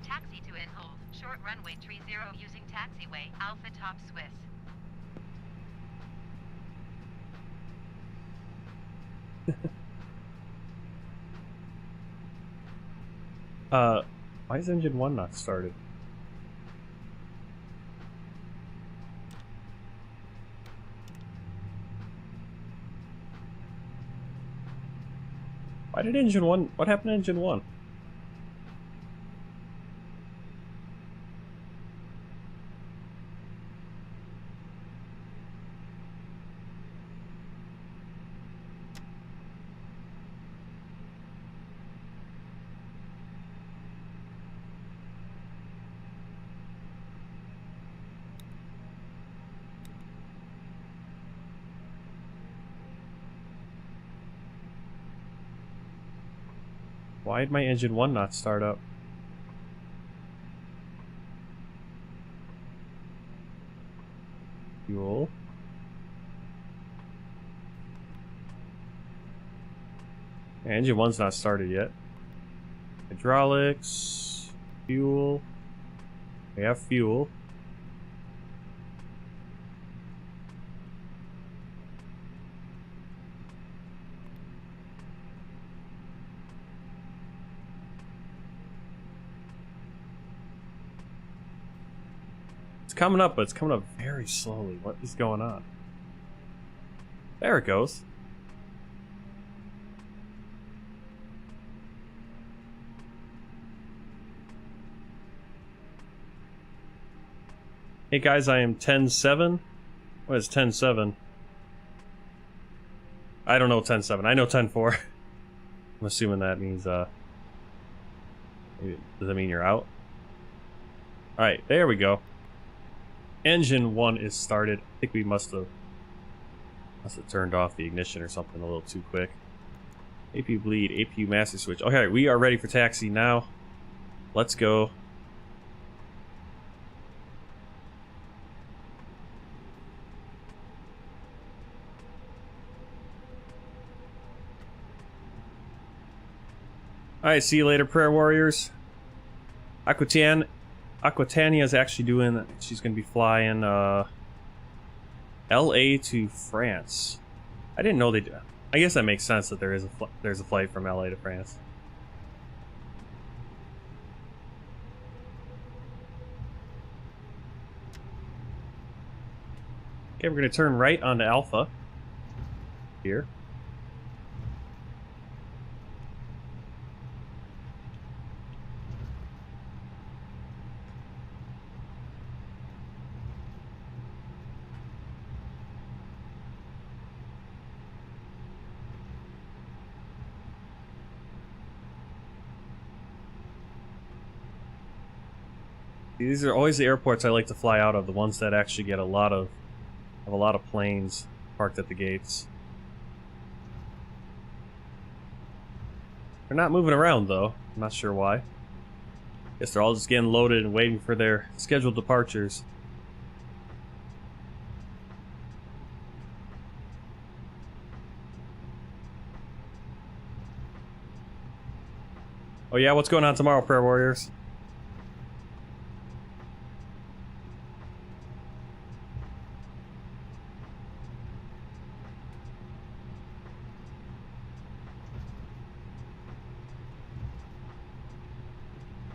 Taxi to in-hold. Short runway 30 using taxiway, Alpha Top Swiss. Why is engine 1 not started? Why did engine 1... What happened to engine 1? Why did my engine 1 not start up? Fuel. Engine 1's not started yet. Hydraulics. Fuel. We have fuel. It's coming up, but it's coming up very slowly. What is going on? There it goes. Hey guys, I am 10.7. What is 10.7? I don't know 10.7. I know 10.4. I'm assuming that means, does that mean you're out? Alright, there we go. Engine 1 is started. I think we must have turned off the ignition or something a little too quick. APU bleed, APU master switch. Okay, we are ready for taxi now. Let's go. Alright, see you later, prayer warriors. Aquitania is actually doing, she's going to be flying LA to France. I didn't know they do. I guess that makes sense that there's a flight from LA to France. Okay, we're going to turn right onto Alpha here. These are always the airports I like to fly out of, the ones that actually get have a lot of planes parked at the gates. They're not moving around though. I'm not sure why. Guess they're all just getting loaded and waiting for their scheduled departures. Oh yeah, what's going on tomorrow, prayer warriors?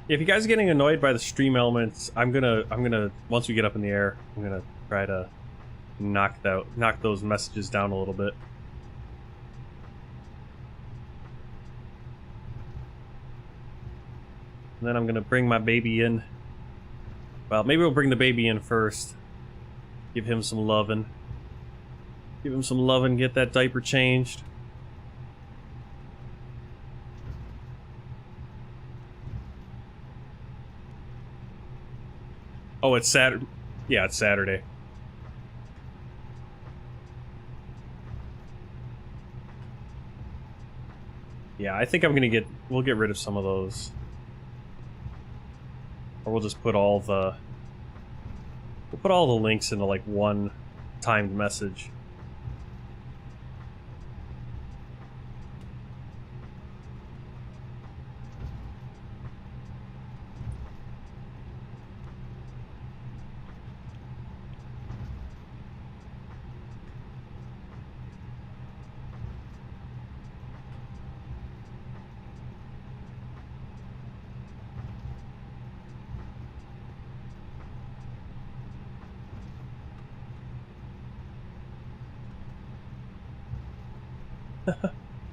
If you guys are getting annoyed by the stream elements, I'm gonna once we get up in the air, I'm gonna try to knock those messages down a little bit. And then I'm gonna bring my baby in. Well, maybe we'll bring the baby in first. Give him some lovin'. Give him some lovin', get that diaper changed. Oh, it's Saturday. Yeah, it's Saturday. Yeah, I think we'll get rid of some of those. Or we'll just put all the links into like one timed message.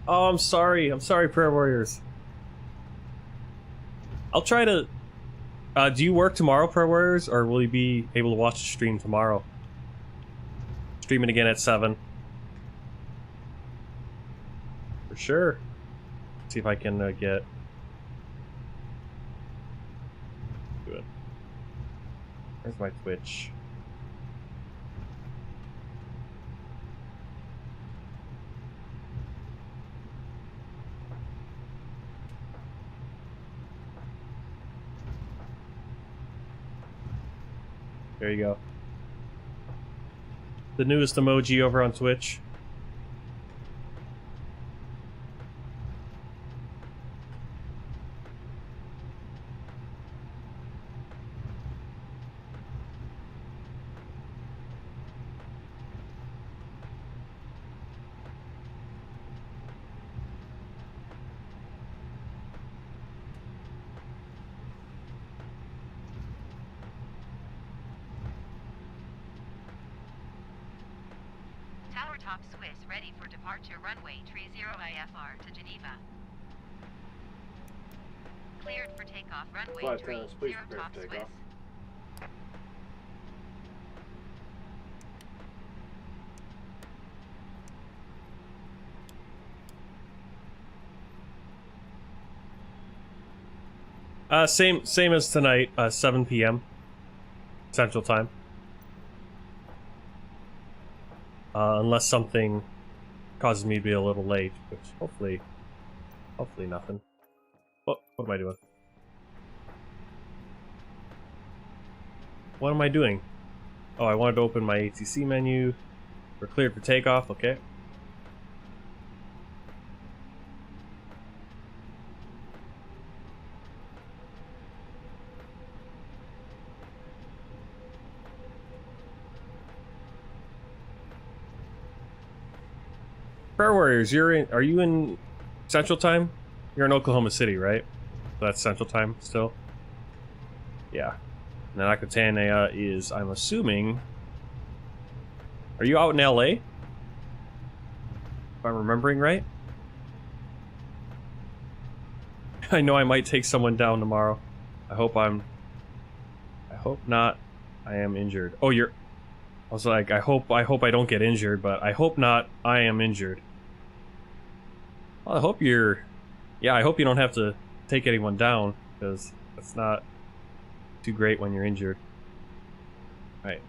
Oh, I'm sorry. I'm sorry, prayer warriors. I'll try to... do you work tomorrow, prayer warriors? Or will you be able to watch the stream tomorrow? Streaming again at 7. For sure. See if I can get... Good. Where's my Twitch? There you go. The newest emoji over on Twitch. Tower top Swiss ready for departure runway 30 IFR to Geneva. Cleared for takeoff runway Flight 30 attendants, please prepare top for Swiss. takeoff. Same as tonight, 7 p.m. Central Time. Unless something causes me to be a little late, which hopefully nothing. What am I doing? What am I doing? Oh, I wanted to open my ATC menu. We're cleared for takeoff, okay. Prayer Warriors, are you in Central Time? You're in Oklahoma City, right? So that's Central Time still? Yeah. And then Akatane is, I'm assuming... Are you out in LA? If I'm remembering right? I know I might take someone down tomorrow. I hope not. I am injured. Oh, I was like, I hope I don't get injured, but I hope not. I am injured. Well, I hope you don't have to take anyone down, because that's not too great when you're injured. Right.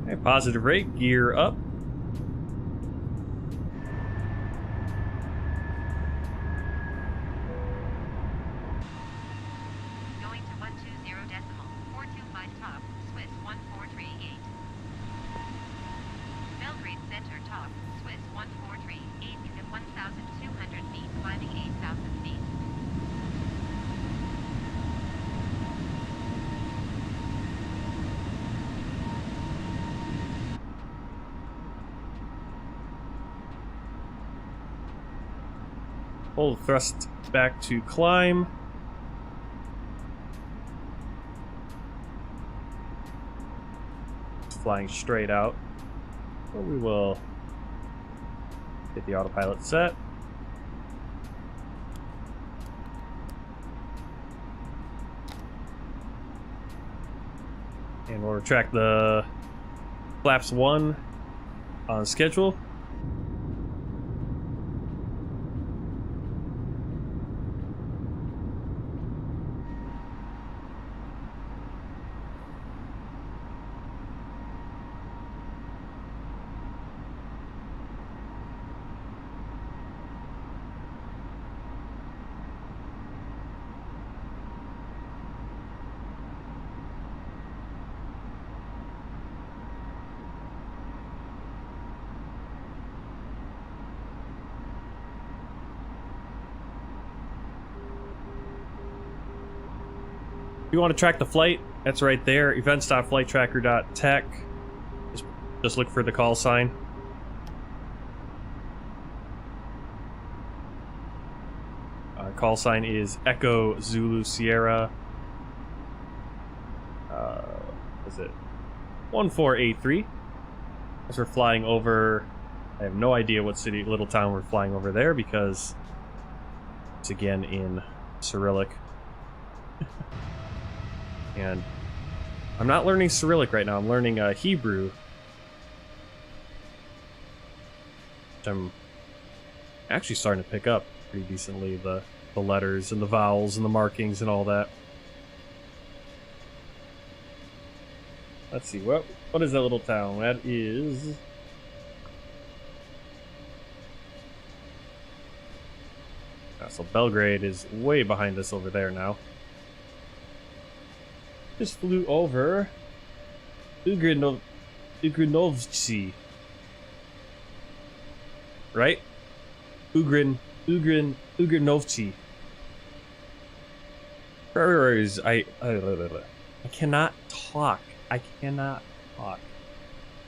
Okay, positive rate, gear up. Going to 120 decimal 425 top Swiss 1438. Belgrade Center top Swiss 1438 at 1,200 feet, climbing 8,000 feet. Hold thrust back to climb. It's flying straight out. So we will get the autopilot set. And we'll retract the flaps 1 on schedule. If you want to track the flight, that's right there. Events.flighttracker.tech. Just look for the call sign. Call sign is Echo Zulu Sierra. Is it 1483? As we're flying over, I have no idea what city, little town we're flying over there because it's again in Cyrillic. And I'm not learning Cyrillic right now, I'm learning Hebrew. Which I'm actually starting to pick up pretty decently, the letters and the vowels and the markings and all that. Let's see, what is that little town? That is... So Belgrade is way behind us over there now. Just flew over Ugrinovci. Right? Ugrinovci. Peripherals. I cannot talk. I cannot talk.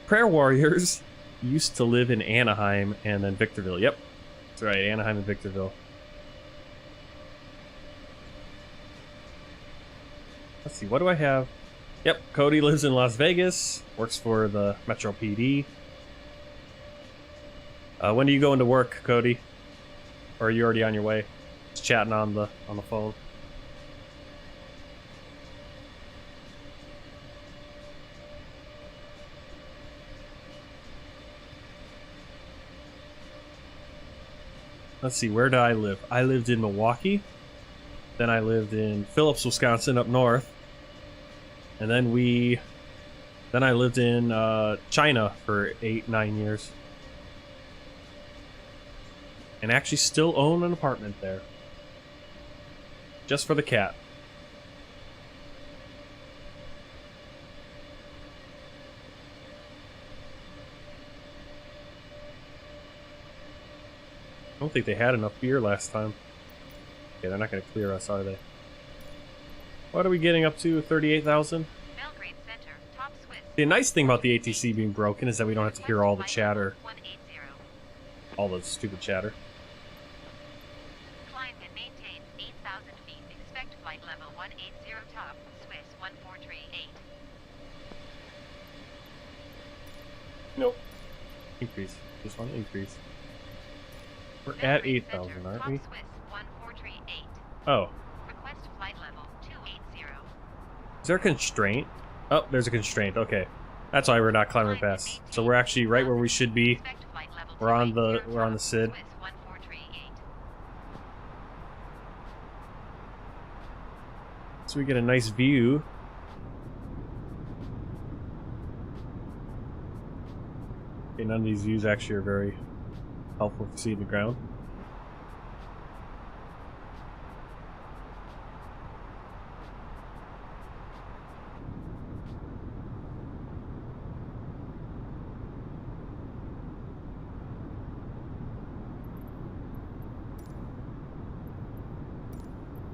Prayer Warriors used to live in Anaheim and then Victorville. Yep. That's right, Anaheim and Victorville. Let's see, what do I have? Yep, Cody lives in Las Vegas, works for the Metro PD. When are you going to work, Cody? Or are you already on your way? Just chatting on the phone. Let's see, where did I live? I lived in Milwaukee. Then I lived in Phillips, Wisconsin, up north. And then I lived in China for 8-9 years. And actually still own an apartment there. Just for the cat. I don't think they had enough beer last time. Okay, they're not going to clear us, are they? What are we getting up to? 38,000? Belgrade Center, top Swiss. The nice thing about the ATC being broken is that we don't have to hear all the chatter. 180. All the stupid chatter. Climb and maintain 8,000 feet. Expect flight level 180 top, Swiss 1438. Nope. Increase. Just want to increase. We're at 8,000, aren't we? Top Swiss 1438. Oh. Request flight level 280. Is there a constraint? Oh, there's a constraint. Okay. That's why we're not climbing fast. So we're actually right where we should be. Expect flight level We're on the 280 SID. Swiss 1438. So we get a nice view. Okay, none of these views actually are very helpful for seeing the ground.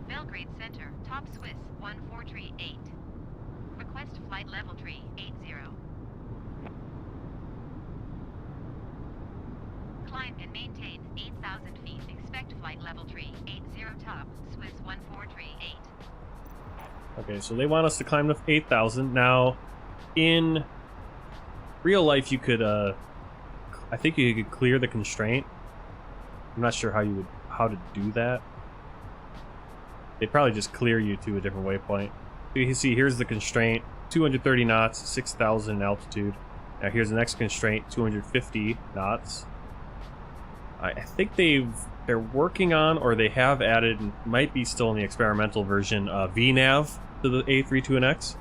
Belgrade Center, top Swiss 1438. Request flight level 380. Climb and maintain 8,000 feet. Expect flight level 380 top, Swiss 1438. Okay, so they want us to climb to 8,000. Now, in real life, you could, I think you could clear the constraint. I'm not sure how to do that. They'd probably just clear you to a different waypoint. So you can see here's the constraint, 230 knots, 6,000 altitude. Now here's the next constraint, 250 knots. I think they're working on, or they have added, might be still in the experimental version, VNAV to the A320neo.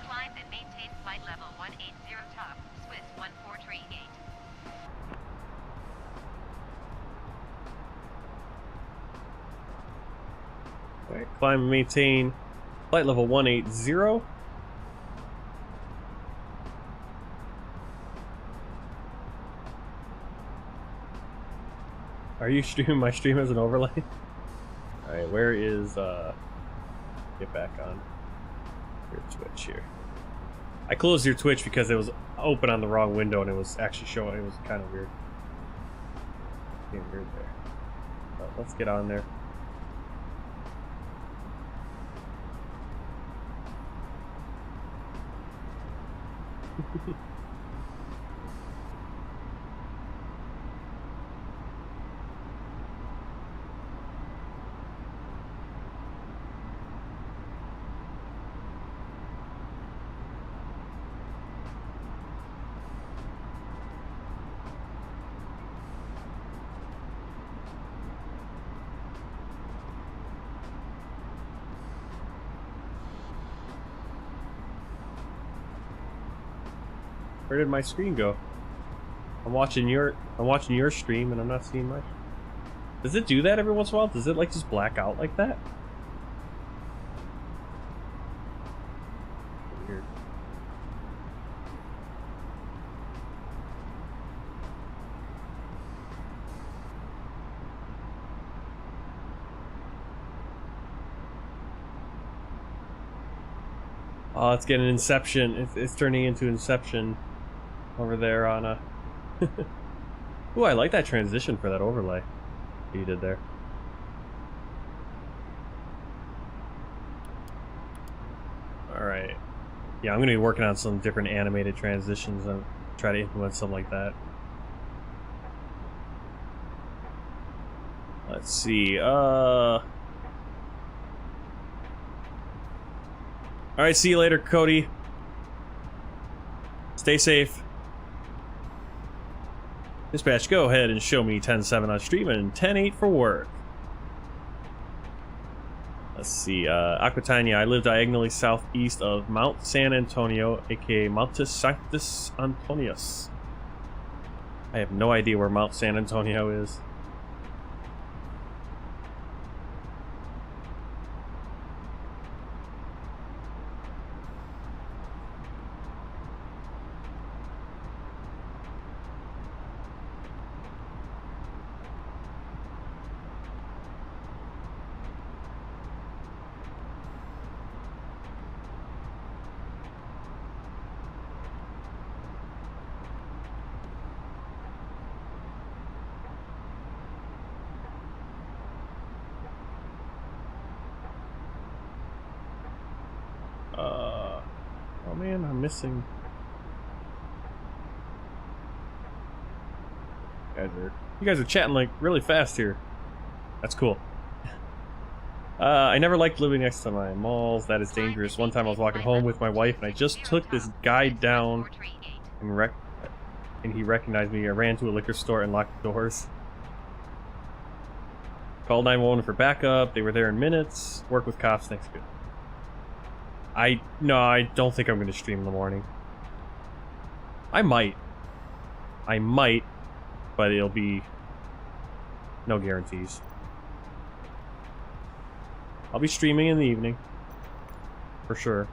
Climb and maintain flight level 180 top, Swiss 1438. Alright, climb and maintain flight level 180. Are you streaming my stream as an overlay? Alright, where is, get back on your Twitch here. I closed your Twitch because it was open on the wrong window and it was actually showing, it was kind of weird. Getting weird there. But let's get on there. Where did my screen go? I'm watching your stream and I'm not seeing my. Does it do that every once in a while? Does it like just black out like that? Weird. Oh, it's getting Inception. It's turning into Inception over there on a. Ooh, I like that transition for that overlay that you did there. Alright. Yeah, I'm going to be working on some different animated transitions and try to implement something like that. Let's see. Alright, see you later, Cody. Stay safe. Dispatch, go ahead and show me 10.7 on stream and 10.8 for work. Let's see, Aquitania, I live diagonally southeast of Mount San Antonio, aka Montes Sanctus Antonius. I have no idea where Mount San Antonio is. Oh man, I'm missing. You guys are chatting like really fast here. That's cool. I never liked living next to my malls. That is dangerous. One time I was walking home with my wife and I just took this guy down and he recognized me. I ran to a liquor store and locked the doors. Called 911 for backup. They were there in minutes. Work with cops. Thanks. Good. No, I don't think I'm going to stream in the morning. I might, but it'll be no guarantees. I'll be streaming in the evening, for sure.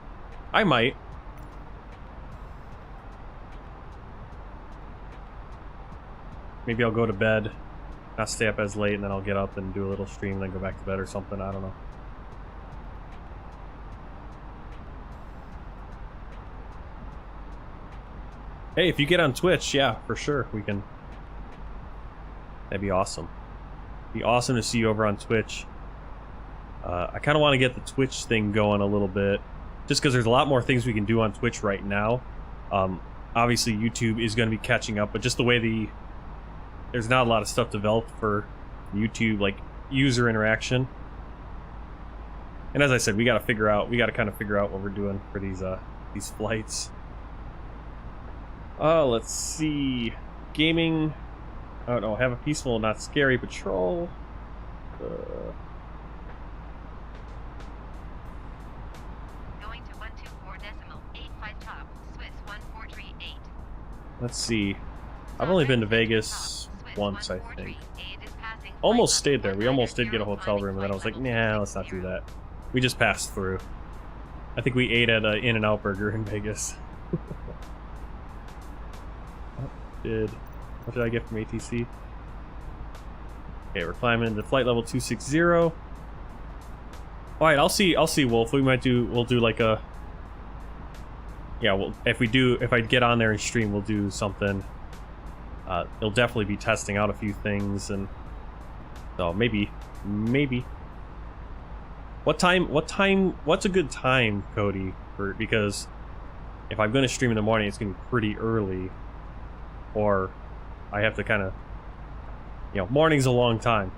I might. Maybe I'll go to bed, not stay up as late, and then I'll get up and do a little stream, and then go back to bed or something. I don't know. Hey, if you get on Twitch, yeah, for sure, we can. That'd be awesome. Be awesome to see you over on Twitch. I kind of want to get the Twitch thing going a little bit, just because there's a lot more things we can do on Twitch right now. Obviously, YouTube is going to be catching up, but just the way there's not a lot of stuff developed for YouTube, like user interaction. And as I said, we got to kind of figure out what we're doing for these flights. Let's see. Gaming. Oh no, have a peaceful, not scary patrol. Going to 124.85 top, Swiss 1438. Let's see. I've only been to Vegas once, I think. Almost stayed there. We almost did get a hotel room, and then I was like, nah, let's not do that. We just passed through. I think we ate at an In-N-Out Burger in Vegas. What did I get from ATC? Okay, we're climbing into flight level 260. All right, I'll see Wolf. We'll do like a. Yeah, well, if I get on there and stream, we'll do something. It'll definitely be testing out a few things, and so maybe. What's a good time, Cody? Because if I'm going to stream in the morning, it's going to be pretty early, or I have to kind of, you know, morning's a long time.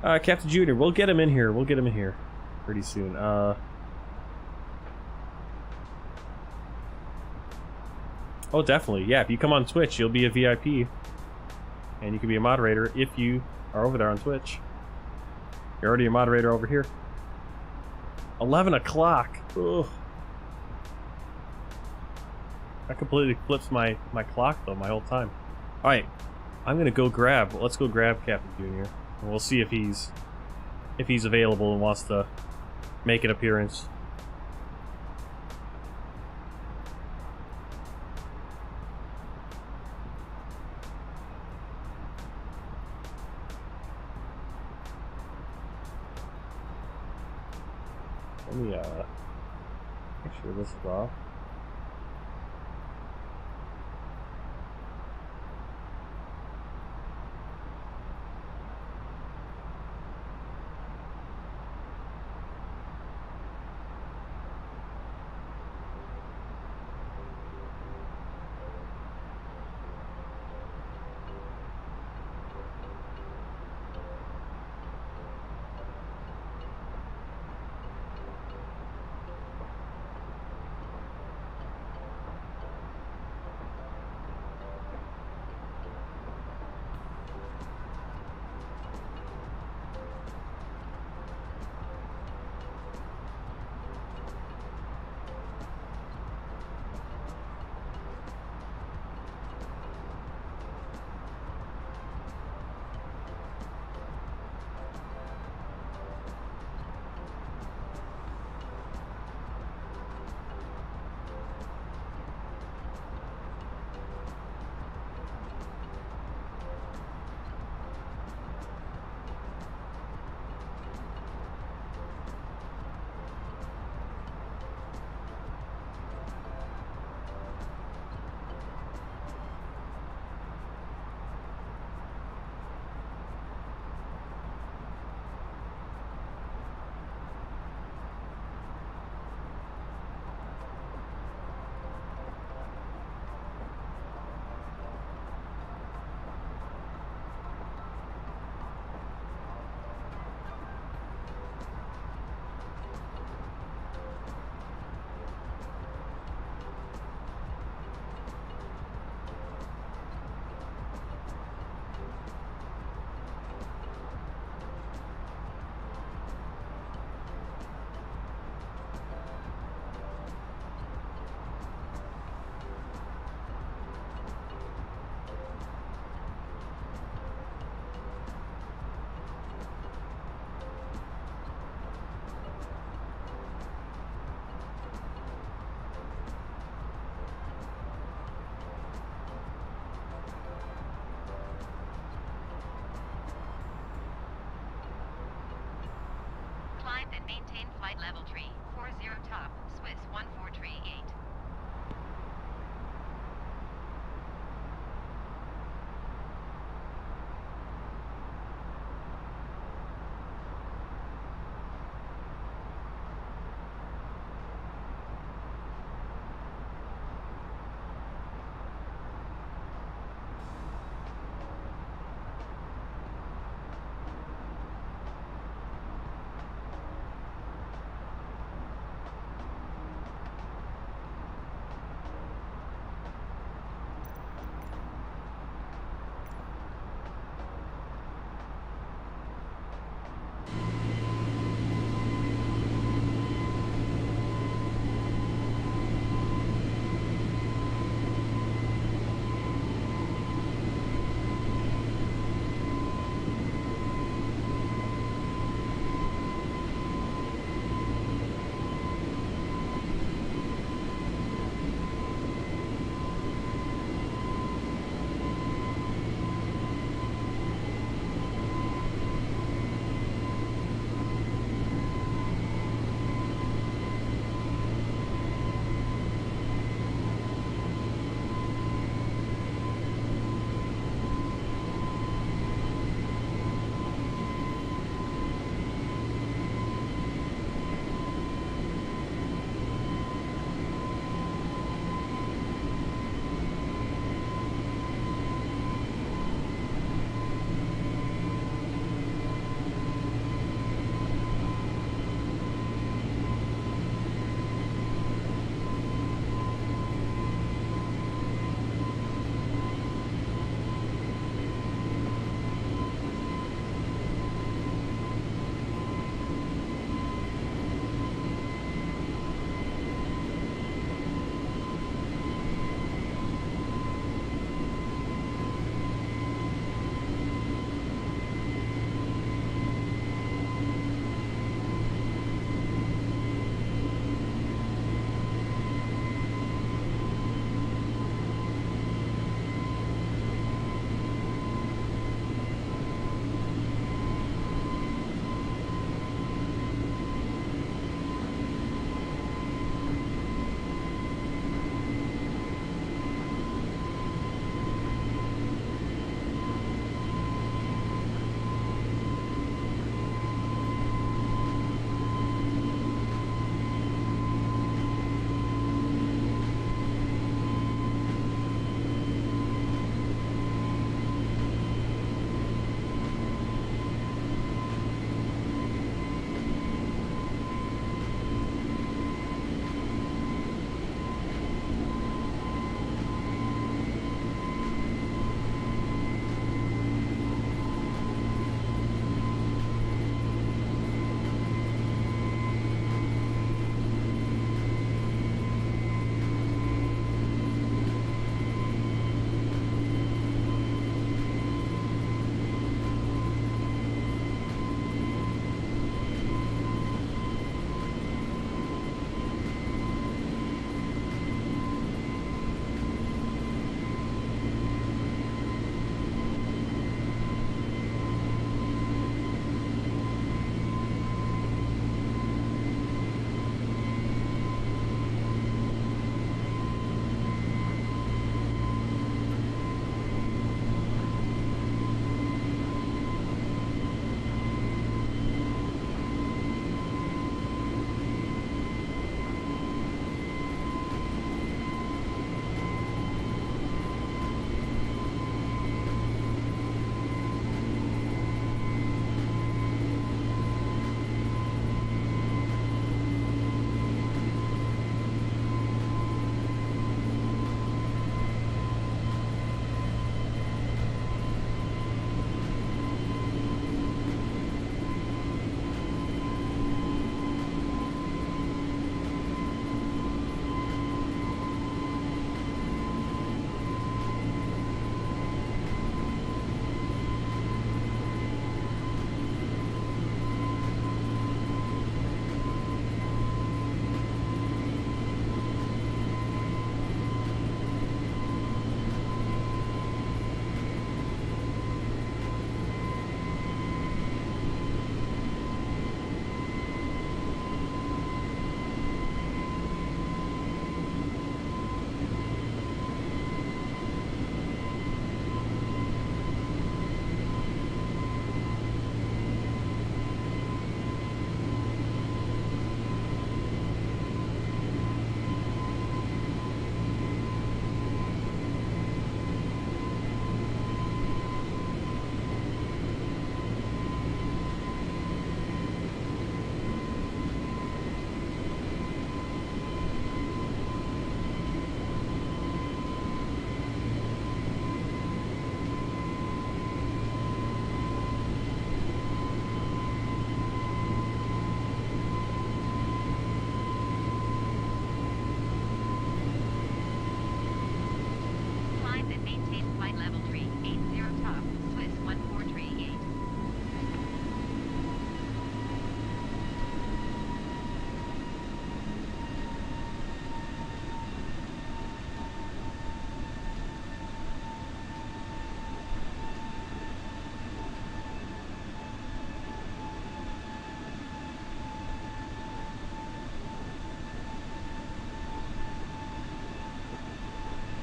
Captain Junior, we'll get him in here. We'll get him in here pretty soon. Oh, definitely. Yeah, if you come on Twitch, you'll be a VIP. And you can be a moderator if you are over there on Twitch. You're already a moderator over here. 11 o'clock. Ugh. That completely flips my clock, though, my whole time. Alright. I'm gonna go grab... Let's go grab Captain Junior. And we'll see if he's available and wants to make an appearance. Let me make sure this is off.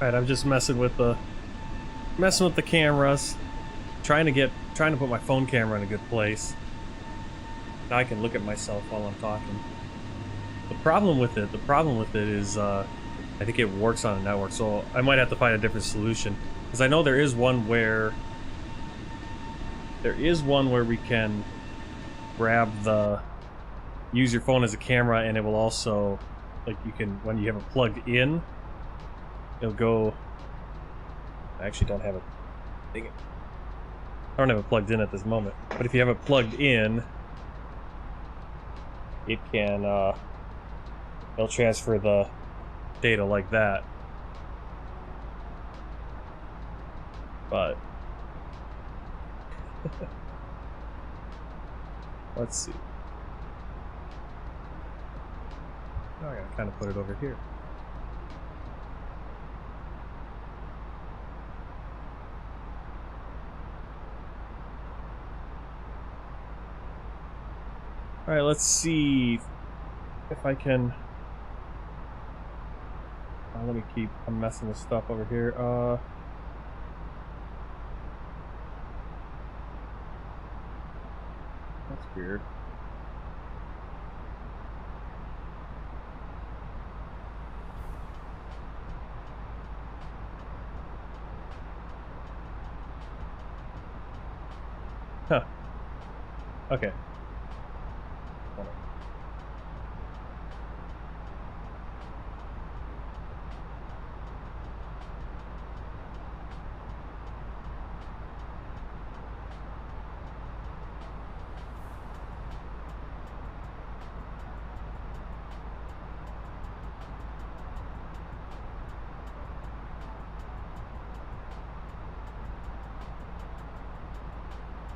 Alright, I'm just messing with the cameras. Trying to put my phone camera in a good place. Now I can look at myself while I'm talking. The problem with it is I think it works on a network, so I might have to find a different solution. Because I know there is one where we can use your phone as a camera, and it will also, like, you can, when you have it plugged in, it'll go. I actually don't have it. Dang it. I don't have it plugged in at this moment, but if you have it plugged in, it can it'll transfer the data like that. But let's see. Oh, I gotta kind of put it over here. Alright, let's see if I can... let me keep... I'm messing with stuff over here. That's weird. Huh. Okay.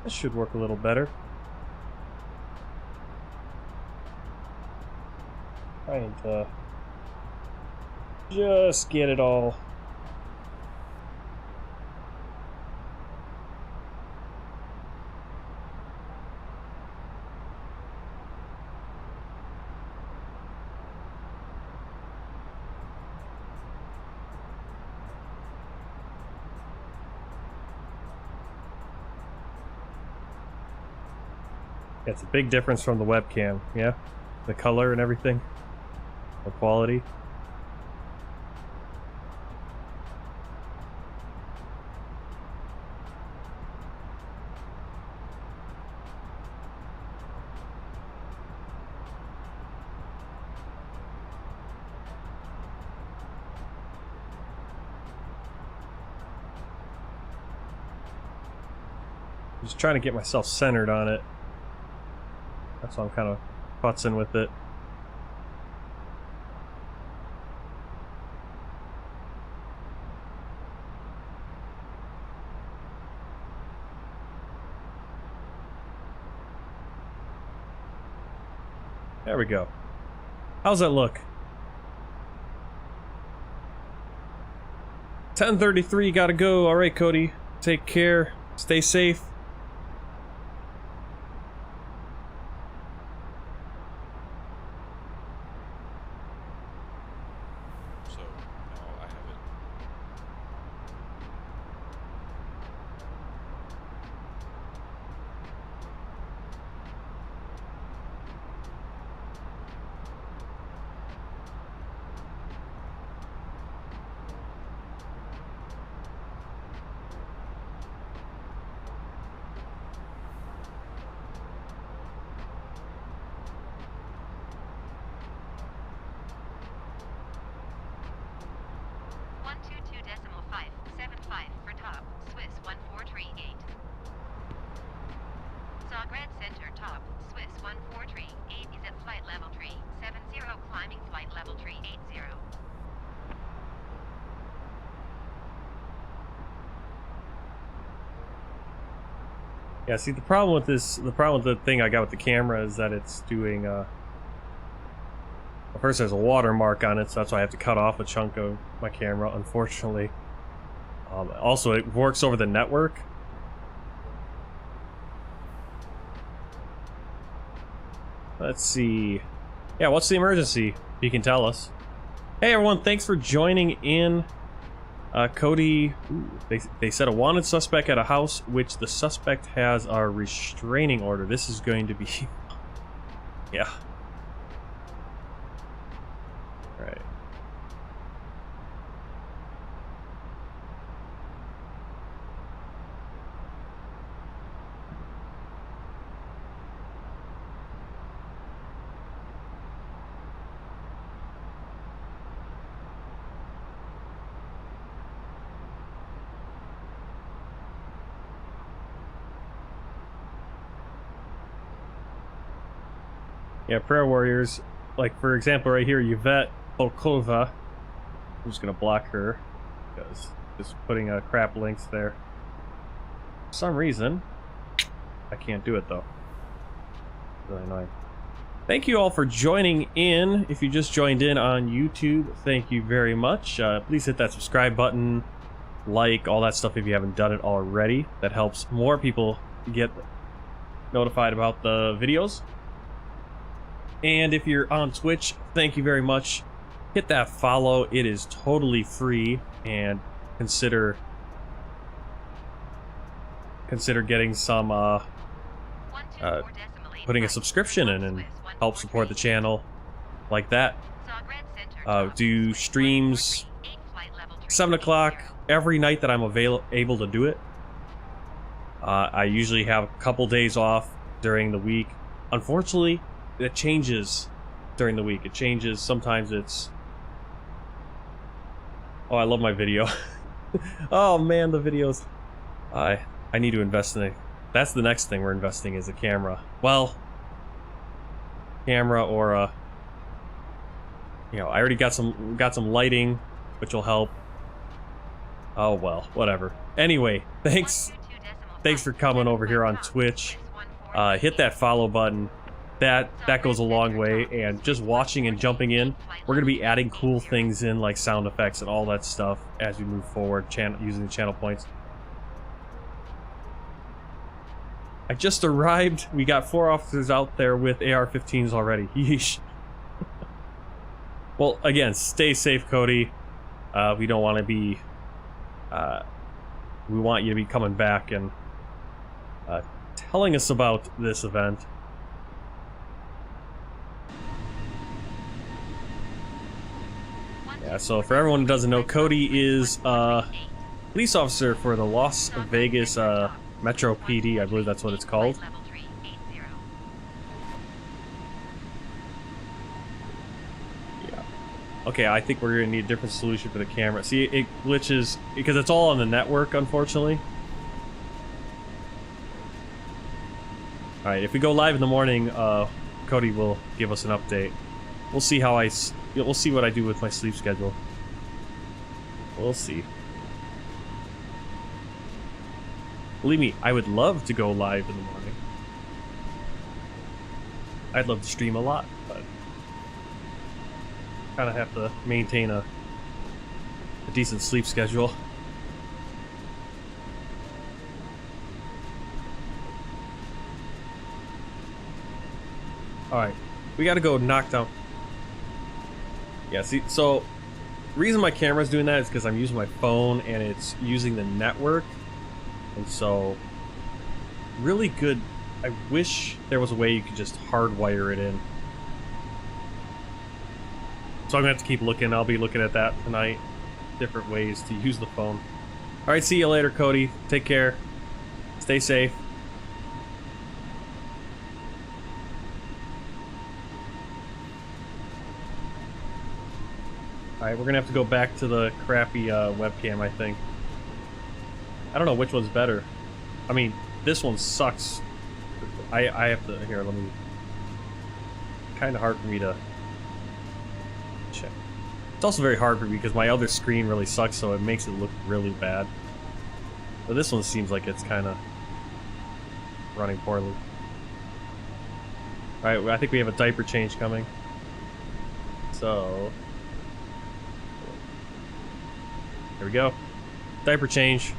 This should work a little better. Trying to just get it all. It's a big difference from the webcam, yeah? The color and everything. The quality. Just trying to get myself centered on it. That's why I'm kind of putzing with it. There we go. How's that look? 10:33, gotta go. Alright, Cody. Take care. Stay safe. Yeah, see, the problem with the thing I got with the camera is that it's doing, well, first there's a watermark on it, so that's why I have to cut off a chunk of my camera, unfortunately. Also, it works over the network. Let's see. Yeah, what's the emergency? You can tell us. Hey everyone, thanks for joining in Cody, ooh, they said a wanted suspect at a house, which the suspect has a restraining order. This is going to be... yeah. Right. Yeah, prayer warriors, like for example right here, Yvette Volkova. I'm just gonna block her because just putting crap links there. For some reason, I can't do it though. Really annoying. Thank you all for joining in. If you just joined in on YouTube, thank you very much. Please hit that subscribe button, like, all that stuff if you haven't done it already. That helps more people get notified about the videos. And if you're on Twitch, thank you very much. Hit that follow. It is totally free, and consider getting some putting a subscription in and help support the channel like that. Do streams 7 o'clock every night that I'm able to do it. I usually have a couple days off during the week. Unfortunately, it changes during the week. It changes. Sometimes it's... oh, I love my video. Oh man, the videos. I need to invest in it. That's the next thing we're investing is a camera. Well, camera or a... you know, I already got some lighting, which will help. Oh well, whatever. Anyway, thanks for coming over here on Twitch. Hit that follow button. That goes a long way, and just watching and jumping in, we're going to be adding cool things in like sound effects and all that stuff as we move forward, using the channel points. I just arrived. We got 4 officers out there with AR-15s already. Yeesh. Well, again, stay safe, Cody. We don't want to be... we want you to be coming back and telling us about this event. Yeah, so for everyone who doesn't know, Cody is a police officer for the Las Vegas Metro PD, I believe that's what it's called. Yeah. Okay, I think we're gonna need a different solution for the camera. See, it glitches because it's all on the network, unfortunately. Alright, if we go live in the morning, Cody will give us an update. We'll see how we'll see what I do with my sleep schedule. We'll see. Believe me, I would love to go live in the morning. I'd love to stream a lot, but kind of have to maintain a decent sleep schedule. Alright, we gotta go knock down. Yeah, see, so the reason my camera's doing that is because I'm using my phone and it's using the network. And so, really good. I wish there was a way you could just hardwire it in. So I'm gonna have to keep looking. I'll be looking at that tonight. Different ways to use the phone. Alright, see you later, Cody. Take care. Stay safe. Alright, we're gonna have to go back to the crappy webcam, I think. I don't know which one's better. I mean, this one sucks. I have to... here, let me... kind of hard for me to... check. It's also very hard for me because my other screen really sucks, so it makes it look really bad. But this one seems like it's kind of running poorly. Alright, I think we have a diaper change coming. So... here we go. Diaper change.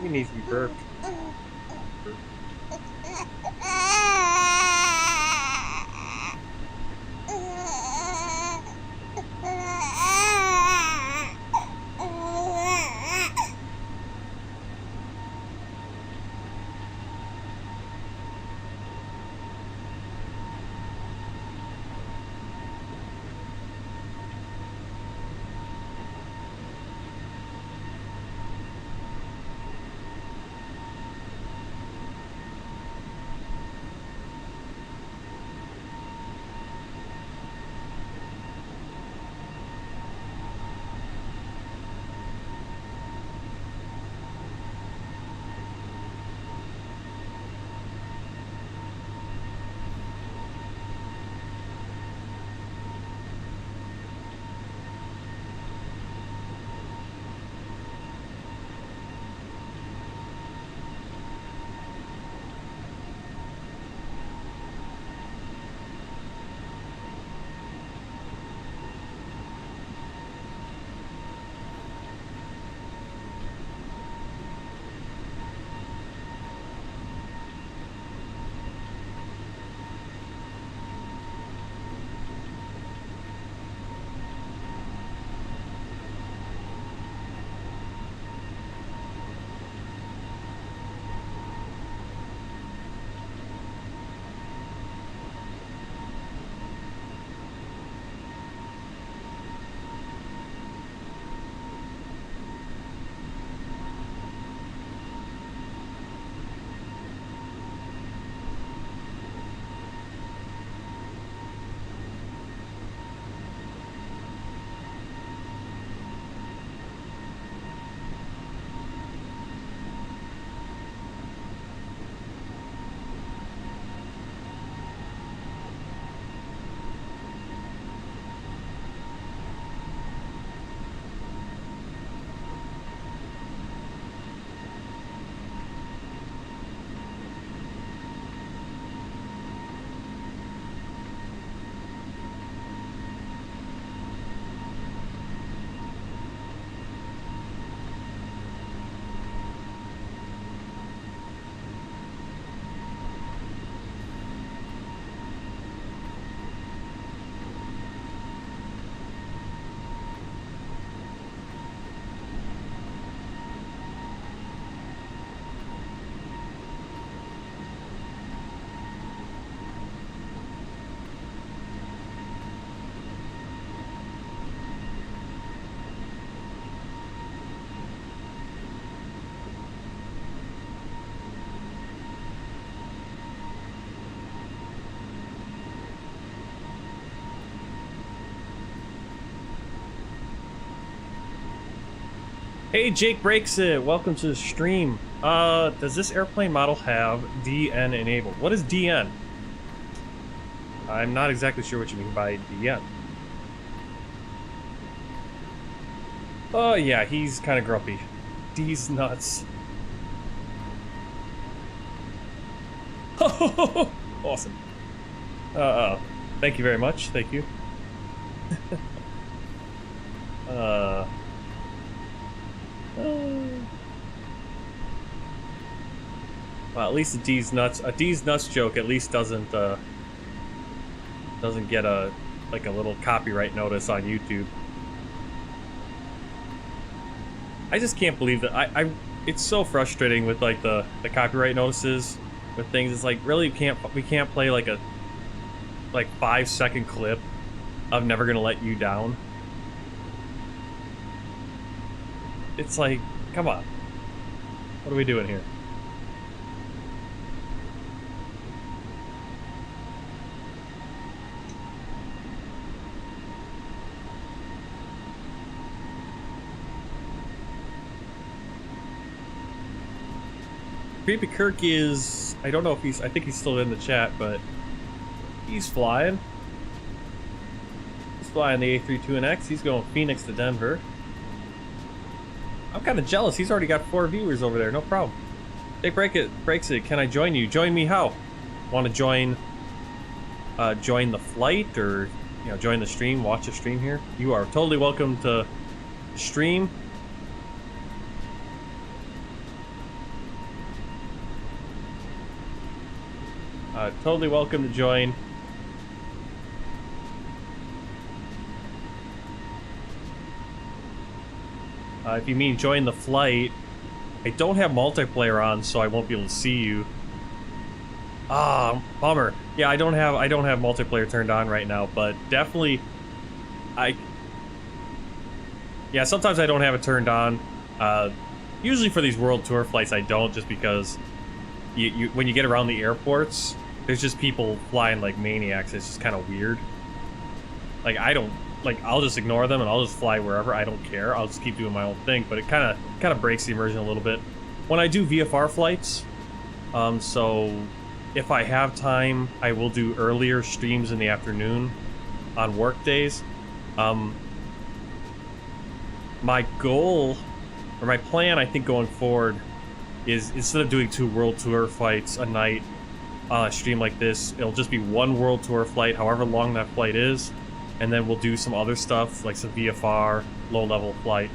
He needs to be burped. Hey, Jake Breaks It, welcome to the stream. Does this airplane model have DN enabled? What is DN? I'm not exactly sure what you mean by DN. Oh yeah, he's kind of grumpy. D's nuts. Awesome. Thank you very much, thank you. Well, at least a D's nuts joke at least doesn't get a little copyright notice on YouTube. I just can't believe that it's so frustrating with like the copyright notices with things. It's like, really, we can't play like a 5-second clip of Never Gonna Let You Down. It's like, come on. What are we doing here? Creepy Kirk is, I don't know if I think he's still in the chat, but he's flying. He's flying the A320neo. He's going Phoenix to Denver. I'm kind of jealous. He's already got 4 viewers over there. No problem. Hey, Breaks It. Can I join you? Join me how? Want to join the flight, or join the stream, watch the stream here? You are totally welcome to stream. Totally welcome to join. If you mean join the flight, I don't have multiplayer on, so I won't be able to see you. Ah, bummer. Yeah, I don't have multiplayer turned on right now, but definitely, yeah, sometimes I don't have it turned on. Usually for these world tour flights, I don't, just because when you get around the airports, there's just people flying like maniacs. It's just kind of weird. Like, I'll just ignore them and I'll just fly wherever. I don't care. I'll just keep doing my own thing. But it kind of breaks the immersion a little bit when I do VFR flights. So if I have time, I will do earlier streams in the afternoon on work days. My goal, or my plan, I think going forward, is instead of doing 2 world tour flights a night on a stream like this, it'll just be 1 world tour flight, however long that flight is. And then we'll do some other stuff, like some VFR, low-level flight.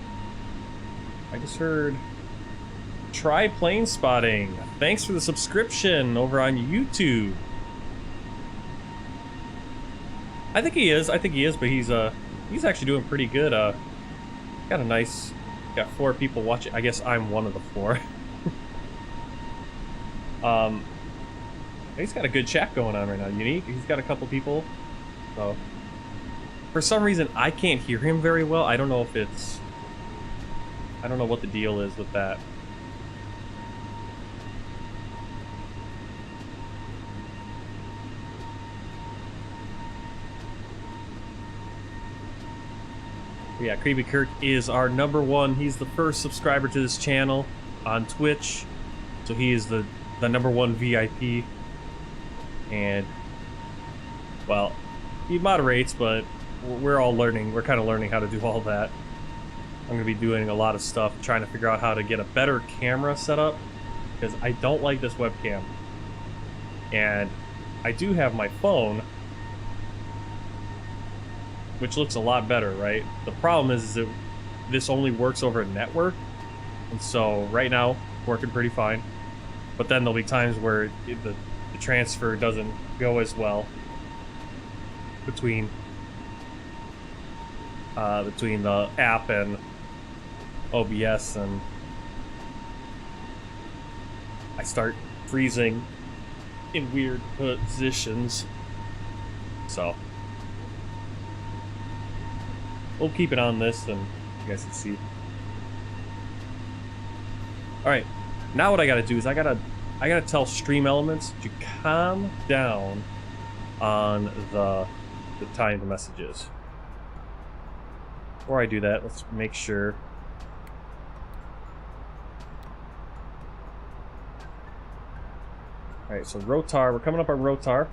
I just heard... Try plane spotting. Thanks for the subscription over on YouTube. I think he is, but he's actually doing pretty good. Got 4 people watching. I guess I'm one of the 4. He's got a good chat going on right now. Unique, he's got a couple people. So... For some reason, I can't hear him very well. I don't know if it's... I don't know what the deal is with that. Yeah, Creepy Kirk is our #1. He's the first subscriber to this channel on Twitch. So he is the #1 VIP. And... Well, he moderates, but... We're all learning. We're kind of learning how to do all that. I'm going to be doing a lot of stuff, trying to figure out how to get a better camera set up, because I don't like this webcam. And I do have my phone, which looks a lot better, right? The problem is that this only works over a network, and so right now, working pretty fine. But then there'll be times where the transfer doesn't go as well between the app and OBS, and I start freezing in weird positions. So we'll keep it on this, and you guys can see. All right, now what I gotta do is I gotta tell Stream Elements to calm down on the timed messages. Before I do that, let's make sure. Alright, so Rotar, we're coming up on Rotar.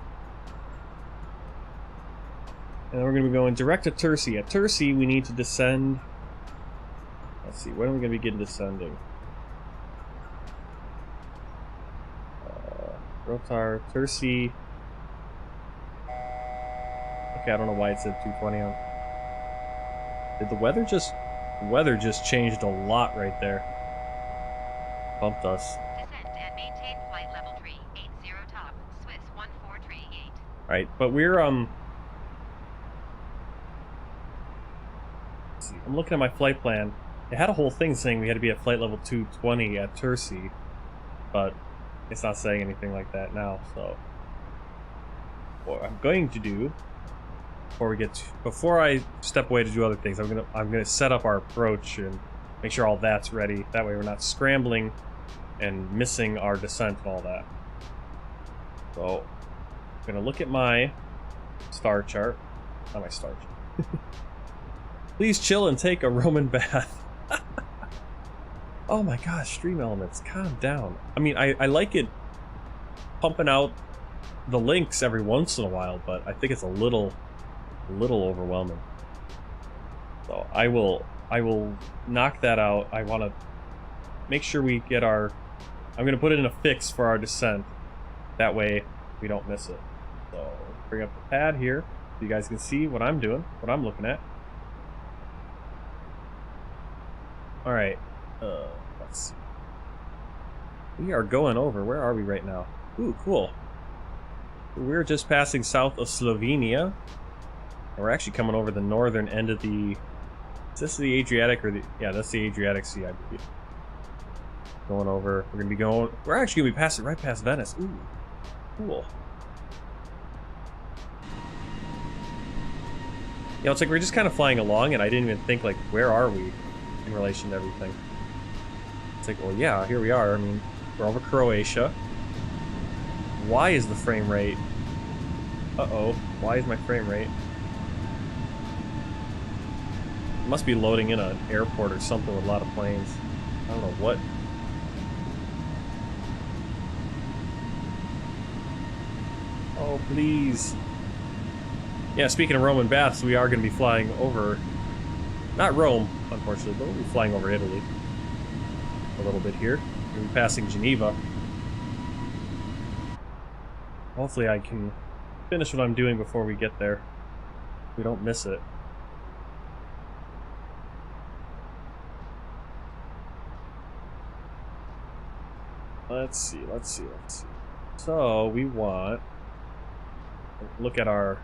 And then we're going to be going direct to Tursi. At Tursi, we need to descend. Let's see, when are we going to begin descending? Rotar, Tursi. Okay, I don't know why it said 220 on. Did the weather just changed a lot right there. Bumped us. Descend and maintain flight level 380 top, Swiss 14338. Right, but we're let's see, I'm looking at my flight plan. It had a whole thing saying we had to be at flight level 220 at Tursi, but it's not saying anything like that now, so what I'm going to do before I step away to do other things, I'm gonna set up our approach and make sure all that's ready. That way we're not scrambling and missing our descent and all that. So I'm gonna look at my star chart. Not my star chart. Please chill and take a Roman bath. Oh my gosh, Stream Elements, calm down. I mean, I like it pumping out the links every once in a while, but I think it's a little overwhelming. So I will knock that out. I want to make sure we get our... I'm going to put it in a fix for our descent. That way we don't miss it. So bring up the pad here so you guys can see what I'm doing, what I'm looking at. Alright, let's see. We are going over. Where are we right now? Ooh, cool. We're just passing south of Slovenia. And we're actually coming over the northern end of the... Is this the Adriatic or the... Yeah, that's the Adriatic Sea, I believe. Going over... We're gonna be going... We're actually gonna be passing right past Venice. Ooh. Cool. You know, it's like we're just kind of flying along and I didn't even think, like, where are we in relation to everything? It's like, well, yeah, here we are. I mean, we're over Croatia. Why is the frame rate? Uh-oh. Why is my frame rate? It must be loading in an airport or something with a lot of planes. I don't know what. Oh, please. Yeah, speaking of Rome and baths, we are going to be flying over... Not Rome, unfortunately, but we'll be flying over Italy. A little bit here. We'll be passing Geneva. Hopefully I can finish what I'm doing before we get there. We don't miss it. Let's see. So, we want... Look at our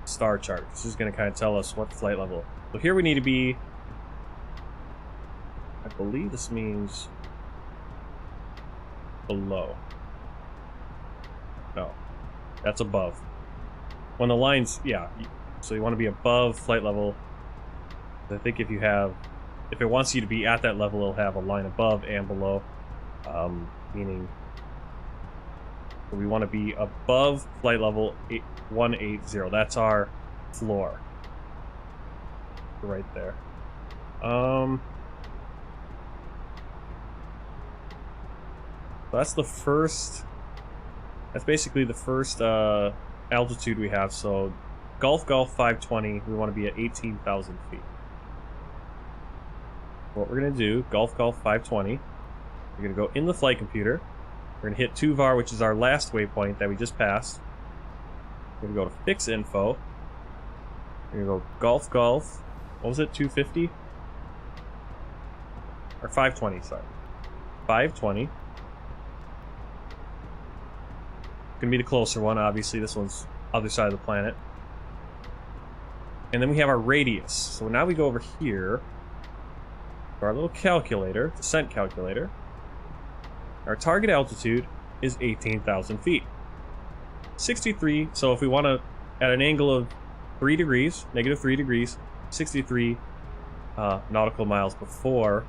star chart. This is going to kind of tell us what flight level. So here we need to be... I believe this means... below. No. That's above. When the lines... Yeah. So you want to be above flight level. I think if you have... If it wants you to be at that level, it'll have a line above and below. Meaning... We want to be above flight level 180. That's our floor. Right there. That's the first... That's basically the first altitude we have. So Golf 520, we want to be at 18,000 feet. What we're going to do, Golf 520, we're going to go in the flight computer. We're going to hit 2 VAR, which is our last waypoint that we just passed. We're going to go to Fix Info. We're going to go Golf. What was it, 250? Or 520, sorry. 520. Going to be the closer one, obviously. This one's other side of the planet. And then we have our radius. So now we go over here to our little calculator, descent calculator. Our target altitude is 18,000 feet. 63, so if we want to, at an angle of 3 degrees, negative 3 degrees, 63 nautical miles before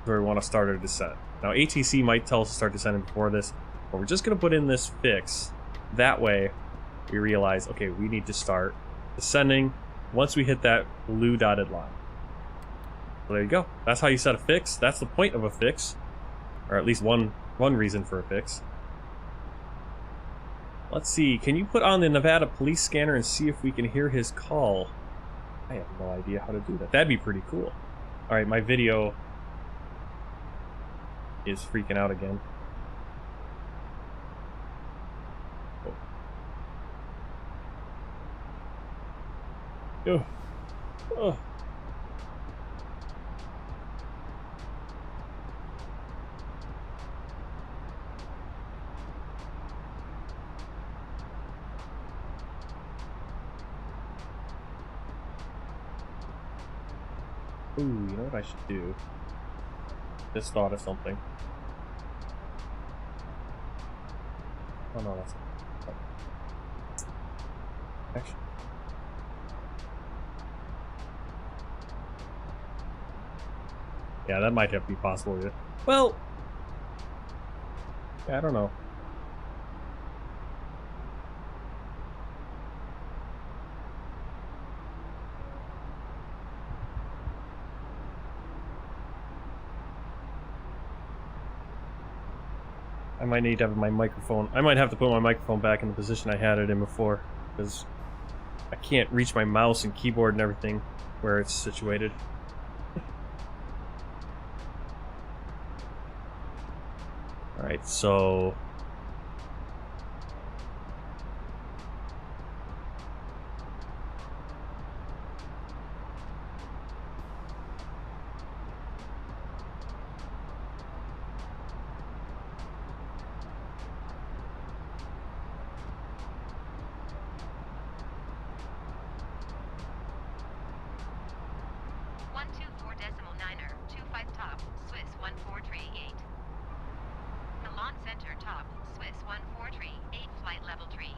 where we want to start our descent. Now ATC might tell us to start descending before this, but we're just going to put in this fix. That way we realize, okay, we need to start descending once we hit that blue dotted line. So there you go. That's how you set a fix. That's the point of a fix. Or at least one reason for a fix. Let's see. Can you put on the Nevada police scanner and see if we can hear his call? I have no idea how to do that. That'd be pretty cool. Alright, my video is freaking out again. Oh. Oh. Ooh, you know what I should do? Just thought of something. Oh no, that's not. Actually. Yeah, that might have to be possible. Yeah. Well, yeah, I don't know. I might need to have my microphone. I might have to put my microphone back in the position I had it in before, because I can't reach my mouse and keyboard and everything where it's situated. Alright, so... 124.9er, 25 top, Swiss 1438. The launch center top, Swiss 1438, flight level 380.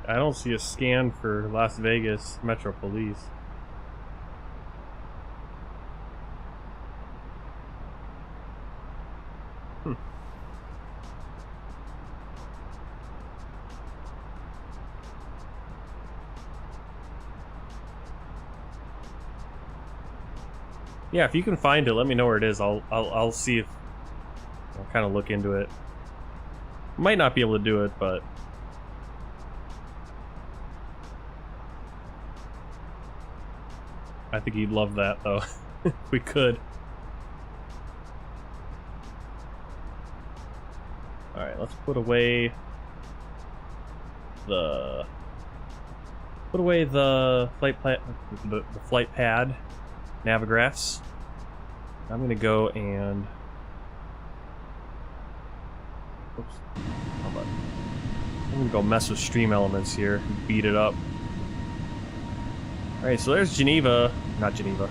I don't see a scan for Las Vegas Metro Police. Yeah, if you can find it, let me know where it is. I'll see if I'll kind of look into it. Might not be able to do it, but I think he'd love that though. If we could. All right, let's put away the flight pad navigraphs. I'm gonna go and oops, how about I'm gonna go mess with stream elements here and beat it up. Alright, so there's Geneva, not Geneva,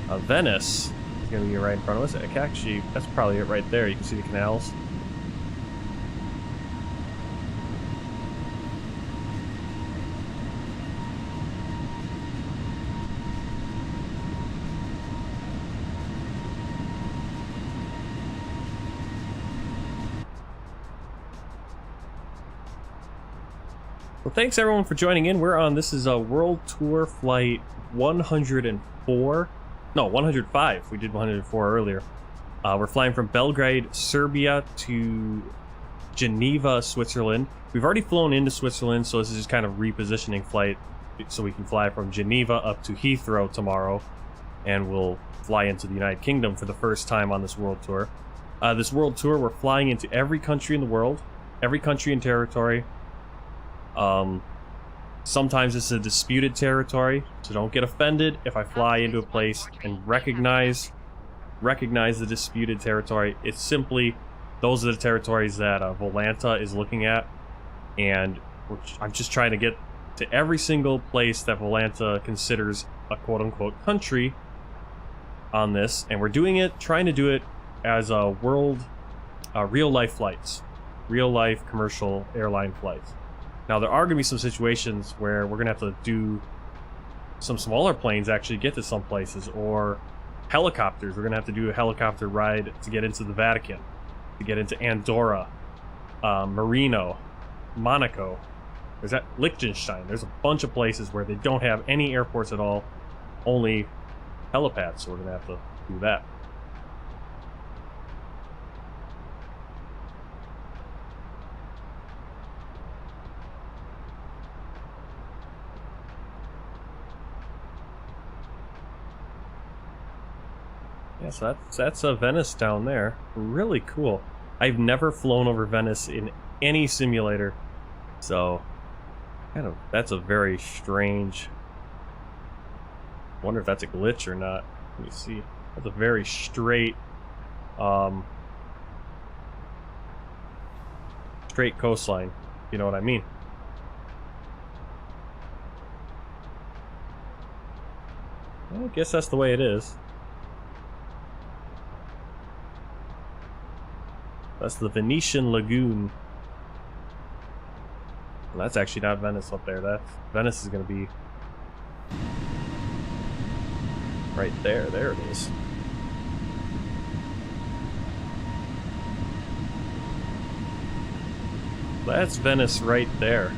Venice is gonna be right in front of us. Actually, that's probably it right there. You can see the canals. Well, thanks everyone for joining in. We're on, this is a World Tour Flight 104. No, 105. We did 104 earlier. We're flying from Belgrade, Serbia to Geneva, Switzerland. We've already flown into Switzerland, so this is just kind of repositioning flight so we can fly from Geneva up to Heathrow tomorrow, and we'll fly into the United Kingdom for the first time on this World Tour. This World Tour, we're flying into every country in the world, every country and territory. Sometimes it's a disputed territory, so don't get offended if I fly into a place and recognize the disputed territory. It's simply, those are the territories that Volanta is looking at, and I'm just trying to get to every single place that Volanta considers a quote-unquote country on this, and we're doing it, trying to do it as a real-life flights, real-life commercial airline flights. Now, there are going to be some situations where we're going to have to do some smaller planes actually get to some places, or helicopters. We're going to have to do a helicopter ride to get into the Vatican, to get into Andorra, Marino, Monaco. There's that Liechtenstein. There's a bunch of places where they don't have any airports at all, only helipads, so we're going to have to do that. Yeah, so that's Venice down there. Really cool. I've never flown over Venice in any simulator, so kind of that's a very strange. Wonder if that's a glitch or not. Let me see. That's a very straight, straight coastline. You know what I mean? I guess that's the way it is. That's the Venetian Lagoon. Well, that's actually not Venice up there. Venice is going to be right there. There it is. That's Venice right there.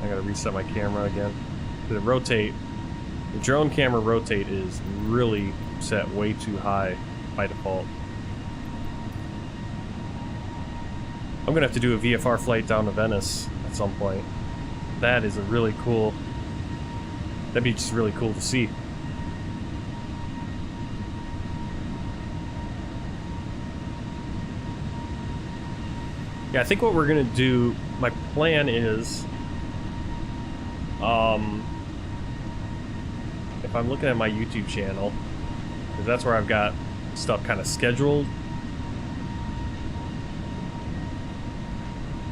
I gotta reset my camera again. The rotate, the drone camera rotate is really set way too high by default. I'm gonna have to do a VFR flight down to Venice at some point. That is a really cool, that'd be just really cool to see. Yeah, I think what we're gonna do my plan is, if I'm looking at my YouTube channel, because that's where I've got stuff kind of scheduled.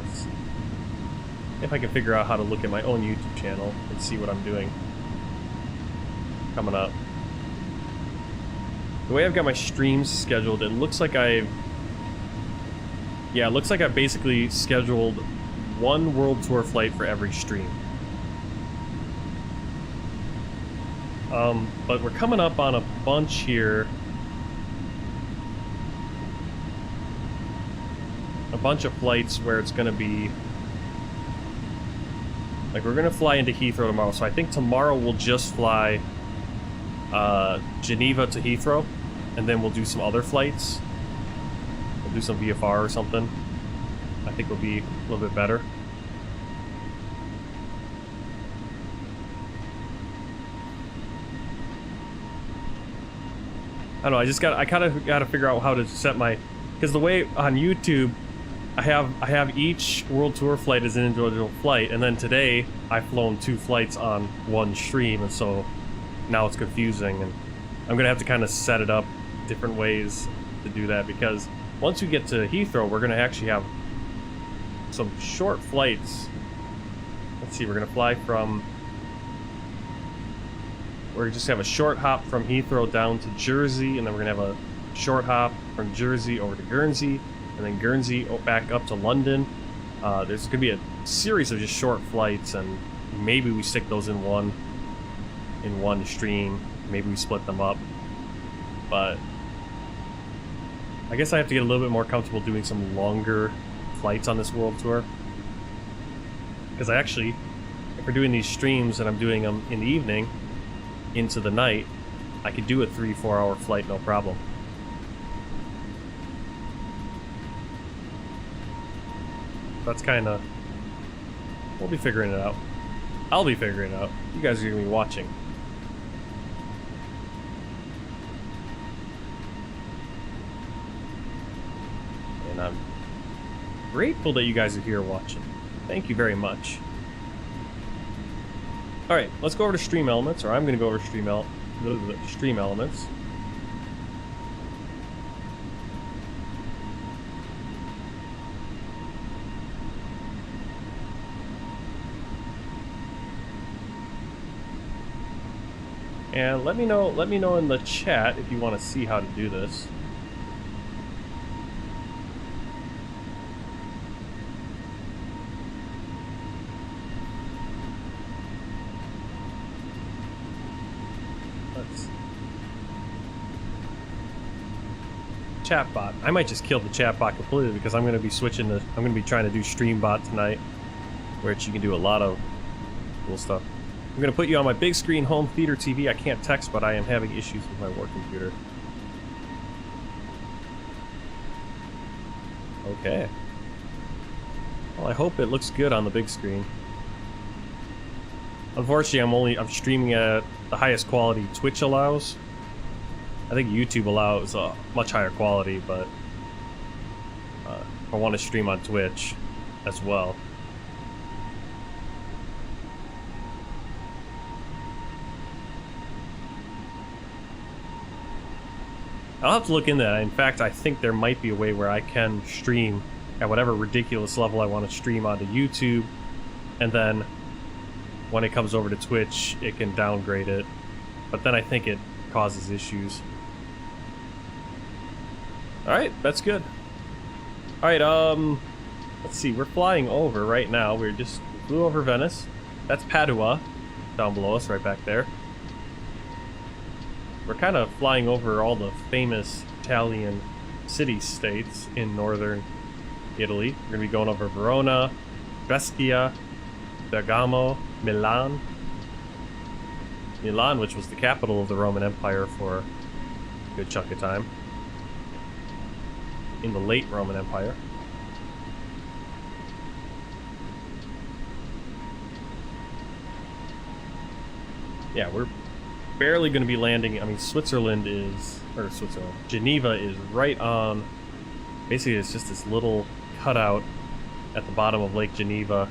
Let's see if I can figure out how to look at my own YouTube channel and see what I'm doing coming up. The way I've got my streams scheduled, it looks like I've basically scheduled one World Tour flight for every stream. But we're coming up on a bunch here. A bunch of flights where it's going to be... Like, we're going to fly into Heathrow tomorrow, so I think tomorrow we'll just fly Geneva to Heathrow, and then we'll do some other flights. We'll do some VFR or something. I think it'll be a little bit better. I don't know, I kind of got to figure out how to set my... Because the way on YouTube, I have each World Tour flight as an individual flight, and then today I've flown 2 flights on one stream, and so now it's confusing, and I'm going to have to kind of set it up different ways to do that, because once we get to Heathrow, we're going to actually have some short flights. Let's see, we're going to fly from... We're just have a short hop from Heathrow down to Jersey, and then we're going to have a short hop from Jersey over to Guernsey, and then Guernsey back up to London. There's going to be a series of just short flights, and maybe we stick those in one stream. Maybe we split them up. But I guess I have to get a little bit more comfortable doing some longer flights on this world tour. Because I actually, if we're doing these streams and I'm doing them in the evening into the night, I could do a 3-4 hour flight, no problem. That's kind of... We'll be figuring it out. I'll be figuring it out. You guys are going to be watching. And I'm grateful that you guys are here watching. Thank you very much. Alright, let's go over to Stream Elements, or I'm going to go over to Stream Elements. And let me know in the chat if you want to see how to do this. Chatbot. I might just kill the chatbot completely because I'm going to be switching to... I'm going to be trying to do StreamBot tonight, which you can do a lot of cool stuff. I'm going to put you on my big screen home theater TV. I can't text, but I am having issues with my work computer. Okay. Well, I hope it looks good on the big screen. Unfortunately, I'm streaming at the highest quality Twitch allows. I think YouTube allows a much higher quality, but I want to stream on Twitch as well. I'll have to look into that. In fact, I think there might be a way where I can stream at whatever ridiculous level I want to stream onto YouTube, and then when it comes over to Twitch, it can downgrade it. But then I think it causes issues. Alright, that's good. Alright, let's see, we're flying over right now. We flew over Venice. That's Padua, down below us, right back there. We're kind of flying over all the famous Italian city-states in northern Italy. We're going to be going over Verona, Brescia, Bergamo, Milan. Milan, which was the capital of the Roman Empire for a good chunk of time. In the late Roman Empire. Yeah, we're barely going to be landing. I mean, Geneva is right on. Basically, it's just this little cutout at the bottom of Lake Geneva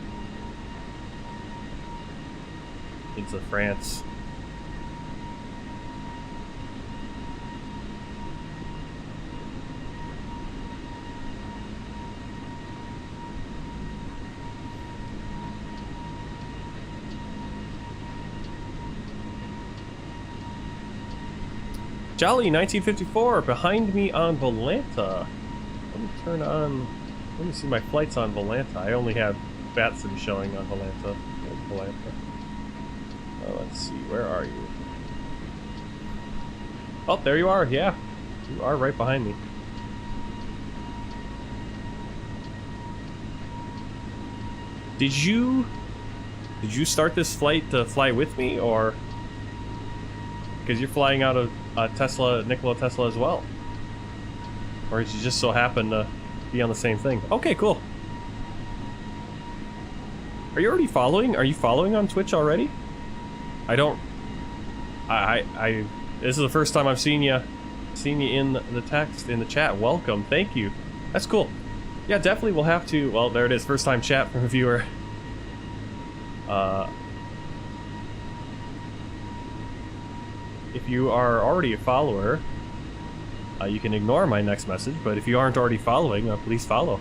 into France. Jolly 1954 behind me on Volanta. Let me turn on. Let me see my flights on Volanta. I only have Batson showing on Volanta. Let's see. Where are you? Oh, there you are. Yeah, you are right behind me. Did you start this flight to fly with me, or because you're flying out of Nikola Tesla as well, or did you just so happen to be on the same thing? Okay, cool. Are you already following? Are you following on Twitch already? I don't. This is the first time I've seen you in the text in the chat. Welcome, thank you. That's cool. Yeah, definitely we'll have to. Well, there it is. First time chat from a viewer. If you are already a follower, you can ignore my next message, but if you aren't already following, please follow.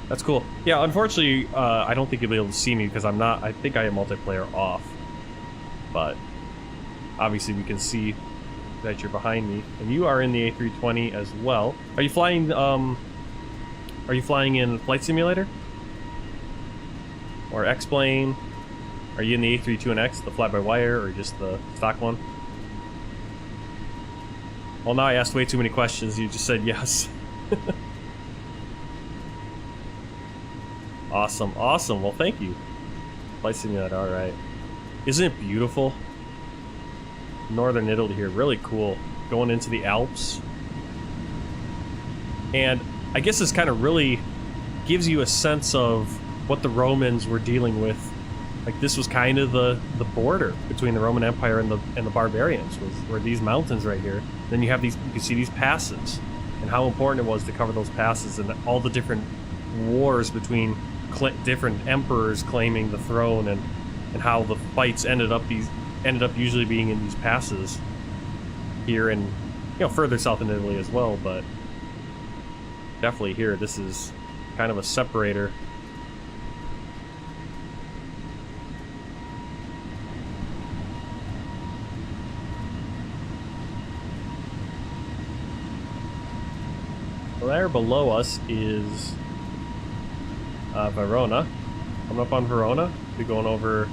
That's cool. Yeah, unfortunately, I don't think you'll be able to see me because I'm not. I think I have multiplayer off. But obviously we can see that you're behind me. And you are in the A320 as well. Are you flying in Flight Simulator? Or X-Plane? Are you in the A320X, the fly-by-wire, or just the stock one? Well, now I asked way too many questions. You just said yes. Awesome, awesome. Well, thank you. Flight Simulator, alright. Isn't it beautiful? Northern Italy here, really cool. Going into the Alps. And I guess this kind of really gives you a sense of what the Romans were dealing with. Like, this was kind of the border between the Roman Empire and the barbarians, were these mountains right here. Then you have these, you can see these passes, and how important it was to cover those passes, and all the different wars between different emperors claiming the throne, and how the fights ended up usually being in these passes here, and further south in Italy as well. But definitely here, this is kind of a separator. Well, there below us is Verona. Coming up on Verona, we're going over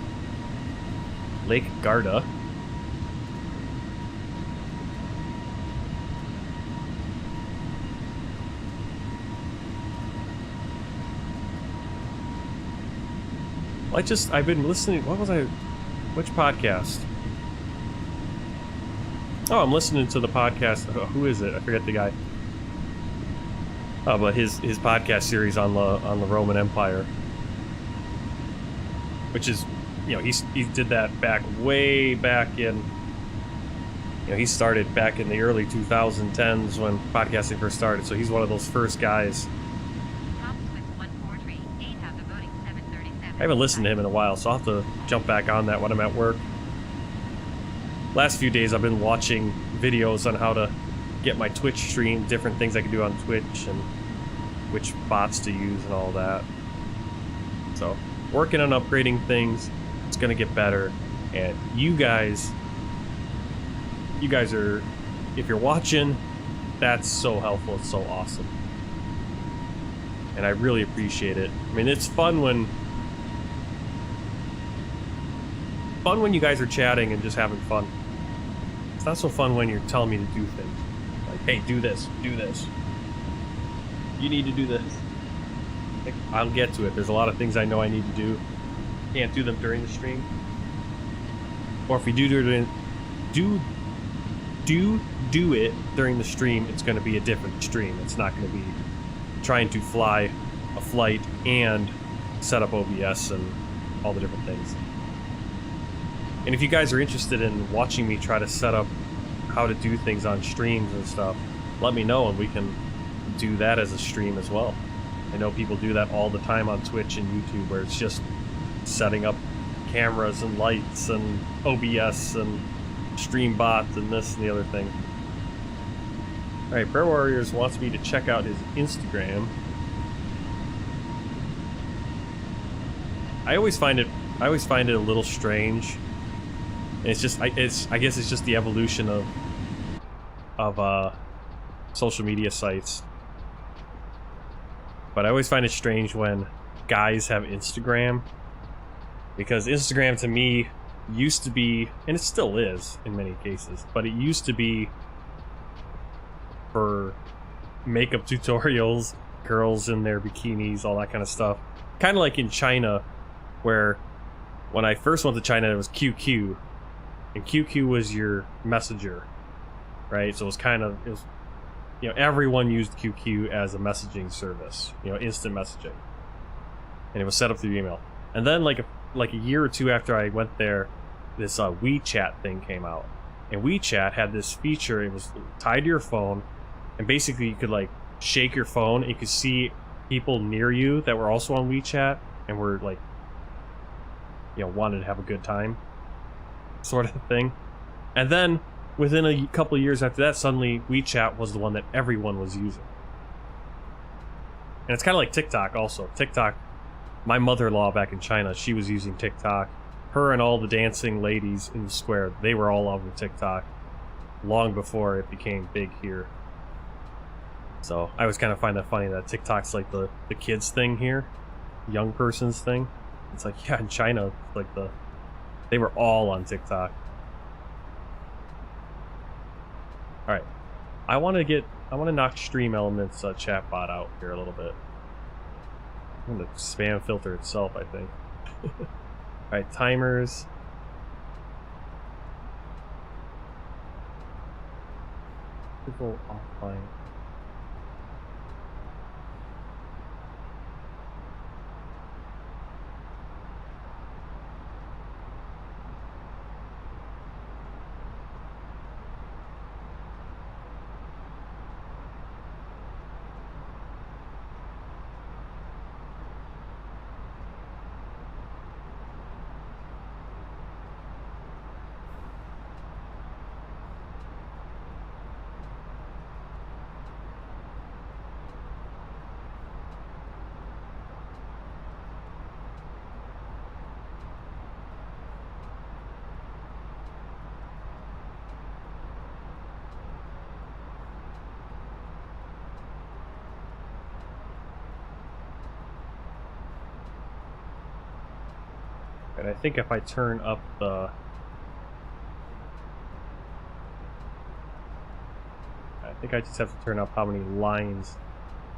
Lake Garda. Well, I've been listening. Which podcast? Oh, I'm listening to the podcast. Oh, who is it? I forget the guy. Oh, but his podcast series on the Roman Empire, which is, he did that way back in, he started back in the early 2010s when podcasting first started. So he's one of those first guys. I haven't listened to him in a while, so I'll have to jump back on that when I'm at work. Last few days I've been watching videos on how to get my Twitch stream, different things I can do on Twitch, and which bots to use and all that. So, working on upgrading things. It's gonna get better. And you guys are, if you're watching, that's so helpful. It's so awesome. And I really appreciate it. I mean, it's fun when you guys are chatting and just having fun. It's not so fun when you're telling me to do things. Like, hey, do this, do this. You need to do this. I'll get to it. There's a lot of things I know I need to do. Can't do them during the stream. Or if we do it during the stream, it's going to be a different stream. It's not going to be trying to fly a flight and set up OBS and all the different things. And if you guys are interested in watching me try to set up how to do things on streams and stuff, let me know and we can do that as a stream as well. I know people do that all the time on Twitch and YouTube, where it's just setting up cameras and lights and OBS and stream bots and this and the other thing. Alright, Prayer Warriors wants me to check out his Instagram. I always find it a little strange. And it's just I guess it's just the evolution of social media sites. But I always find it strange when guys have Instagram, because Instagram to me used to be, and it still is in many cases, but it used to be for makeup tutorials, girls in their bikinis, all that kind of stuff. Kind of like in China, where when I first went to China, it was QQ, and QQ was your messenger, right? So it was you know, everyone used QQ as a messaging service, you know, instant messaging, and it was set up through email. And then like a year or two after I went there, this WeChat thing came out, and WeChat had this feature. It was tied to your phone, and basically you could like shake your phone and you could see people near you that were also on WeChat and were like, you know, wanted to have a good time, sort of thing. And then within a couple of years after that, suddenly WeChat was the one that everyone was using. And it's kind of like TikTok also. TikTok, my mother-in-law back in China, she was using TikTok. Her and all the dancing ladies in the square, they were all over TikTok long before it became big here. So I always kind of find that funny that TikTok's like the kids thing here, young person's thing. It's like, yeah, in China, like they were all on TikTok. All right, I want to knock Stream Elements chatbot out here a little bit. I'm gonna spam filter itself, I think. All right, timers. People offline. And I think if I turn up the... I think I just have to turn up how many lines.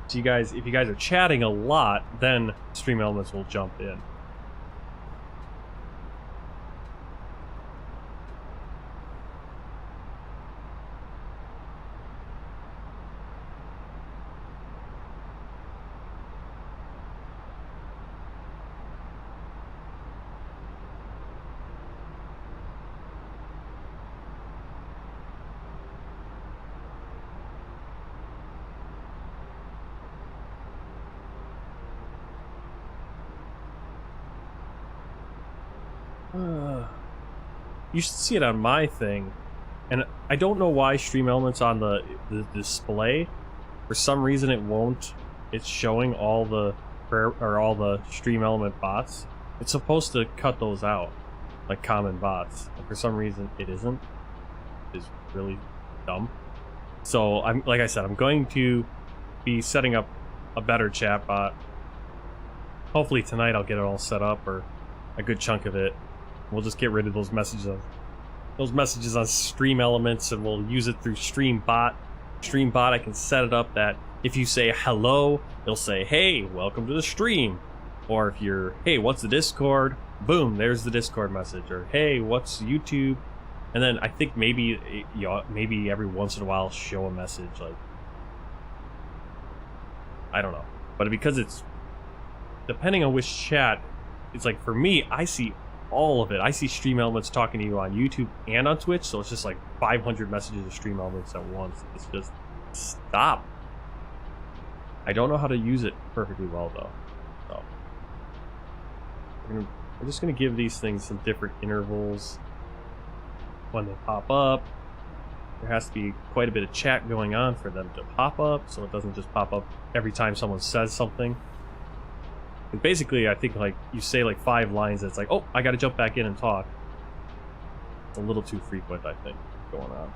So you guys, if you guys are chatting a lot, then Stream Elements will jump in. You should see it on my thing, and I don't know why Stream Elements on the display, for some reason it won't. It's showing all the Stream Element bots. It's supposed to cut those out, like common bots, and for some reason it isn't. It's really dumb. So like I said, I'm going to be setting up a better chat bot. Hopefully tonight I'll get it all set up, or a good chunk of it. We'll just get rid of those messages on Stream Elements, and we'll use it through Streambot. Streambot, I can set it up that if you say hello, it'll say, hey, welcome to the stream. Or if you're, hey, what's the Discord? Boom, there's the Discord message. Or hey, what's YouTube? And then I think maybe every once in a while show a message, like, I don't know. But because it's depending on which chat, it's like, for me, I see all of it. I see Stream Elements talking to you on YouTube and on Twitch, so it's just like 500 messages of Stream Elements at once. It's just, stop. I don't know how to use it perfectly well though. So we're just gonna give these things some different intervals when they pop up. There has to be quite a bit of chat going on for them to pop up, so it doesn't just pop up every time someone says something. And basically, I think like you say like 5 lines, it's like, oh, I gotta jump back in and talk. It's a little too frequent, I think, going on.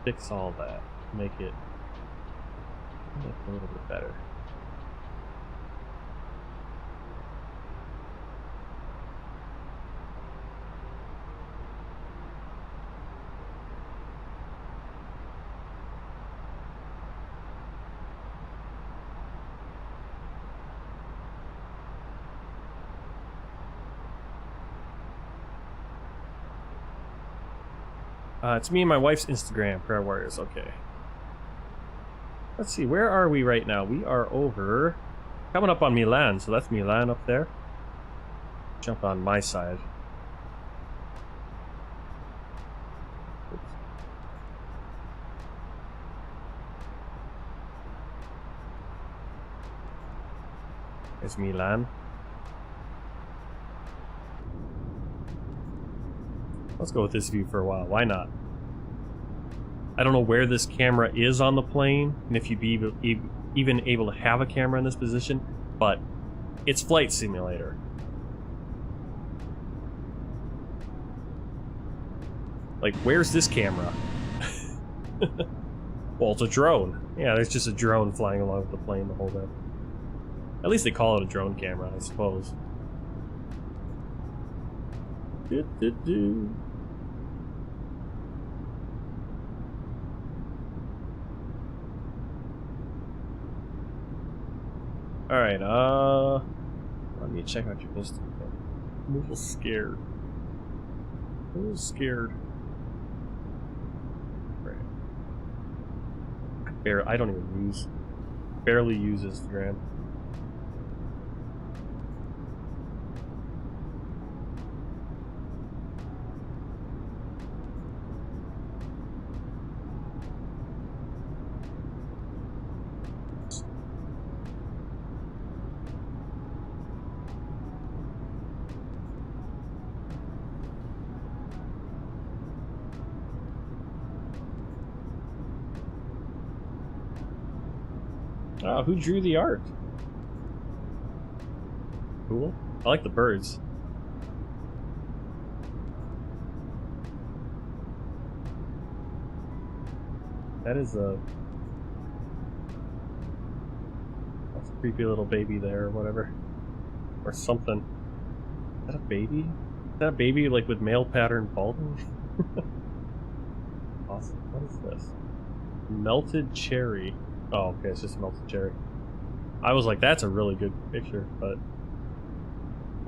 Fix all that. Make it a little bit better. It's me and my wife's Instagram, Prayer Warriors. Okay. Let's see, where are we right now? We are over, coming up on Milan, so that's Milan up there. Jump on my side. Oops. There's Milan. Let's go with this view for a while. Why not? I don't know where this camera is on the plane, and if you'd be even able to have a camera in this position, but it's Flight Simulator. Like, where's this camera? Well, it's a drone. Yeah, there's just a drone flying along with the plane the whole time. At least they call it a drone camera, I suppose. Alright, let me check out your Instagram. I'm a little scared. A little scared. Right. I don't even barely use Instagram. Oh, who drew the art? Cool. I like the birds. That is a... That's a creepy little baby there, or whatever. Or something. Is that a baby? Is that a baby, like, with male pattern balding? Awesome. What is this? Melted cherry. Oh, okay, it's just a melted cherry. I was like, that's a really good picture, but...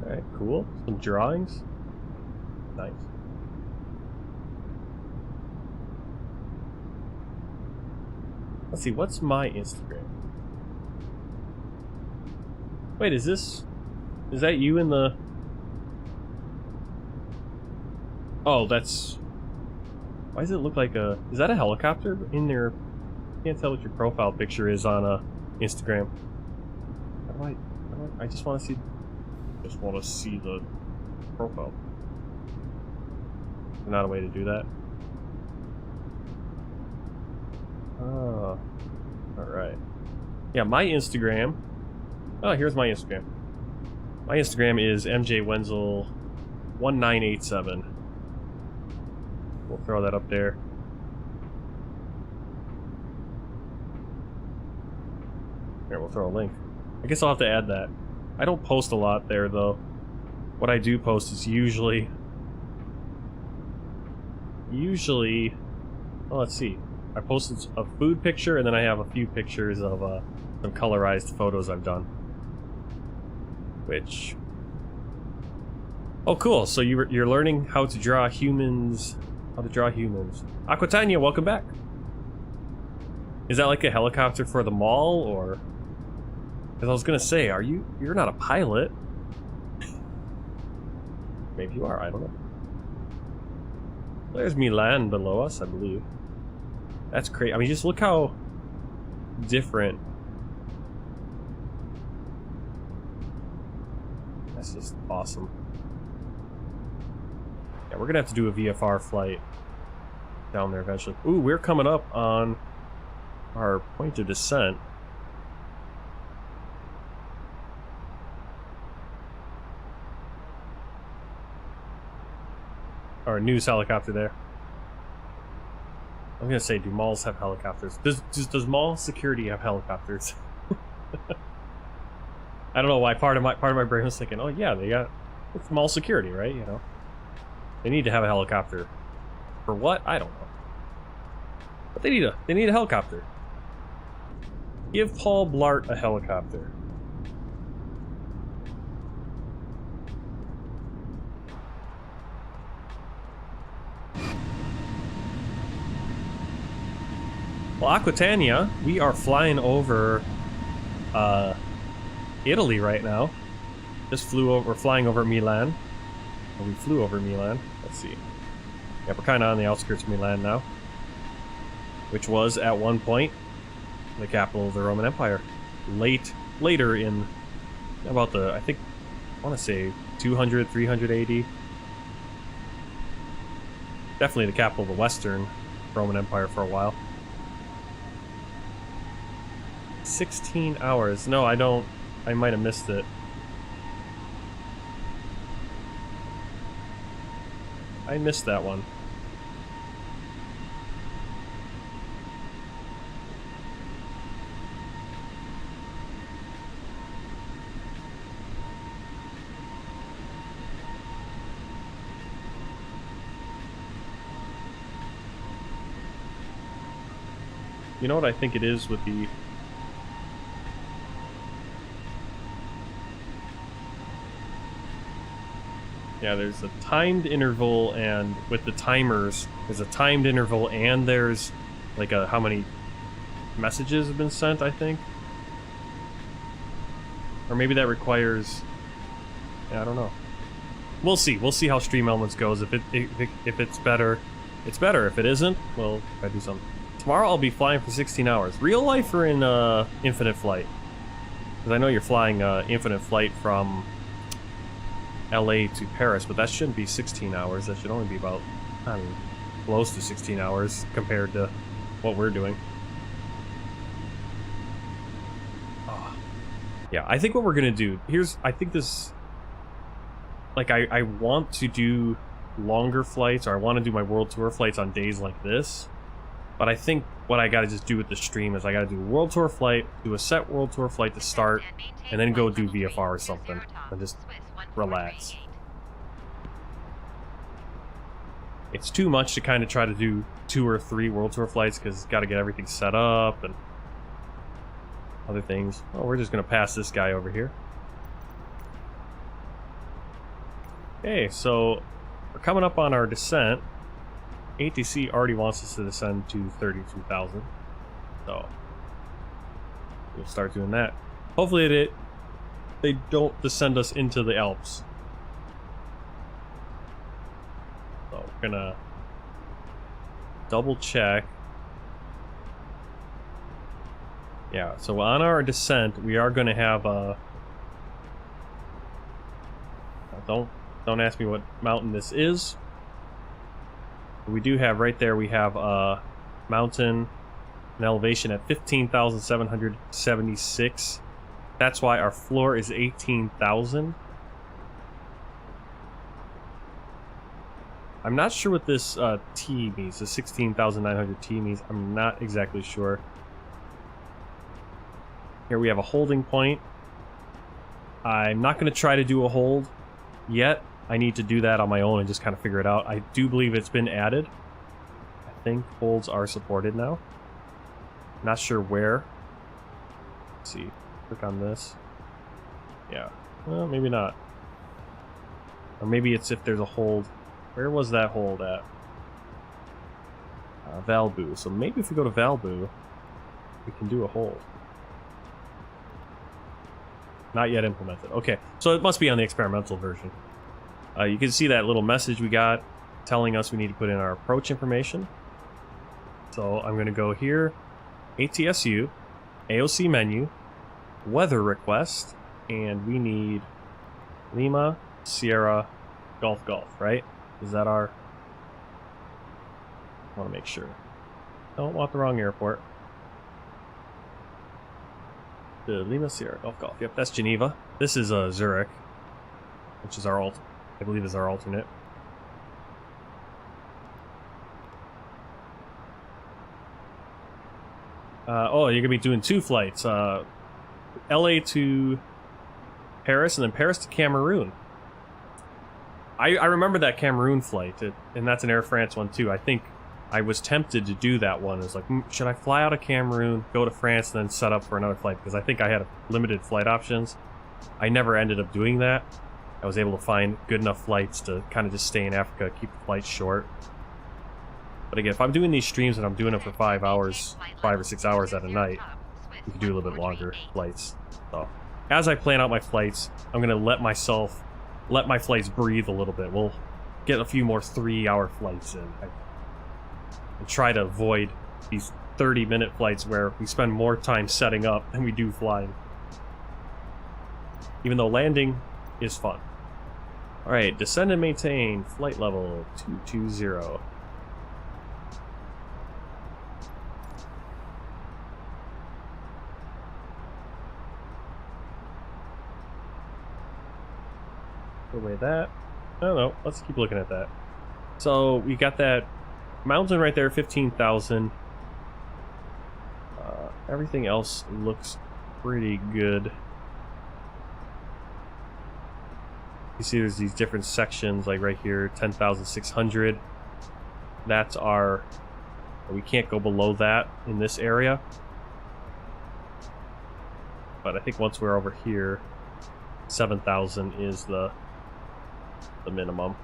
Alright, cool. Some drawings. Nice. Let's see, what's my Instagram? Wait, is that you in the... Oh, that's... Why does it look like a... Is that a helicopter in there? I can't tell what your profile picture is on Instagram. I just want to see... Just want to see the profile. There's not a way to do that. Oh, alright. Yeah, my Instagram... Oh, here's my Instagram. My Instagram is MJWenzel1987. We'll throw that up there. Here, we'll throw a link. I guess I'll have to add that. I don't post a lot there, though. What I do post is usually... Well, let's see. I posted a food picture, and then I have a few pictures of some colorized photos I've done. Which... Oh, cool. So you're learning how to draw humans... How to draw humans. Aquitania, welcome back. Is that like a helicopter for the mall, or... Because I was gonna say, you're not a pilot. Maybe you are, I don't know. There's Milan below us, I believe. That's crazy. I mean, just look how different. That's just awesome. Yeah, we're gonna have to do a VFR flight down there eventually. Ooh, we're coming up on our point of descent. Or a news helicopter there. I'm gonna say, do malls have helicopters? Does mall security have helicopters? I don't know why. Part of my brain was thinking, oh yeah, it's mall security, right? You know, they need to have a helicopter. For what? I don't know. But they need a helicopter. Give Paul Blart a helicopter. Well, Aquitania, we are flying over Italy right now. We're flying over Milan. Or we flew over Milan. Let's see. Yeah, we're kind of on the outskirts of Milan now. Which was, at one point, the capital of the Roman Empire. Later in about I want to say 200, 300 AD. Definitely the capital of the Western Roman Empire for a while. 16 hours. No, I don't. I might have missed it. I missed that one. You know what I think it is with the... Yeah, there's a timed interval, and with the timers, there's a timed interval, and there's like how many messages have been sent, I think. Or maybe that requires... Yeah, I don't know. We'll see. We'll see how Stream Elements goes. If it's better, it's better. If it isn't, well, I do something. Tomorrow I'll be flying for 16 hours. Real life or in Infinite Flight? Because I know you're flying Infinite Flight from LA to Paris, but that shouldn't be 16 hours. That should only be about, I mean, close to 16 hours compared to what we're doing. Oh. Yeah, I think what we're gonna do, I think this, like, I want to do longer flights, or I want to do my world tour flights on days like this, but I think what I gotta just do with the stream is I gotta do a world tour flight, do a set world tour flight to start, and then go do VFR or something, and just relax. It's too much to kind of try to do 2 or 3 world tour flights because got to get everything set up and other things. Oh, we're just gonna pass this guy over here. Okay, so we're coming up on our descent. ATC already wants us to descend to 32,000, so we'll start doing that. Hopefully they don't descend us into the Alps. So we're gonna double check. Yeah, so on our descent we are gonna have a... Don't ask me what mountain this is. We do have right there, we have a mountain, an elevation at 15,776. That's why our floor is 18,000. I'm not sure what this T means, the 16,900 T means. I'm not exactly sure. Here we have a holding point. I'm not going to try to do a hold yet. I need to do that on my own and just kind of figure it out. I do believe it's been added. I think holds are supported now. Not sure where. Let's see. Click on this. Yeah. Well, maybe not. Or maybe it's if there's a hold. Where was that hold at? Valbu. So maybe if we go to Valbu, we can do a hold. Not yet implemented. Okay, so it must be on the experimental version. You can see that little message we got telling us we need to put in our approach information. So I'm going to go here, ATSU, AOC menu, weather request, and we need Lima, Sierra, Golf, Golf, right? Is that our... I want to make sure. Don't want the wrong airport. The Lima, Sierra, Golf, Golf. Yep, that's Geneva. This is Zurich, which is our I believe is our alternate. Oh, you're gonna be doing 2 flights. LA to Paris and then Paris to Cameroon. I remember that Cameroon flight, and that's an Air France one too. I think I was tempted to do that one. It's like, should I fly out of Cameroon, go to France, and then set up for another flight? Because I think I had limited flight options. I never ended up doing that. I was able to find good enough flights to kind of just stay in Africa, keep the flights short. But again, if I'm doing these streams and I'm doing them for 5 hours, 5 or 6 hours at a night, you can do a little bit longer flights. So, as I plan out my flights, I'm going to let my flights breathe a little bit. We'll get a few more 3-hour flights in. And try to avoid these 30-minute flights where we spend more time setting up than we do flying. Even though landing is fun. Alright, descend and maintain flight level 220. Put away that. I don't know, let's keep looking at that. So we got that mountain right there, 15,000. Everything else looks pretty good. You see there's these different sections, like right here, 10,600. That's our... We can't go below that in this area. But I think once we're over here, 7,000 is the minimum.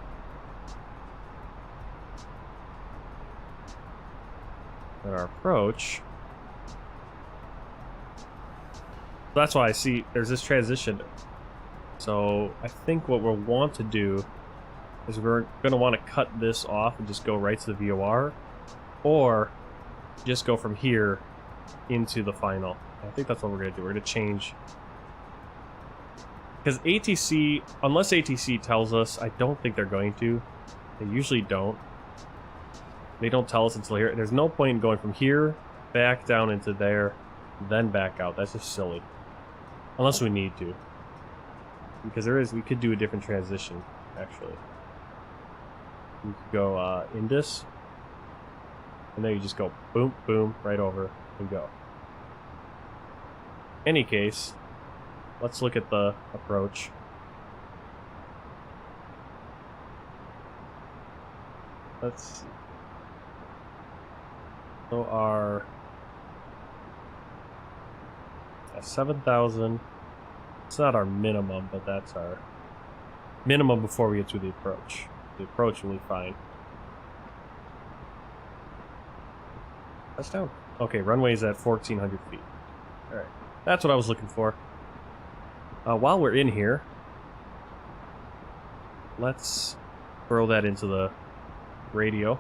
And our approach. That's why I see there's this transition. So I think what we'll want to do is we're going to want to cut this off and just go right to the VOR, or just go from here into the final. I think that's what we're going to do. We're going to change, because ATC, unless ATC tells us, I don't think they're going to. They usually don't. They don't tell us until here. There's no point in going from here back down into there, then back out. That's just silly. Unless we need to. Because we could do a different transition, actually. We could go Indus, and then you just go boom, boom, right over, and go. Any case, let's look at the approach. Let's see. So our 7,000. It's not our minimum, but that's our minimum before we get to the approach. The approach will be fine. Touchdown. Okay, runway's at 1,400 feet. Alright, that's what I was looking for. While we're in here, let's throw that into the radio.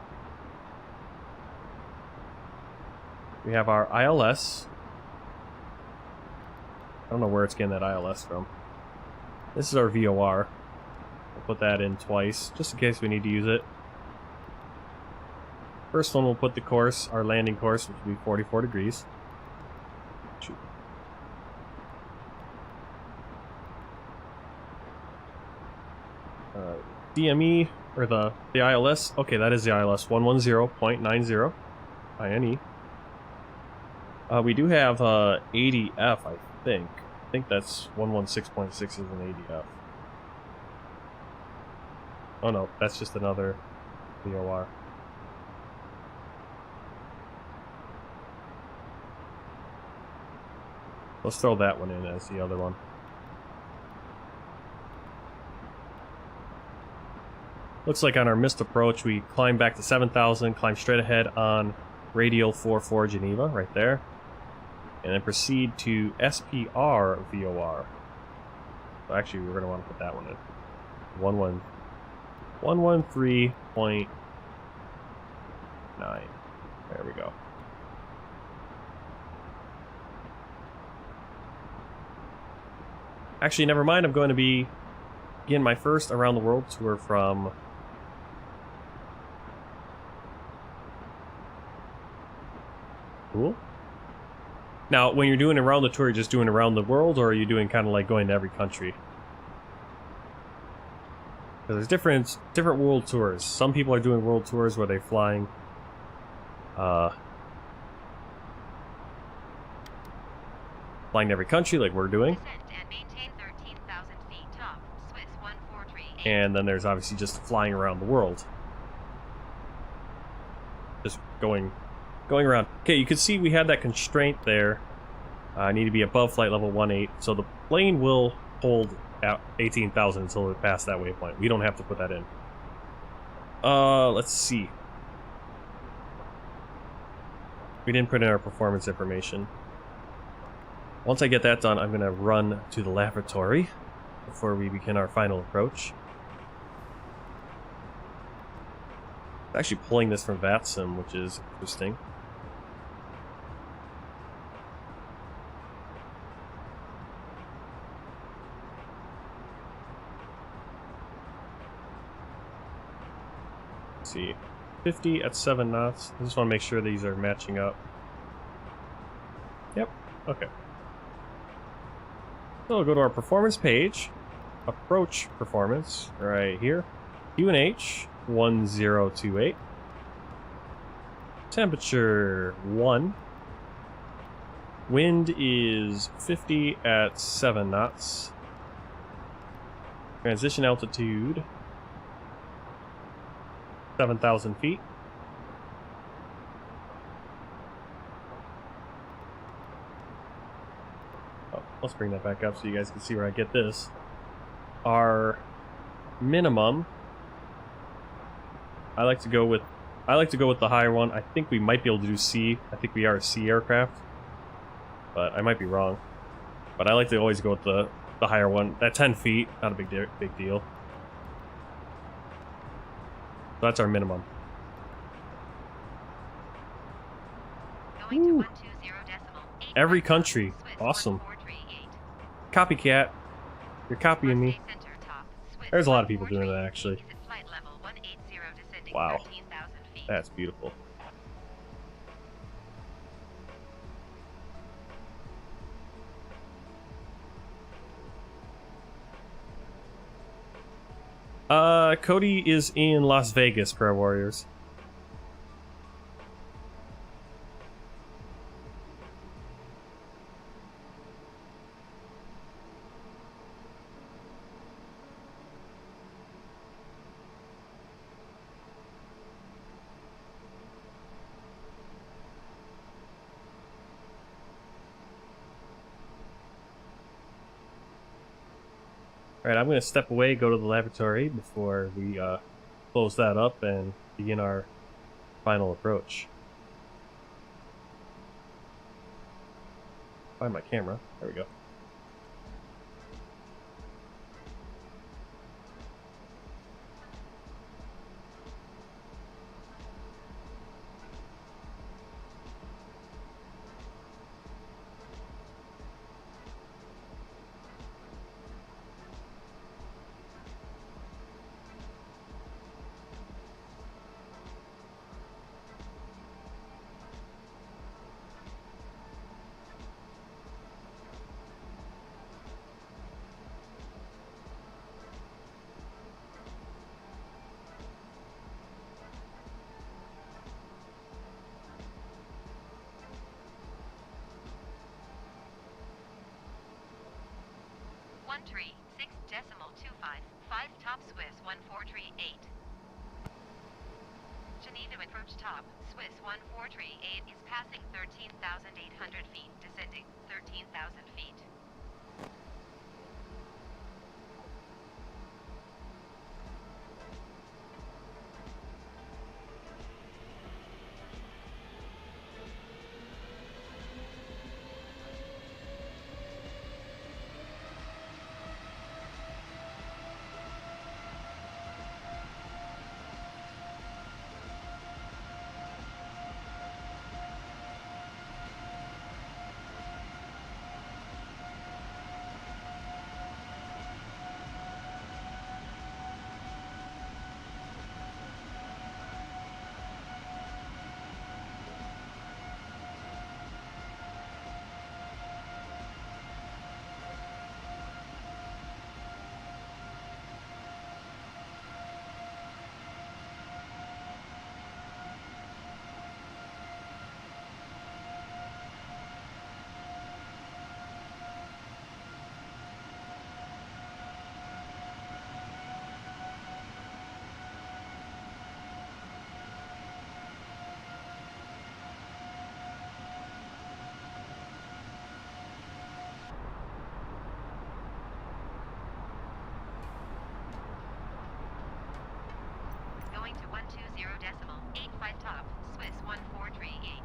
We have our ILS. I don't know where it's getting that ILS from. This is our VOR. We'll put that in twice, just in case we need to use it. First one, we'll put the course, our landing course, which will be 44 degrees. Shoot. DME, or the ILS. Okay, that is the ILS, 110.90 INE. We do have 80F, I think. I think that's 116.6 is an 80F. Oh no, that's just another VOR. Let's throw that one in as the other one. Looks like on our missed approach, we climb back to 7,000, climb straight ahead on radial 44 Geneva, right there. And then proceed to SPR VOR. So actually, we're going to want to put that one in. 113.9. There we go. Actually, never mind. I'm going to be begin my first around the world tour from cool. Now, when you're doing around the tour, you're just doing around the world, or are you doing kind of like going to every country? Because there's different world tours. Some people are doing world tours where they're flying flying to every country like we're doing. And then there's obviously just flying around the world. Just going around. Okay, you can see we had that constraint there. I need to be above flight level 18, so the plane will hold at 18,000 until we pass that waypoint. We don't have to put that in. Let's see. We didn't put in our performance information. Once I get that done, I'm going to run to the lavatory before we begin our final approach. I'm actually pulling this from VATSIM, which is interesting. Let's see, 50 at 7 knots. I just want to make sure these are matching up. Yep, okay. So we'll go to our performance page, approach performance, right here. QNH 1028. Temperature 1. Wind is 50 at 7 knots. Transition altitude 7,000 feet. Let's bring that back up so you guys can see where I get this. Our minimum, I like to go with the higher one. I think we might be able to do C. I think we are a C aircraft, but I might be wrong. But I like to always go with the higher one. At 10 feet, not a big deal. So that's our minimum. Ooh. Every country, awesome. Copycat, you're copying me. There's a lot of people doing that, actually. Wow, that's beautiful. Cody is in Las Vegas, Prayer Warriors. Alright, I'm going to step away, go to the lavatory before we close that up and begin our final approach. Find my camera. There we go. top Swiss 1438. Geneva approach top Swiss 1438 is passing 13,800 feet, descending 13,000 feet. 85 top, Swiss 1438.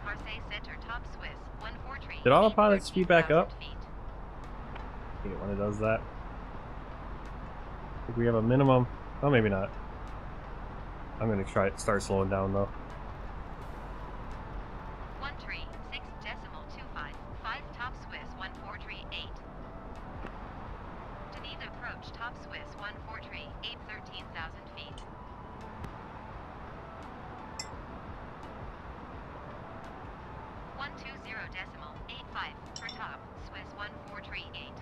Marseille Center top, Swiss 143. Did autopilot speed back up? 13,000 feet. I hate it when it does that. I think we have a minimum. Oh, maybe not. I'm gonna try it. Start slowing down though. 136.25. 5 top, Swiss 1438. Geneva approach top, Swiss 1438. 13,000 feet. 120.85 for top, Swiss 1438.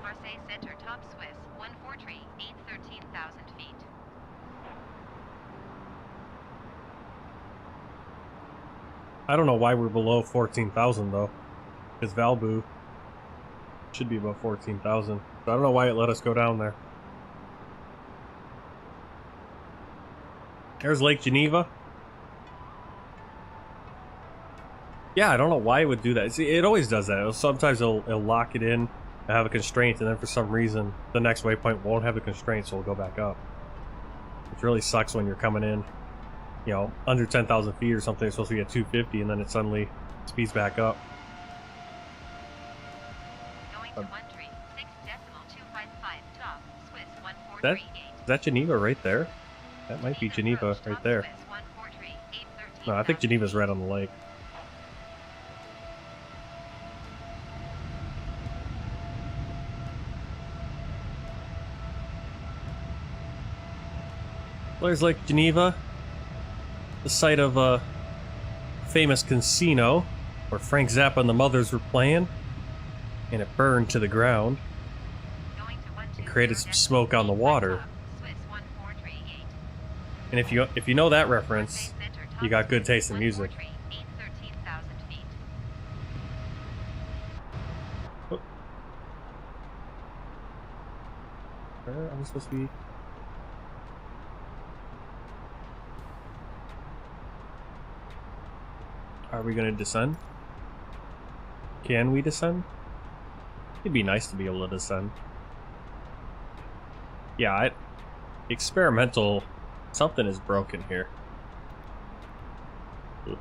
Marseille Center top, Swiss 1438. 13,000 feet. I don't know why we're below 14,000 though, because Valbu should be above 14,000. So I don't know why it let us go down there. There's Lake Geneva. Yeah, I don't know why it would do that. See, it always does that. Sometimes it'll lock it in and have a constraint, and then for some reason the next waypoint won't have the constraint, so it'll go back up. Which really sucks when you're coming in, you know, under 10,000 feet or something. It's supposed to be at 250, and then it suddenly speeds back up. Going to 136.255 top, Swiss Is 1438. that Geneva right there? That might be Geneva right there. No, I think Geneva's right on the lake. There's Lake Geneva, the site of a famous casino where Frank Zappa and the Mothers were playing, and it burned to the ground and created some smoke on the water. And if you know that reference, you got good taste in music. Oh. Where am I supposed to be? Are we gonna descend? Can we descend? It'd be nice to be able to descend. Yeah, experimental. Something is broken here. Ooh.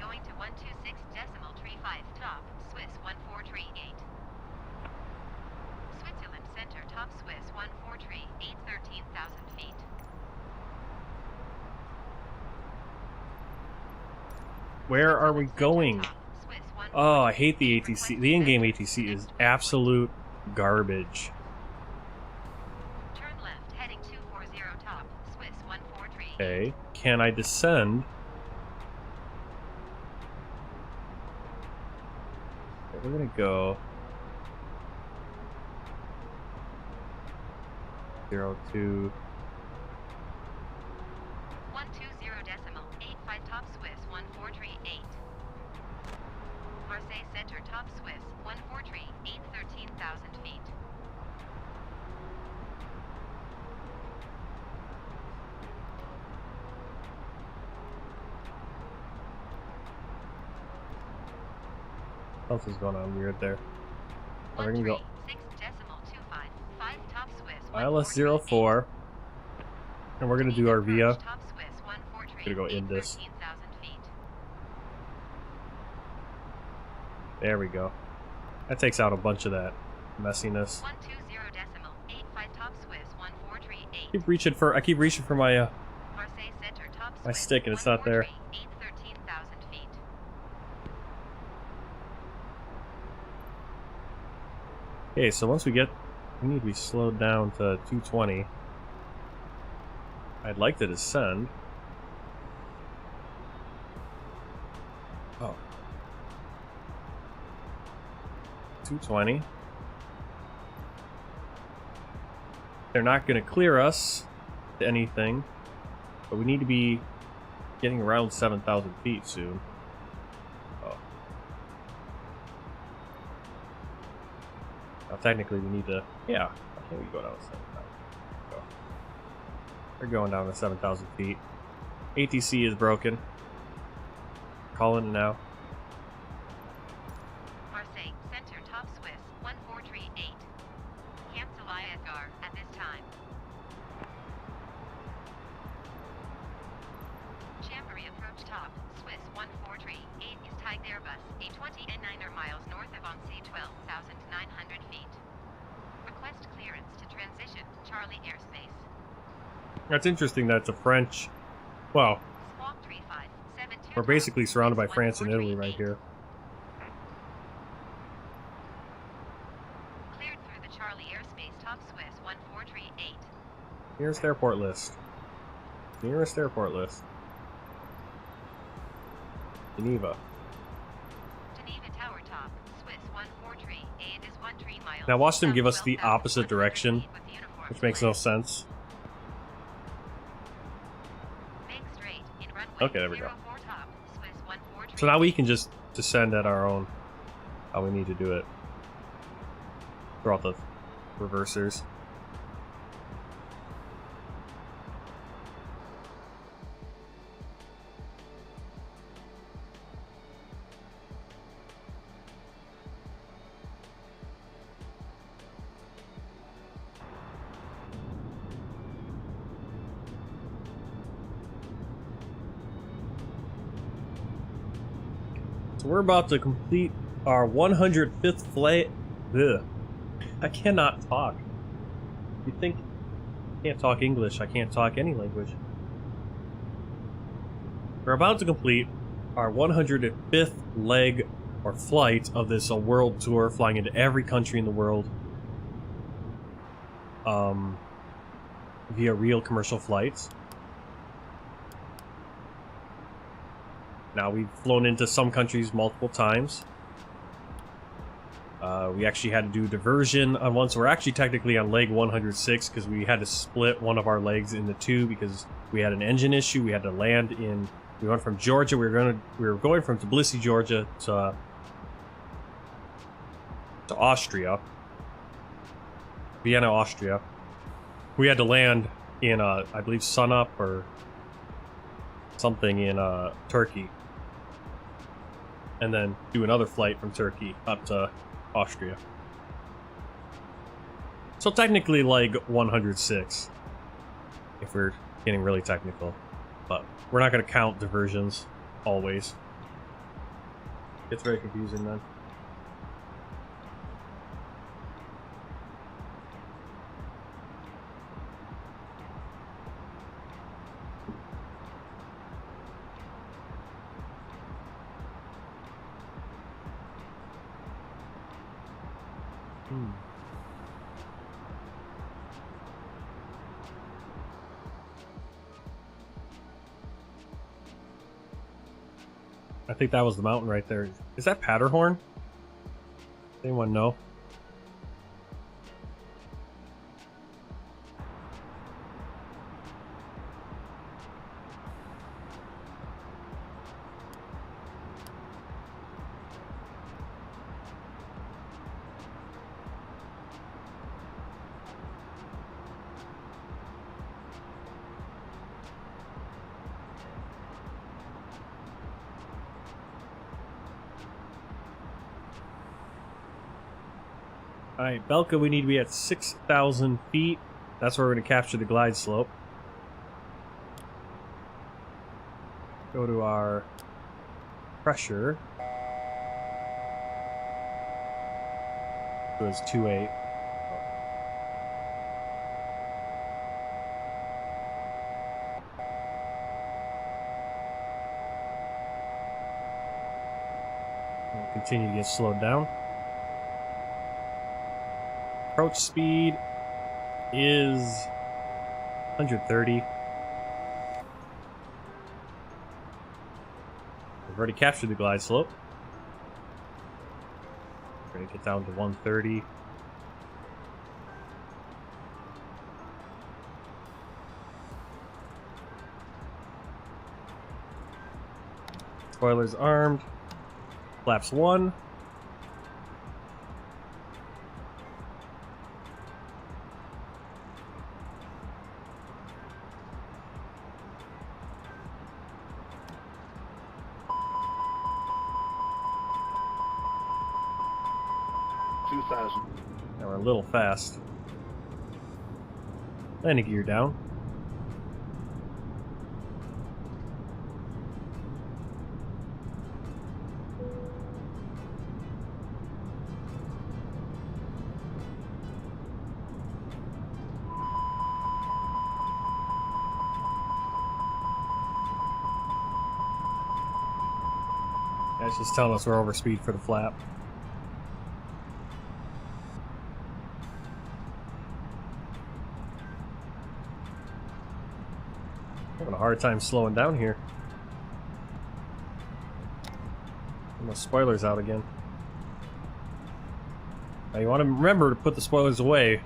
Going to 126.35 top, Swiss 1438. Switzerland Center top, Swiss 1438. 13,000 feet. Where are we going? Top, Swiss Oh, I hate the ATC. The in-game ATC is absolute garbage. Turn left, heading 240 top, Swiss 1438. Okay, can I descend? Okay, we're gonna go 02. 120.85 top, Swiss 1438. Marseille Center top, Swiss 1438. 13,000 feet. Something's going on weird there. We're gonna go 136.25 5 top, Swiss ILS 04, and we're gonna do our VIA. top, Swiss 143. Gonna go in this. 13,000 feet. There we go. That takes out a bunch of that messiness. 120.85 top, Swiss 1438. I keep reaching for my Marseille Center top, my Swiss stick, and it's not there. 143. 13,000 feet. Okay, so once we need to be slowed down to 220. I'd like to descend. Oh. 220. They're not going to clear us to anything, but we need to be getting around 7,000 feet soon. Oh. Now, technically, we need to. Yeah. Why can't we go down to 7,000? Go. We're going down to 7,000 feet. ATC is broken. Calling it now. Marseille, center top Swiss, 1438. Cancel IFR at this time. Chambéry approach top, Swiss 1438 is tagged Airbus, A320neo miles north of Annecy 12,900 feet. Request clearance to transition, Charlie airspace. That's interesting that it's a French. Well, Squawk 3572. we're basically surrounded by France and Italy right here. Cleared through the Charlie airspace top Swiss 1438. Nearest airport list. Nearest airport list. Geneva. Geneva Tower top, Swiss 1438 is 13 miles. Now watch them give us south the 12,100 opposite direction, feet with uniform which makes no display. sense. Make straight in runway Okay, there we go. 04 top, Swiss 1438. So now we can just descend at our own how we need to do it. Throw out the reversers. So we're about to complete our 105th flight. Ugh. I cannot talk. You think I can't talk English, I can't talk any language. We're about to complete our 105th leg or flight of this world tour, flying into every country in the world via real commercial flights. Now, we've flown into some countries multiple times. We actually had to do diversion on one, so we're actually technically on leg 106 because we had to split one of our legs into two because we had an engine issue. We had to land in. We went from Georgia. We were going from Tbilisi, Georgia, to Austria, Vienna, Austria. We had to land in, I believe, Sunup or something in Turkey, and then do another flight from Turkey up to Austria. So technically leg 106, if we're getting really technical, but we're not going to count diversions always. It's very confusing then. I think that was the mountain right there. Is that Paderborn? Anyone know? Alright, Belka, we need to be at 6,000 feet. That's where we're going to capture the glide slope. Go to our pressure. It was 2.8. We'll continue to get slowed down. Approach speed is 130. We've already captured the glide slope. We're going to get down to 130. Spoilers armed. Flaps 1. Now we're a little fast. Landing gear down. That's just telling us we're over speed for the flap. Having a hard time slowing down here. And the spoilers out again. Now you want to remember to put the spoilers away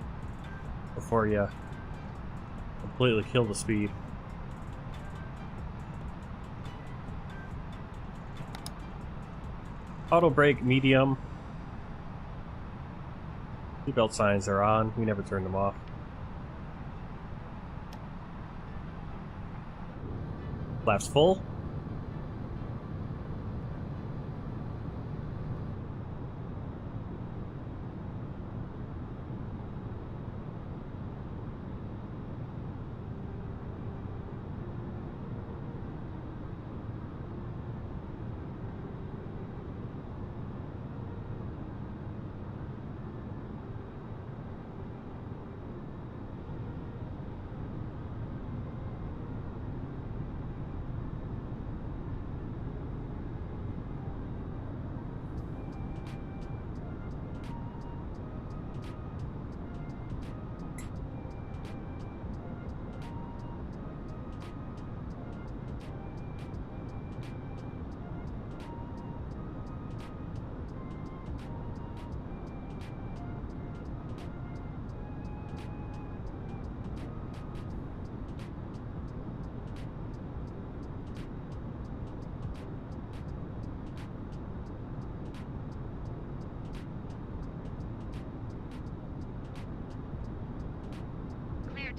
before you completely kill the speed. Auto brake medium. Seatbelt signs are on. We never turned them off. Flaps full.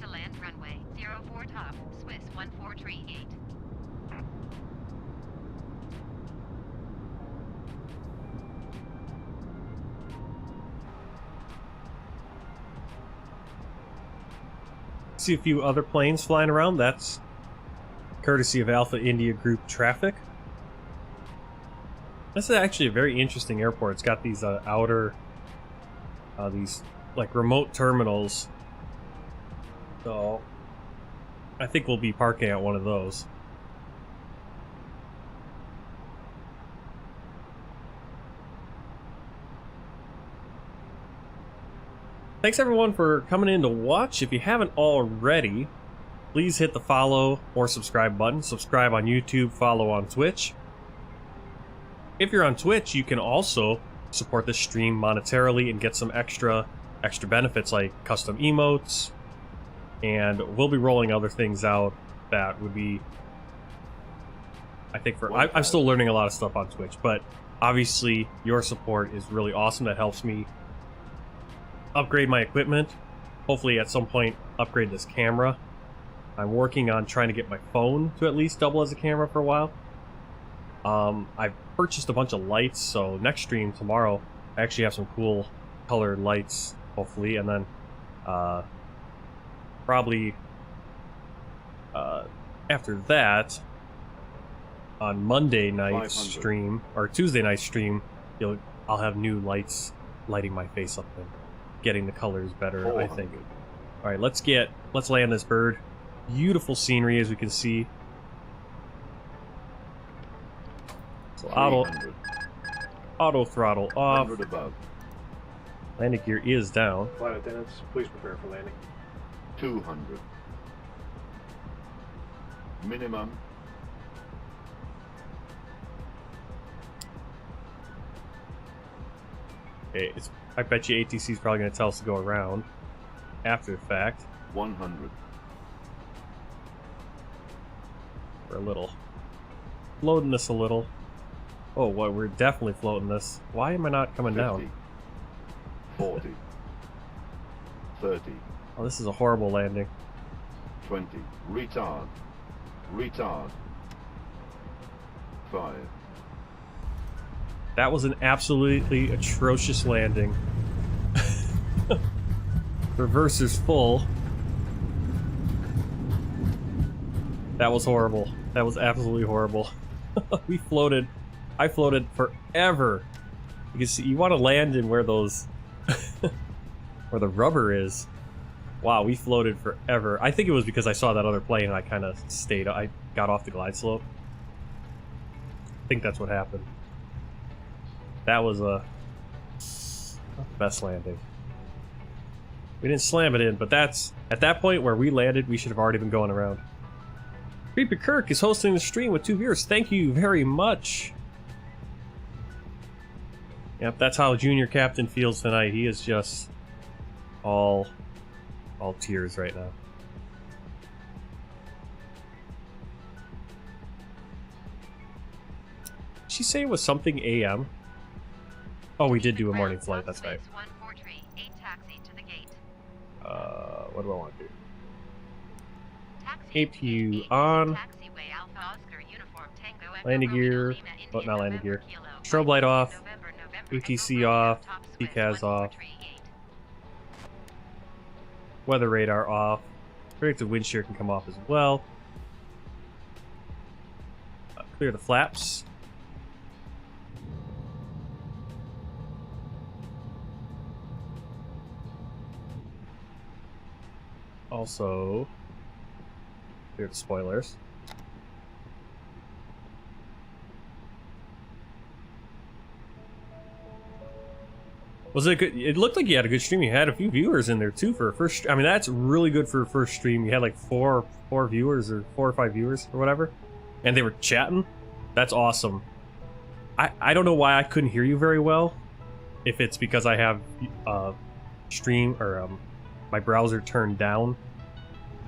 To land runway 04 top, Swiss 1438. See a few other planes flying around. That's courtesy of Alpha India Group Traffic. This is actually a very interesting airport. It's got these these like remote terminals. So I think we'll be parking at one of those. Thanks everyone for coming in to watch. If you haven't already, please hit the follow or subscribe button. Subscribe on YouTube, follow on Twitch. If you're on Twitch, you can also support the stream monetarily and get some extra benefits like custom emotes. And we'll be rolling other things out that would be, I think, I'm still learning a lot of stuff on Twitch, but obviously your support is really awesome. That helps me upgrade my equipment. Hopefully at some point upgrade this camera. I'm working on trying to get my phone to at least double as a camera for a while. I've purchased a bunch of lights, so next stream tomorrow I actually have some cool colored lights, hopefully, and then probably after that, on Monday night stream, or Tuesday night stream, I'll have new lights lighting my face up and getting the colors better, I think. Alright, let's land this bird. Beautiful scenery, as we can see. So auto throttle off. Landing gear is down. Flight attendants, please prepare for landing. 200. Minimum. Okay, I bet you ATC is probably going to tell us to go around after the fact. 100. For a little. Loading this a little. Oh, well, we're definitely floating this. Why am I not coming 50, down? 40, 30, Oh, this is a horrible landing. 20. Retard. Retard. 5. That was an absolutely atrocious landing. Reverser's full. That was horrible. That was absolutely horrible. We floated. I floated forever. Because you want to land in where those... where the rubber is. Wow, we floated forever. I think it was because I saw that other plane and I kind of stayed. I got off the glide slope. I think that's what happened. That was not the best landing. We didn't slam it in, but that's... At that point where we landed, we should have already been going around. Creepy Kirk is hosting the stream with 2 viewers. Thank you very much. Yep, that's how Junior Captain feels tonight. He is just all tears right now. Did she say it was something AM? Oh, we did do a morning flight, that's right. What do I want to do? APU on. Landing gear. Oh, not landing gear. Strobe light off. ATC off. TCAS off. Weather radar off. Predictive wind shear can come off as well. Clear the flaps. Also, clear the spoilers. Was it good? It looked like you had a good stream. You had a few viewers in there too for a first. I mean, that's really good for a first stream. You had like four viewers or 4 or 5 viewers or whatever, and they were chatting. That's awesome. I don't know why I couldn't hear you very well. If it's because I have stream or my browser turned down,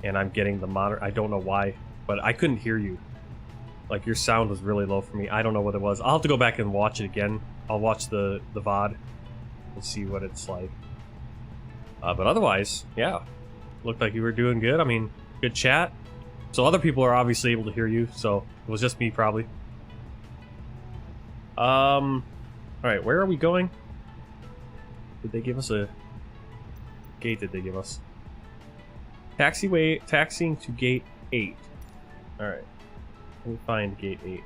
and I'm getting the monitor. I don't know why, but I couldn't hear you. Like your sound was really low for me. I don't know what it was. I'll have to go back and watch it again. I'll watch the VOD. And see what it's like. But otherwise, yeah. Looked like you were doing good. I mean, good chat. So other people are obviously able to hear you, so it was just me probably. Alright, where are we going? Did they give us a gate? Did they give us? Taxiing to gate 8. Alright. Let me find gate 8.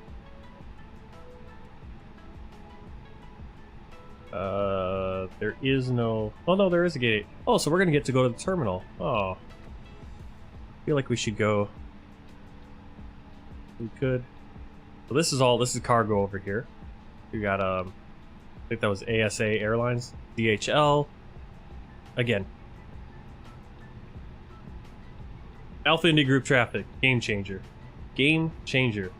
There is no... Oh, no, there is a gate 8. Oh, so we're gonna get to go to the terminal. Oh. I feel like we should go... We could... So this is cargo over here. We got, I think that was ASA Airlines. DHL. Again. Alpha Indy Group traffic. Game changer. Game changer.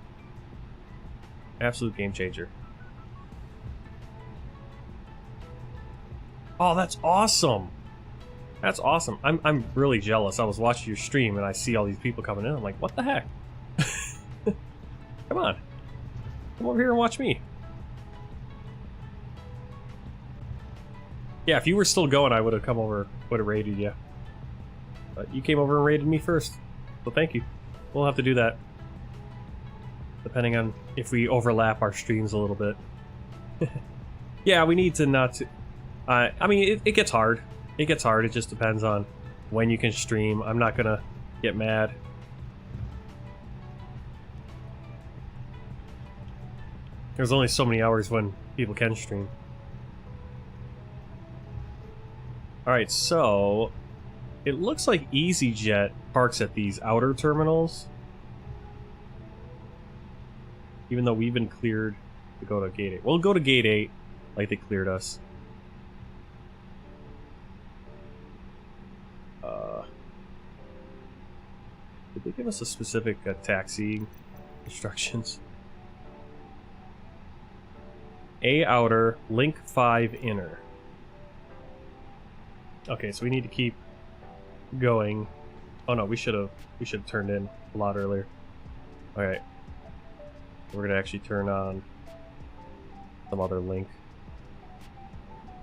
Absolute game changer. Oh, that's awesome! That's awesome. I'm really jealous. I was watching your stream and I see all these people coming in. I'm like, what the heck? Come on. Come over here and watch me. Yeah, if you were still going, I would have come over, would have raided you. But you came over and raided me first. So thank you. We'll have to do that. Depending on if we overlap our streams a little bit. Yeah, we need to not... I mean, it gets hard. It gets hard. It just depends on when you can stream. I'm not gonna get mad. There's only so many hours when people can stream. Alright, so... It looks like EasyJet parks at these outer terminals. Even though we've been cleared to go to Gate 8. We'll go to Gate 8 like they cleared us. Did they give us a specific taxiing instructions? A outer, link 5 inner. Okay, so we need to keep going. Oh no, we should have turned in a lot earlier. Alright. We're gonna actually turn on some other link.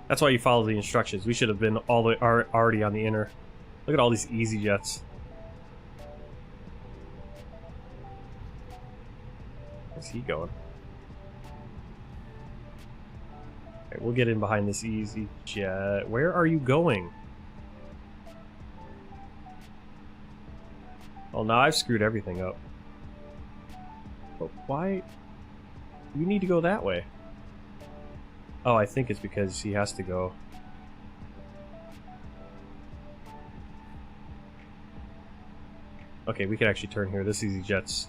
That's why you follow the instructions. We should have been all the already on the inner. Look at all these easy jets. Where's he going? Okay, we'll get in behind this easy jet. Where are you going? Well, now I've screwed everything up. But why? You need to go that way. Oh, I think it's because he has to go. Okay, we can actually turn here. This easy jets.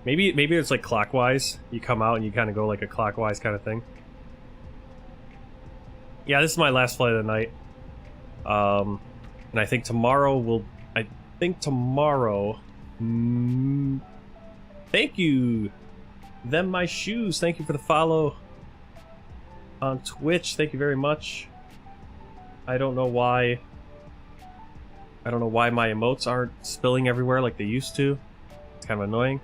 Maybe it's like clockwise. You come out and you kind of go like a clockwise kind of thing. Yeah, this is my last flight of the night. And I think tomorrow thank you. Them my shoes. Thank you for the follow on Twitch. Thank you very much. I don't know why my emotes aren't spilling everywhere like they used to. It's kind of annoying.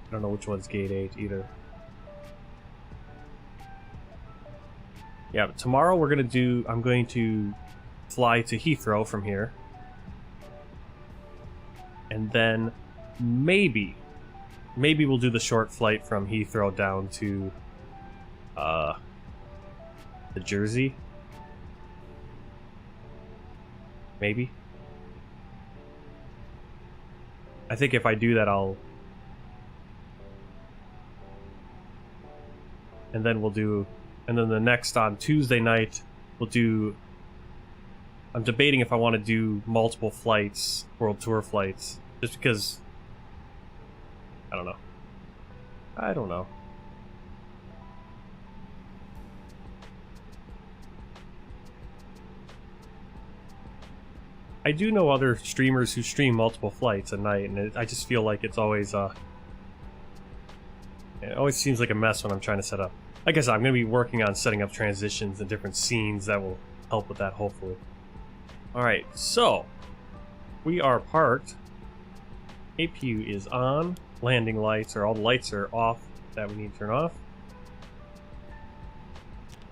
I don't know which one's gate 8 either. Yeah, but tomorrow I'm going to fly to Heathrow from here. And then maybe we'll do the short flight from Heathrow down to the Jersey. Maybe. I think if I do that, and then the next on Tuesday night I'm debating if I want to do multiple flights, world tour flights, just because I don't know. I do know other streamers who stream multiple flights a night, and I just feel like it always seems like a mess when I'm trying to set up. Like I said, I'm going to be working on setting up transitions and different scenes that will help with that, hopefully. Alright, so we are parked. APU is on. Landing lights, or all the lights are off that we need to turn off.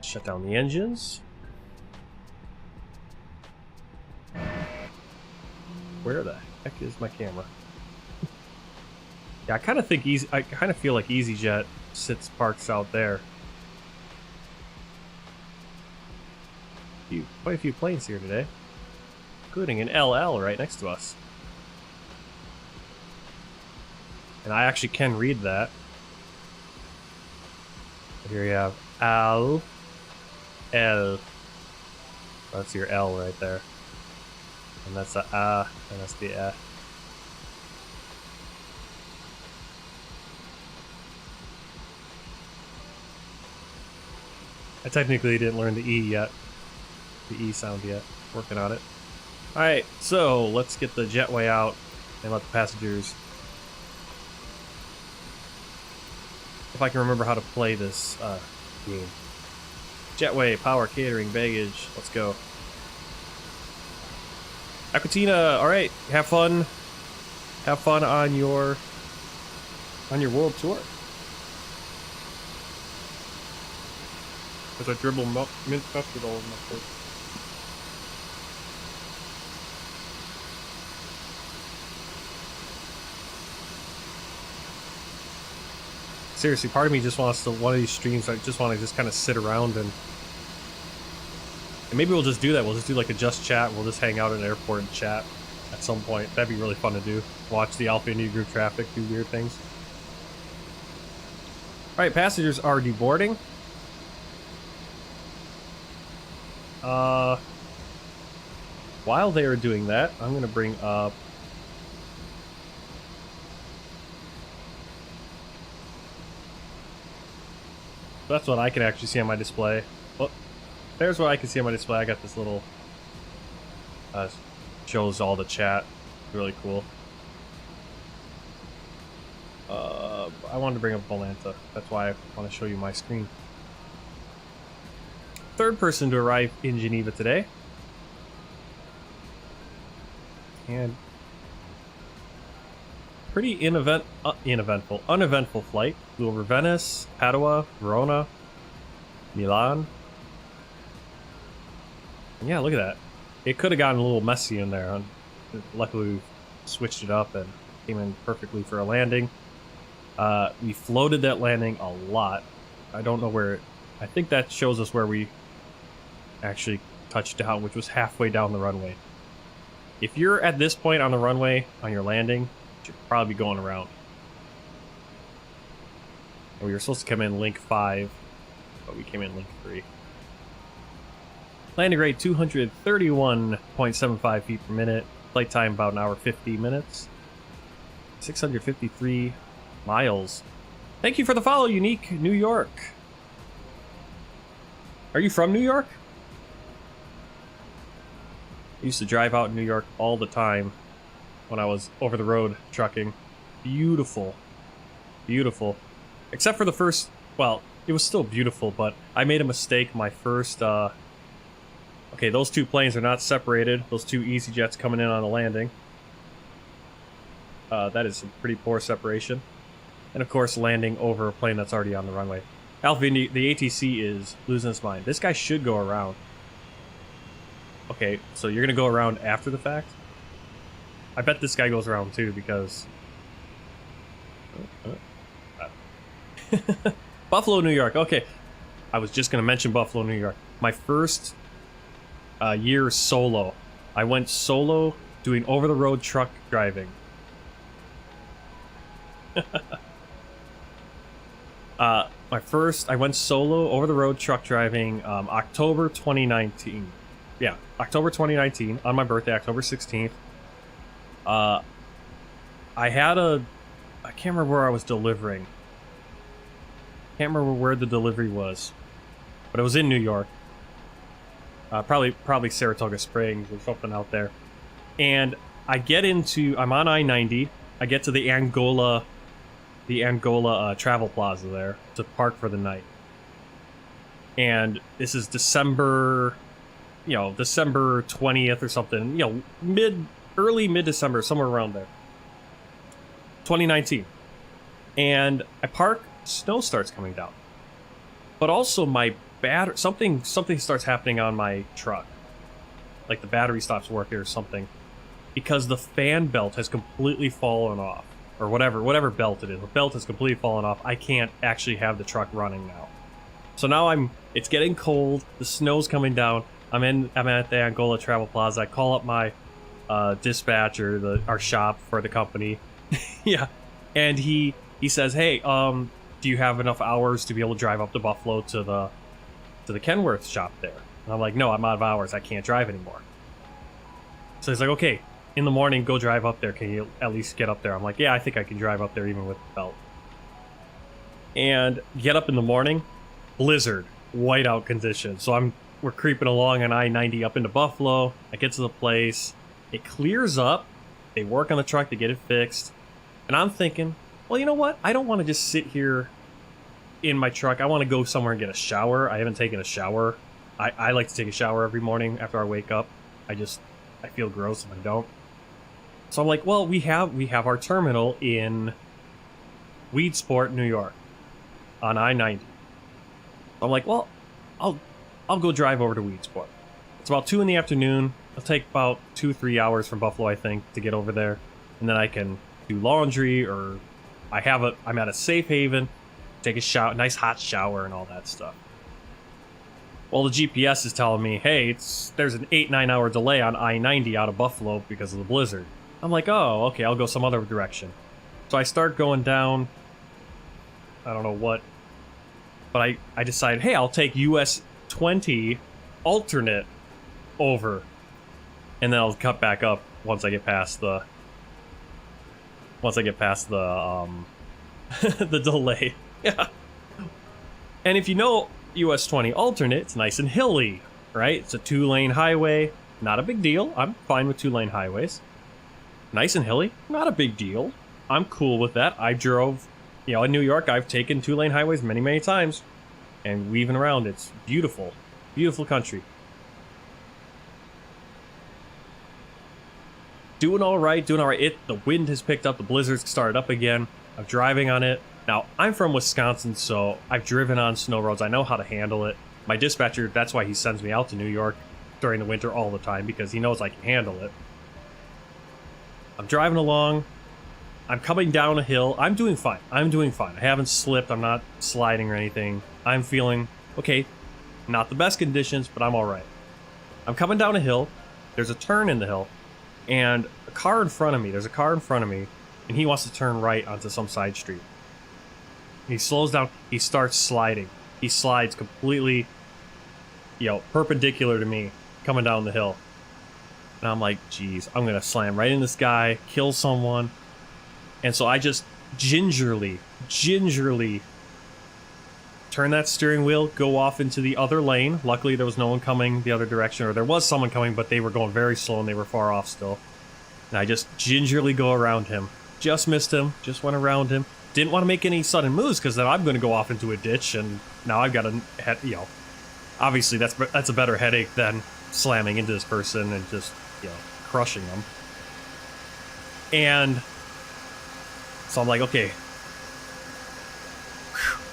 Shut down the engines. Where the heck is my camera? Yeah, I kind of feel like EasyJet parks out there. Quite a few planes here today, including an LL right next to us. And I actually can read that. Here you have L. That's your L right there. And that's the A, and that's the A. I technically didn't learn the E yet. The E sound yet. Working on it. Alright, so let's get the jetway out and let the passengers... If I can remember how to play this game. Jetway, power, catering, baggage. Let's go. Aquatina, alright, have fun. Have fun on your world tour. As I dribble mint custard all over my face. Seriously, part of me just wants to, one of these streams, I just want to just kind of sit around and maybe we'll just do that. We'll just do like a just chat. We'll just hang out at an airport and chat at some point. That'd be really fun to do. Watch the Alpha India group traffic, do weird things. Alright, passengers are deboarding. While they are doing that, I'm going to bring up... That's what I can actually see on my display. Well, there's what I can see on my display. I got this little... shows all the chat. Really cool. I wanted to bring up Volanta. That's why I want to show you my screen. Third person to arrive in Geneva today. And pretty uneventful flight. Flew over Venice, Padua, Verona, Milan. And yeah, look at that. It could have gotten a little messy in there. Luckily, we switched it up and came in perfectly for a landing. We floated that landing a lot. I don't know where. I think that shows us where we actually touched down, which was halfway down the runway. If you're at this point on the runway on your landing, you should probably be going around. And we were supposed to come in link 5, but we came in link 3. Landing rate 231.75 feet per minute. Flight time about an hour 50 minutes. 653 miles. Thank you for the follow, Unique New York. Are you from New York? I used to drive out in New York all the time when I was over the road trucking. Beautiful. Beautiful. Except for the first, well, it was still beautiful, but I made a mistake my first, okay, those two planes are not separated. Those two EasyJets coming in on a landing. That is some pretty poor separation. And of course, landing over a plane that's already on the runway. Alpha, the ATC is losing his mind. This guy should go around. Okay, so you're gonna go around after the fact? I bet this guy goes around too, because... Buffalo, New York. Okay, I was just gonna mention Buffalo, New York. My first year solo. I went solo doing over-the-road truck driving. I went solo over-the-road truck driving October 2019. Yeah, October 2019, on my birthday, October 16th. I can't remember where I was delivering. Can't remember where the delivery was, but it was in New York. Probably Saratoga Springs or something out there. And I'm on I-90. I get to the Angola travel plaza there to park for the night. And this is December 20th or something, early mid-December, somewhere around there. 2019. And I park, snow starts coming down. But also my something starts happening on my truck. Like the battery stops working or something. Because the fan belt has completely fallen off. Or whatever belt it is. The belt has completely fallen off. I can't actually have the truck running now. So now it's getting cold, the snow's coming down. I'm at the Angola Travel Plaza. I call up my dispatcher, our shop for the company. Yeah. And he says, "Hey, do you have enough hours to be able to drive up to Buffalo to the Kenworth shop there?" And I'm like, "No, I'm out of hours. I can't drive anymore." So he's like, "Okay, in the morning, go drive up there. Can you at least get up there?" I'm like, "Yeah, I think I can drive up there even with the belt." And get up in the morning, blizzard, whiteout conditions. So we're creeping along on I-90 up into Buffalo. I get to the place. It clears up. They work on the truck to get it fixed. And I'm thinking, well, you know what? I don't want to just sit here in my truck. I want to go somewhere and get a shower. I haven't taken a shower. I like to take a shower every morning after I wake up. I feel gross if I don't. So I'm like, well, we have our terminal in Weedsport, New York, on I-90. I'm like, well, I'll go drive over to Weedsport. It's about 2 in the afternoon. It'll take about 2-3 hours from Buffalo, I think, to get over there. And then I can do laundry, or I'm at a safe haven, take a shower, nice hot shower and all that stuff. Well, the GPS is telling me, hey, there's an 8-9 hour delay on I-90 out of Buffalo because of the blizzard. I'm like, oh, okay, I'll go some other direction. So I start going down, I don't know what, but I decided, hey, I'll take US 20 alternate over, and then I'll cut back up once I get past the the delay. Yeah. And if you know US 20 alternate, it's nice and hilly, right? It's a 2-lane highway, not a big deal. I'm fine with 2-lane highways. Nice and hilly, not a big deal. I'm cool with that. I drove, in New York, I've taken 2-lane highways many, many times. And weaving around, it's beautiful. Beautiful country. doing all right, doing all right. The wind has picked up, the blizzard's started up again. I'm driving on it. Now, I'm from Wisconsin, so I've driven on snow roads. I know how to handle it. My dispatcher, that's why he sends me out to New York during the winter all the time, because he knows I can handle it. I'm driving along. I'm coming down a hill. I'm doing fine. I'm doing fine. I haven't slipped. I'm not sliding or anything. I'm feeling okay. Not the best conditions, but I'm all right. I'm coming down a hill. There's a turn in the hill, and a car in front of me. There's a car in front of me, and he wants to turn right onto some side street. He slows down. He starts sliding. He slides completely, perpendicular to me, coming down the hill. And I'm like, geez, I'm gonna slam right in this guy, kill someone. And so I just gingerly turn that steering wheel, go off into the other lane. Luckily, there was no one coming the other direction, or there was someone coming, but they were going very slow and they were far off still. And I just gingerly go around him. Just missed him, just went around him. Didn't want to make any sudden moves because then I'm going to go off into a ditch, and now I've got a head, obviously that's a better headache than slamming into this person and just, crushing them. And so I'm like, okay.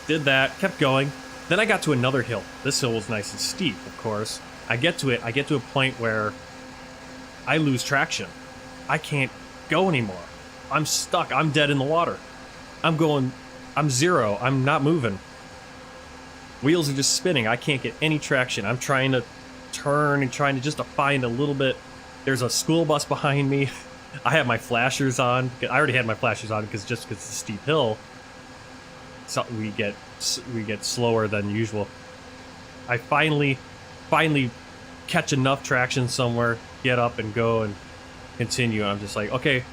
Did that, kept going. Then I got to another hill. This hill was nice and steep, of course. I get to a point where I lose traction. I can't go anymore. I'm stuck. I'm dead in the water. I'm zero. I'm not moving. Wheels are just spinning. I can't get any traction. I'm trying to turn and trying to just to find a little bit. There's a school bus behind me. I have my flashers on. I already had my flashers on because it's a steep hill. So we get slower than usual. I finally catch enough traction somewhere, get up and go and continue. I'm just like, okay.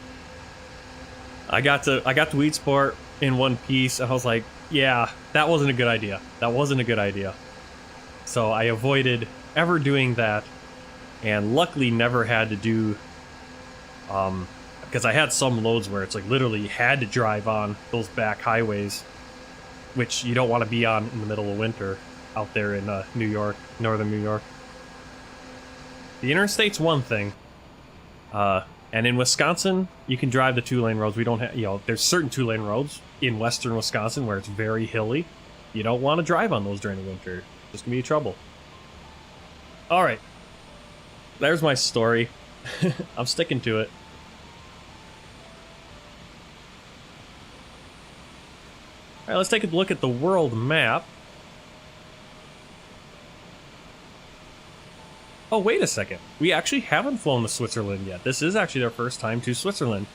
I got to Weed Sport in one piece, and I was like, yeah, that wasn't a good idea. That wasn't a good idea. So I avoided ever doing that, and luckily never had to do, because I had some loads where it's like literally you had to drive on those back highways, which you don't want to be on in the middle of winter out there in New York, northern New York. The interstate's one thing. And in Wisconsin, you can drive the 2-lane roads. We don't have, there's certain 2-lane roads in western Wisconsin where it's very hilly. You don't want to drive on those during the winter. It's going to be trouble. All right. There's my story. I'm sticking to it. All right, let's take a look at the world map. Oh, wait a second. We actually haven't flown to Switzerland yet. This is actually our first time to Switzerland.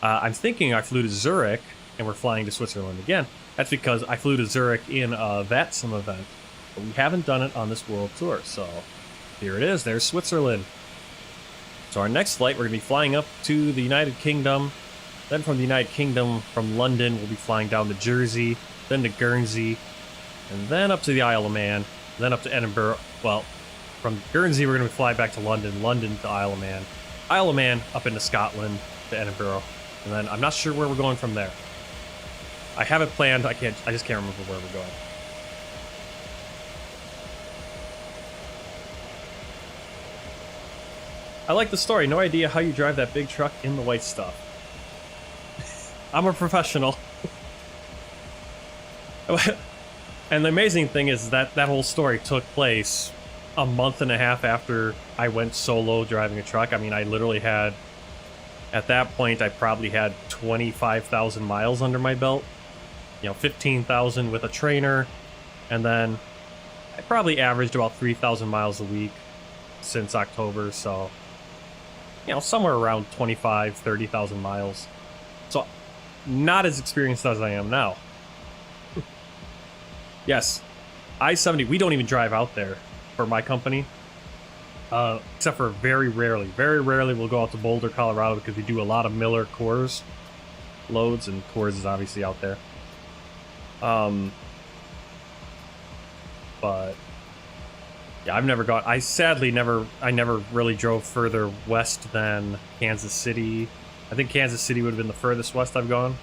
I'm thinking I flew to Zurich, and we're flying to Switzerland again. That's because I flew to Zurich in a VATSIM event, but we haven't done it on this world tour, so here it is. There's Switzerland. So our next flight, we're going to be flying up to the United Kingdom. Then from the United Kingdom, from London, we'll be flying down to Jersey, then to Guernsey, and then up to the Isle of Man, then up to Edinburgh. Well, from Guernsey, we're going to fly back to London, London to Isle of Man, Isle of Man up into Scotland to Edinburgh, and then I'm not sure where we're going from there. I have it planned. I just can't remember where we're going. I like the story. No idea how you drive that big truck in the white stuff. I'm a professional. And the amazing thing is that whole story took place a month and a half after I went solo driving a truck. I mean, I literally had, at that point, I probably had 25,000 miles under my belt. 15,000 with a trainer. And then I probably averaged about 3,000 miles a week since October. So, somewhere around 25, 30,000 miles. So, not as experienced as I am now. Yes, I-70, we don't even drive out there for my company. Except for very rarely we'll go out to Boulder, Colorado, because we do a lot of Miller Coors loads, and Coors is obviously out there. But yeah, I've never gone. I never really drove further west than Kansas City. I think Kansas City would have been the furthest west I've gone,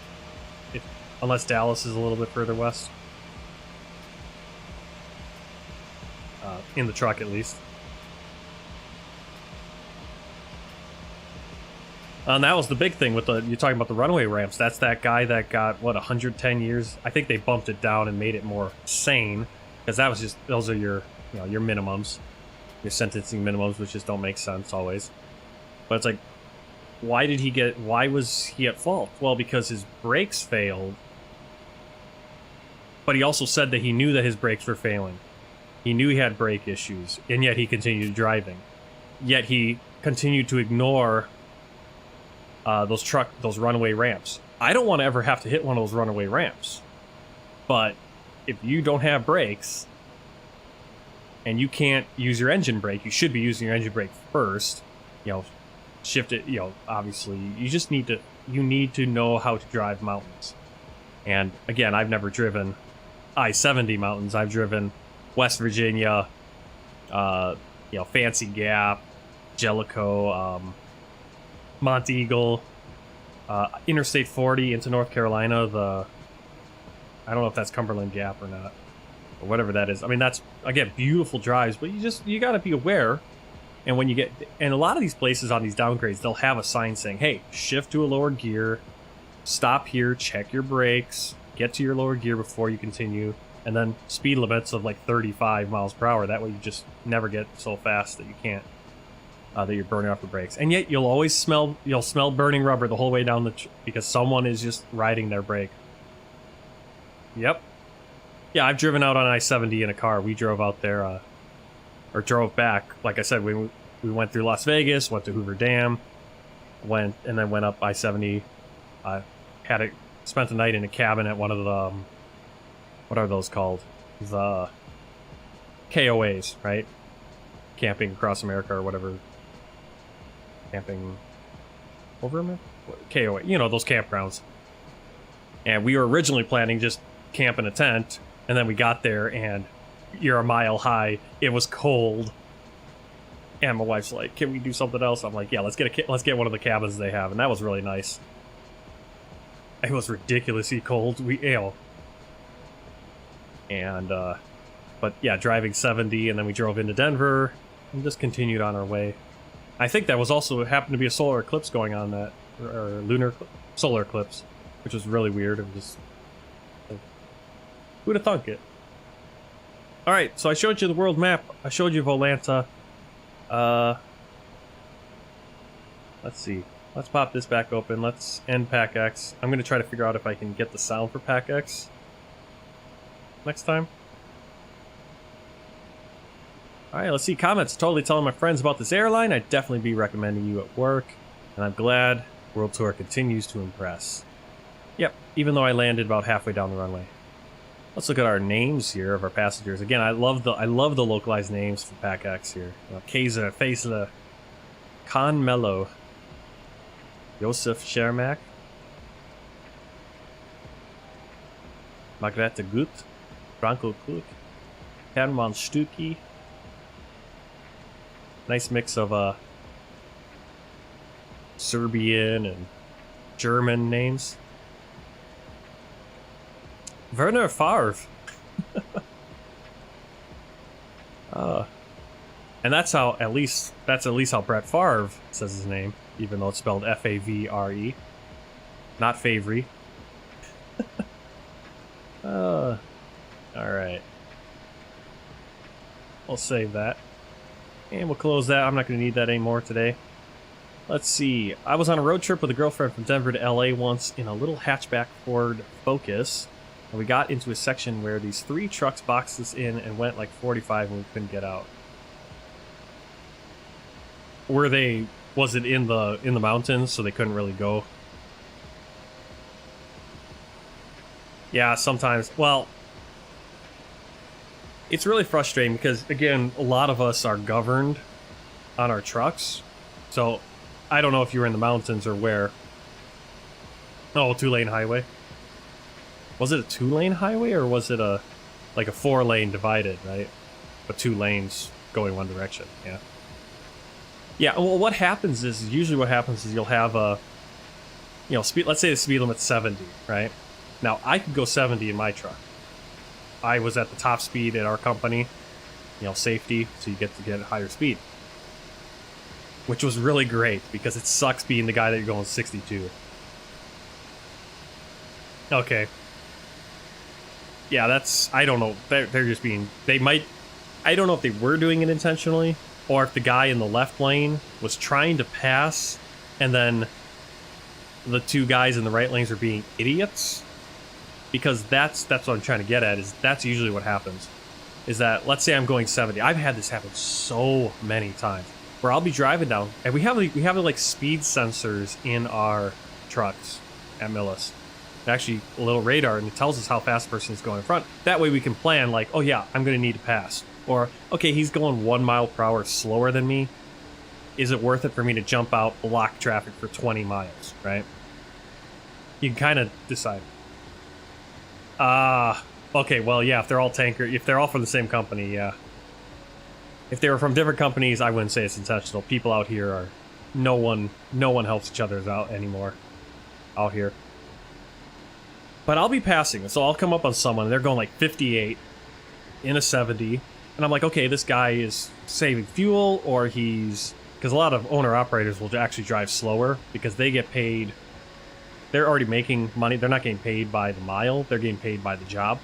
unless Dallas is a little bit further west. In the truck, at least. And that was the big thing with you're talking about the runway ramps. That's that guy that got, what, 110 years? I think they bumped it down and made it more sane. Because that was just, those are your, you know, your minimums. Your sentencing minimums, which just don't make sense always. But it's like, why was he at fault? Well, because his brakes failed. But he also said that he knew that his brakes were failing. He knew he had brake issues, and yet he continued driving. Yet he continued to ignore those runway ramps. I don't want to ever have to hit one of those runaway ramps. But if you don't have brakes, and you can't use your engine brake, you should be using your engine brake first. You know, shift it, you know, obviously. You just need to know how to drive mountains. And again, I've never driven I-70 mountains. I've driven West Virginia, you know, Fancy Gap, Jellicoe, Mont Eagle, Interstate 40 into North Carolina. I don't know if that's Cumberland Gap or not, or whatever that is. I mean, that's, again, beautiful drives, but you got to be aware. And when you get, and a lot of these places on these downgrades, they'll have a sign saying, hey, shift to a lower gear, stop here, check your brakes, get to your lower gear before you continue, and then speed limits of like 35 miles per hour. That way you just never get so fast that you can't, that you're burning off the brakes. And yet you'll always smell burning rubber the whole way down because someone is just riding their brake. Yep. Yeah, I've driven out on I-70 in a car. We drove out there, or drove back. Like I said, we went through Las Vegas, went to Hoover Dam, and then went up I-70. Spent the night in a cabin at one of the, what are those called? The KOAs, right? Camping Across America or whatever. Camping over America? KOA, you know, those campgrounds. And we were originally planning just camp in a tent, and then we got there and you're a mile high. It was cold. And my wife's like, can we do something else? I'm like, yeah, let's get one of the cabins they have. And that was really nice. It was ridiculously cold. But yeah, driving 70, and then we drove into Denver and just continued on our way. I think that was also happened to be a solar eclipse going on that, or solar eclipse, which was really weird. It was just, who'd have thunk it? All right, so I showed you the world map. I showed you Volanta. Let's see. Let's pop this back open. Let's end Pack X. I'm going to try to figure out if I can get the sound for Pack X next time. Alright, let's see. Comments. Totally telling my friends about this airline. I'd definitely be recommending you at work. And I'm glad World Tour continues to impress. Yep, even though I landed about halfway down the runway. Let's look at our names here of our passengers. Again, I love the localized names for Pack X here. Kaiser, Faisler, Khan Mello, Josef Schermak, Margrethe Gut, Franco Kuk, Hermann Stucki. Nice mix of Serbian and German names. Werner Favre. And that's at least how Brett Favre says his name, even though it's spelled F-A-V-R-E, not Favre. All right. We'll save that. And we'll close that. I'm not going to need that anymore today. Let's see. I was on a road trip with a girlfriend from Denver to LA once in a little hatchback Ford Focus. And we got into a section where these 3 trucks boxed us in and went like 45 and we couldn't get out. Was it in the mountains so they couldn't really go? Yeah, sometimes. Well, it's really frustrating because, again, a lot of us are governed on our trucks. So, I don't know if you were in the mountains or where. Oh, 2-lane highway. Was it a 2-lane highway or was it like a 4-lane divided, right? But 2 lanes going one direction, yeah. Yeah, well, usually what happens is you'll have speed, let's say the speed limit's 70, right? Now, I could go 70 in my truck. I was at the top speed at our company, safety, so you get higher speed. which was really great because it sucks being the guy that you're going 62. Okay. Yeah, that's, I don't know. They're just being, they might, I don't know if they were doing it intentionally or if the guy in the left lane was trying to pass and then the two guys in the right lanes are being idiots. Because that's what I'm trying to get at, is that's usually what happens. Is that, let's say I'm going 70. I've had this happen so many times where I'll be driving down and we have like speed sensors in our trucks at Millis. Actually a little radar, and it tells us how fast a person is going in front. That way we can plan like, oh yeah, I'm going to need to pass. Or, okay, he's going 1 mile per hour slower than me. Is it worth it for me to jump out, block traffic for 20 miles, right? You can kind of decide. Okay, well, yeah, if they're all if they're all from the same company, yeah. If they were from different companies, I wouldn't say it's intentional. People out here are, no one helps each other out anymore out here. But I'll be passing, so I'll come up on someone, and they're going like 58 in a 70, and I'm like, okay, this guy is saving fuel, or he's... Because a lot of owner-operators will actually drive slower, because they get paid... They're already making money. They're not getting paid by the mile. They're getting paid by the job.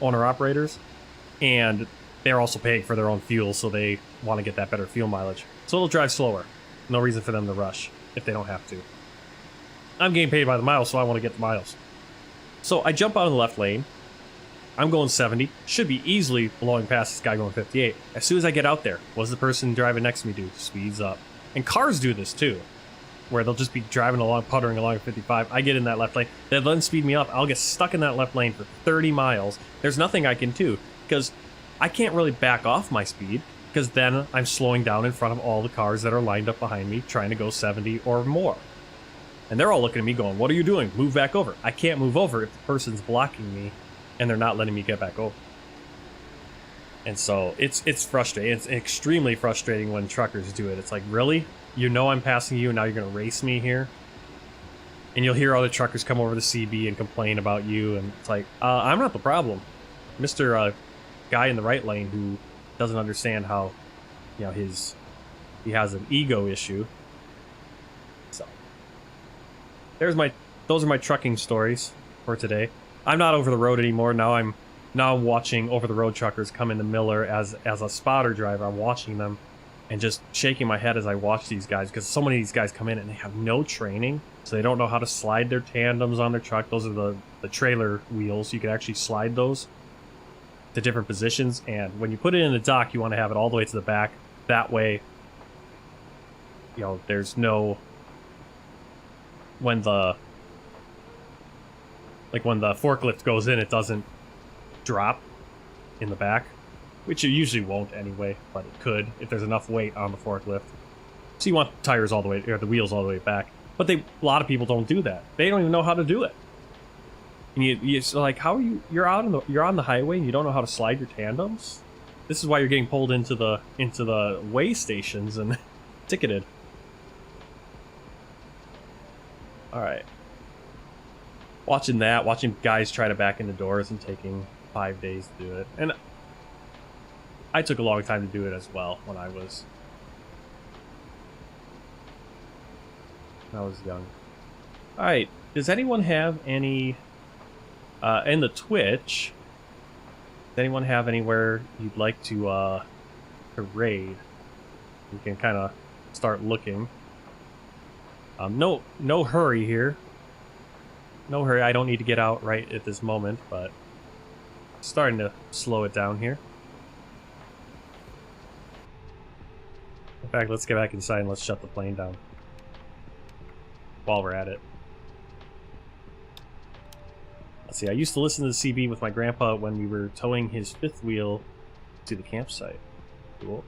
Owner-operators. And they're also paying for their own fuel, so they want to get that better fuel mileage. So it'll drive slower. No reason for them to rush if they don't have to. I'm getting paid by the mile, so I want to get the miles. So I jump out in the left lane. I'm going 70. Should be easily blowing past this guy going 58. As soon as I get out there, what does the person driving next to me do? Speeds up. And cars do this too, where they'll just be driving along, puttering along at 55. I get in that left lane. They'll then speed me up. I'll get stuck in that left lane for 30 miles. There's nothing I can do, because I can't really back off my speed, because then I'm slowing down in front of all the cars that are lined up behind me, trying to go 70 or more. And they're all looking at me going, what are you doing? Move back over. I can't move over if the person's blocking me and they're not letting me get back over. And so it's frustrating. It's extremely frustrating when truckers do it. It's like, really? You know I'm passing you and now you're going to race me here? And you'll hear other truckers come over the CB and complain about you. And it's like, I'm not the problem. Mr. Guy in the right lane who doesn't understand how, you know, he has an ego issue. So those are my trucking stories for today. I'm not over the road anymore. Now I'm watching over the road truckers come into Miller as a spotter driver. I'm watching them and just shaking my head as I watch these guys, because so many of these guys come in and they have no training, so they don't know how to slide their tandems on their truck. Those are the trailer wheels. You can actually slide those to different positions, and when you put it in the dock, you want to have it all the way to the back. That way, you know, there's no... When the forklift goes in, it doesn't drop in the back, which it usually won't anyway, but it could if there's enough weight on the forklift. So you want the tires all the way, or the wheels all the way back. But a lot of people don't do that. They don't even know how to do it. And you so like, how are you're on the highway and you don't know how to slide your tandems? This is why you're getting pulled into the weigh stations and ticketed. Alright. Watching guys try to back into doors and taking 5 days to do it. And I took a long time to do it as well when I was young. Alright, does anyone have any in the Twitch, does anyone have anywhere you'd like to raid? You can kind of start looking. No hurry here. No hurry. I don't need to get out right at this moment, but starting to slow it down here. In fact, let's get back inside and let's shut the plane down while we're at it. Let's see, I used to listen to the CB with my grandpa when we were towing his fifth wheel to the campsite. Cool.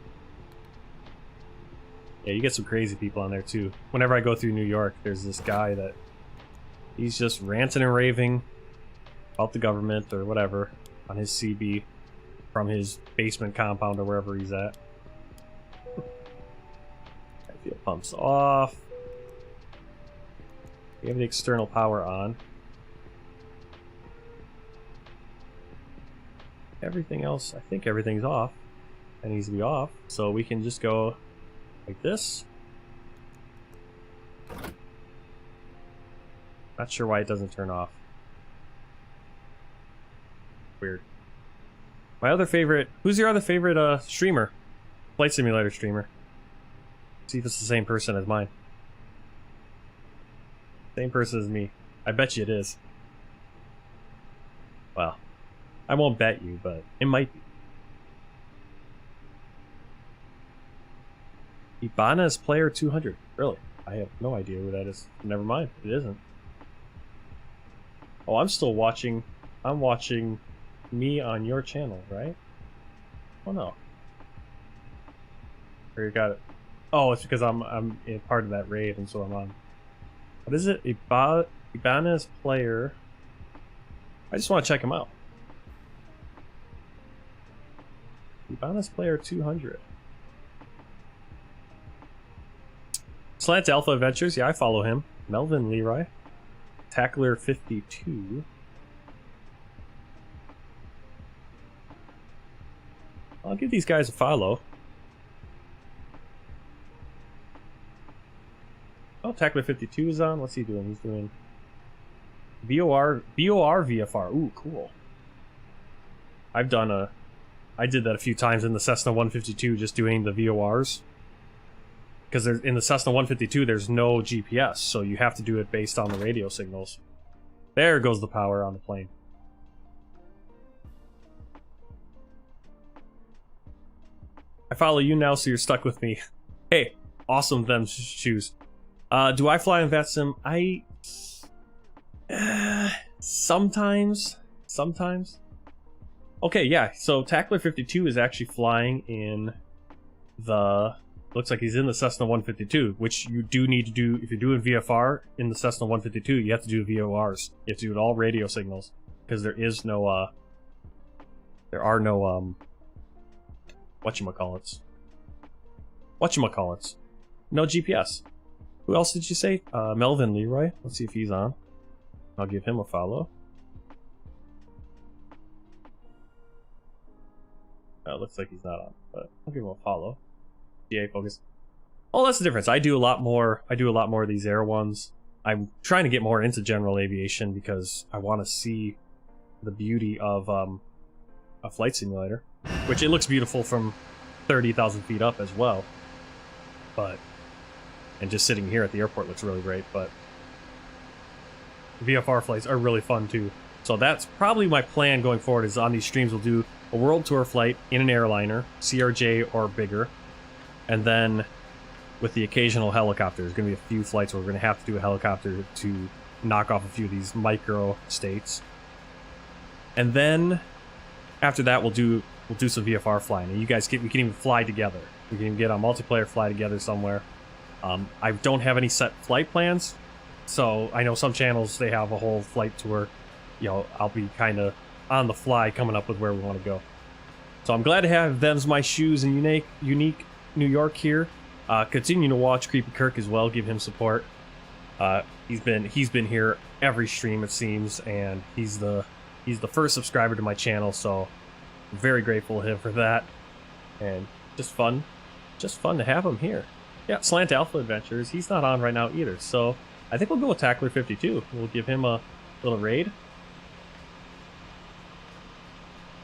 Yeah, you get some crazy people on there too. Whenever I go through New York, there's this guy that he's just ranting and raving about the government or whatever on his CB from his basement compound or wherever he's at. Fuel pumps off. We have the external power on. Everything else, I think everything's off. It needs to be off. So we can just go like this. Not sure why it doesn't turn off. Weird. My other favorite... Who's your other favorite streamer? Flight simulator streamer. See if it's the same person as mine. Same person as me. I bet you it is. Well, I won't bet you, but it might be. Ibanez Player 200. Really? I have no idea who that is. Never mind. It isn't. Oh, I'm still watching. I'm watching me on your channel, right? Oh no. Or you got it. Oh, it's because I'm in part of that raid, and so I'm on. What is it? Ibanez Player. I just want to check him out. Ibanez Player 200. Slant Alpha Adventures, yeah, I follow him. Melvin Leroy. Tackler 52. I'll give these guys a follow. Oh, Tackler 52 is on. What's he doing? He's doing BOR VFR. Ooh, cool. I did that a few times in the Cessna 152, just doing the VORs. Because in the Cessna 152, there's no GPS, so you have to do it based on the radio signals. There goes the power on the plane. I follow you now, so you're stuck with me. Hey, awesome them shoes. Do I fly in VATSIM? Sometimes. Okay, yeah, so Tackler 52 is actually flying in the... Looks like he's in the Cessna 152, which you do need to do if you're doing VFR in the Cessna 152. You have to do VORs. You have to do it all radio signals because there is no there are no whatchamacallits. No GPS. Who else did you say? Melvin Leroy. Let's see if he's on. I'll give him a follow. Looks like he's not on, but I'll give him a follow. GA focus. Oh, that's the difference. I do a lot more of these air ones. I'm trying to get more into general aviation because I want to see the beauty of a flight simulator, which it looks beautiful from 30,000 feet up as well. And just sitting here at the airport looks really great, but VFR flights are really fun too. So that's probably my plan going forward, is on these streams we'll do a world tour flight in an airliner, CRJ or bigger. And then, with the occasional helicopter, there's going to be a few flights where we're going to have to do a helicopter to knock off a few of these micro states. And then, after that, we'll do some VFR flying. And you guys we can even fly together. We can even get a multiplayer fly together somewhere. I don't have any set flight plans, so I know some channels, they have a whole flight tour. You know, I'll be kind of on the fly coming up with where we want to go. So I'm glad to have Them's My Shoes and Unique New York here. Continue to watch Creepy Kirk as well. Give him support. He's been here every stream, it seems, and he's the first subscriber to my channel. So I'm very grateful to him for that, and just fun to have him here. Yeah, Slant Alpha Adventures. He's not on right now either. So I think we'll go with Tackler 52. We'll give him a little raid.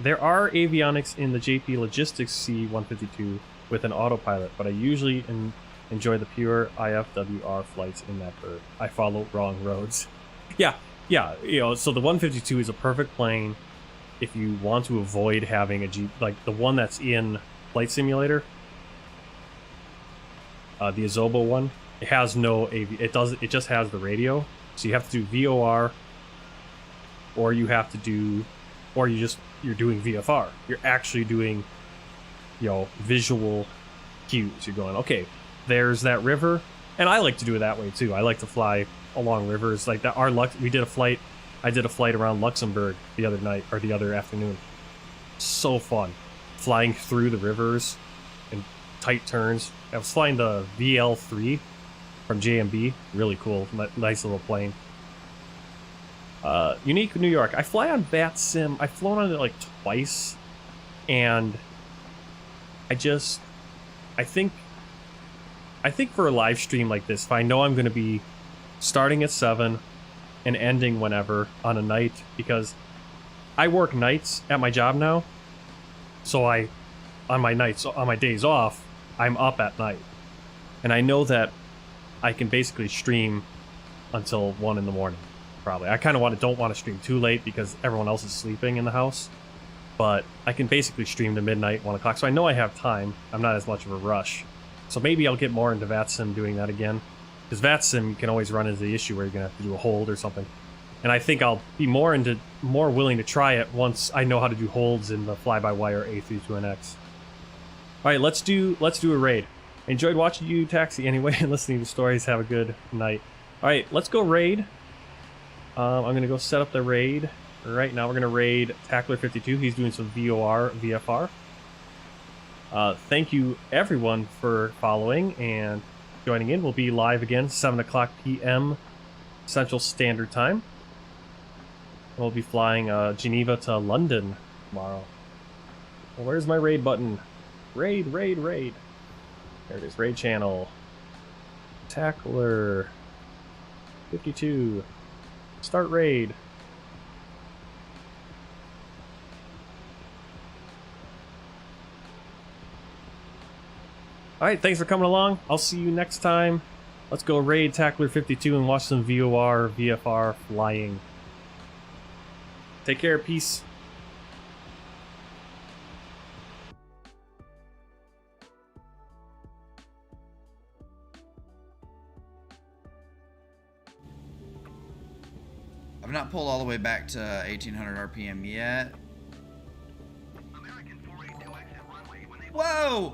There are avionics in the JP Logistics C-152 with an autopilot, but I usually enjoy the pure IFWR flights in that bird. I follow wrong roads. Yeah, you know, so the 152 is a perfect plane if you want to avoid having a Jeep, like the one that's in Flight Simulator. The Azobo one, it has no AV, it just has the radio, so you have to do VOR, or you have to do, or you're doing VFR. You're actually doing, you know, visual cues. You're going, okay, there's that river, and I like to do it that way too. I like to fly along rivers like that. I did a flight around Luxembourg the other night, or the other afternoon. So fun, flying through the rivers and tight turns. I was flying the VL3 from JMB. Really cool, nice little plane. Unique New York. I fly on VATSIM. I've flown on it like twice, and I think for a live stream like this, if I know I'm going to be starting at 7, and ending whenever on a night, because I work nights at my job now. So on my days off, I'm up at night. And I know that I can basically stream until 1 in the morning, probably. I kind of don't want to stream too late because everyone else is sleeping in the house. But I can basically stream to midnight, 1 o'clock. So I know I have time. I'm not as much of a rush. So maybe I'll get more into VATSIM doing that again. Because VATSIM can always run into the issue where you're going to have to do a hold or something. And I think I'll be more willing to try it once I know how to do holds in the FlyByWire A320neo. Alright, let's do a raid. I enjoyed watching you taxi anyway and listening to stories. Have a good night. Alright, let's go raid. I'm going to go set up the raid. Right now we're going to raid Tackler52. He's doing some VOR, VFR. Thank you everyone for following and joining in. We'll be live again 7 o'clock p.m. Central Standard Time. We'll be flying Geneva to London tomorrow. Well, where's my raid button? Raid. There it is, raid channel. Tackler 52. Start raid. Alright, thanks for coming along. I'll see you next time. Let's go raid Tackler 52 and watch some VOR, VFR flying. Take care, peace. I've not pulled all the way back to 1800 RPM yet. Whoa!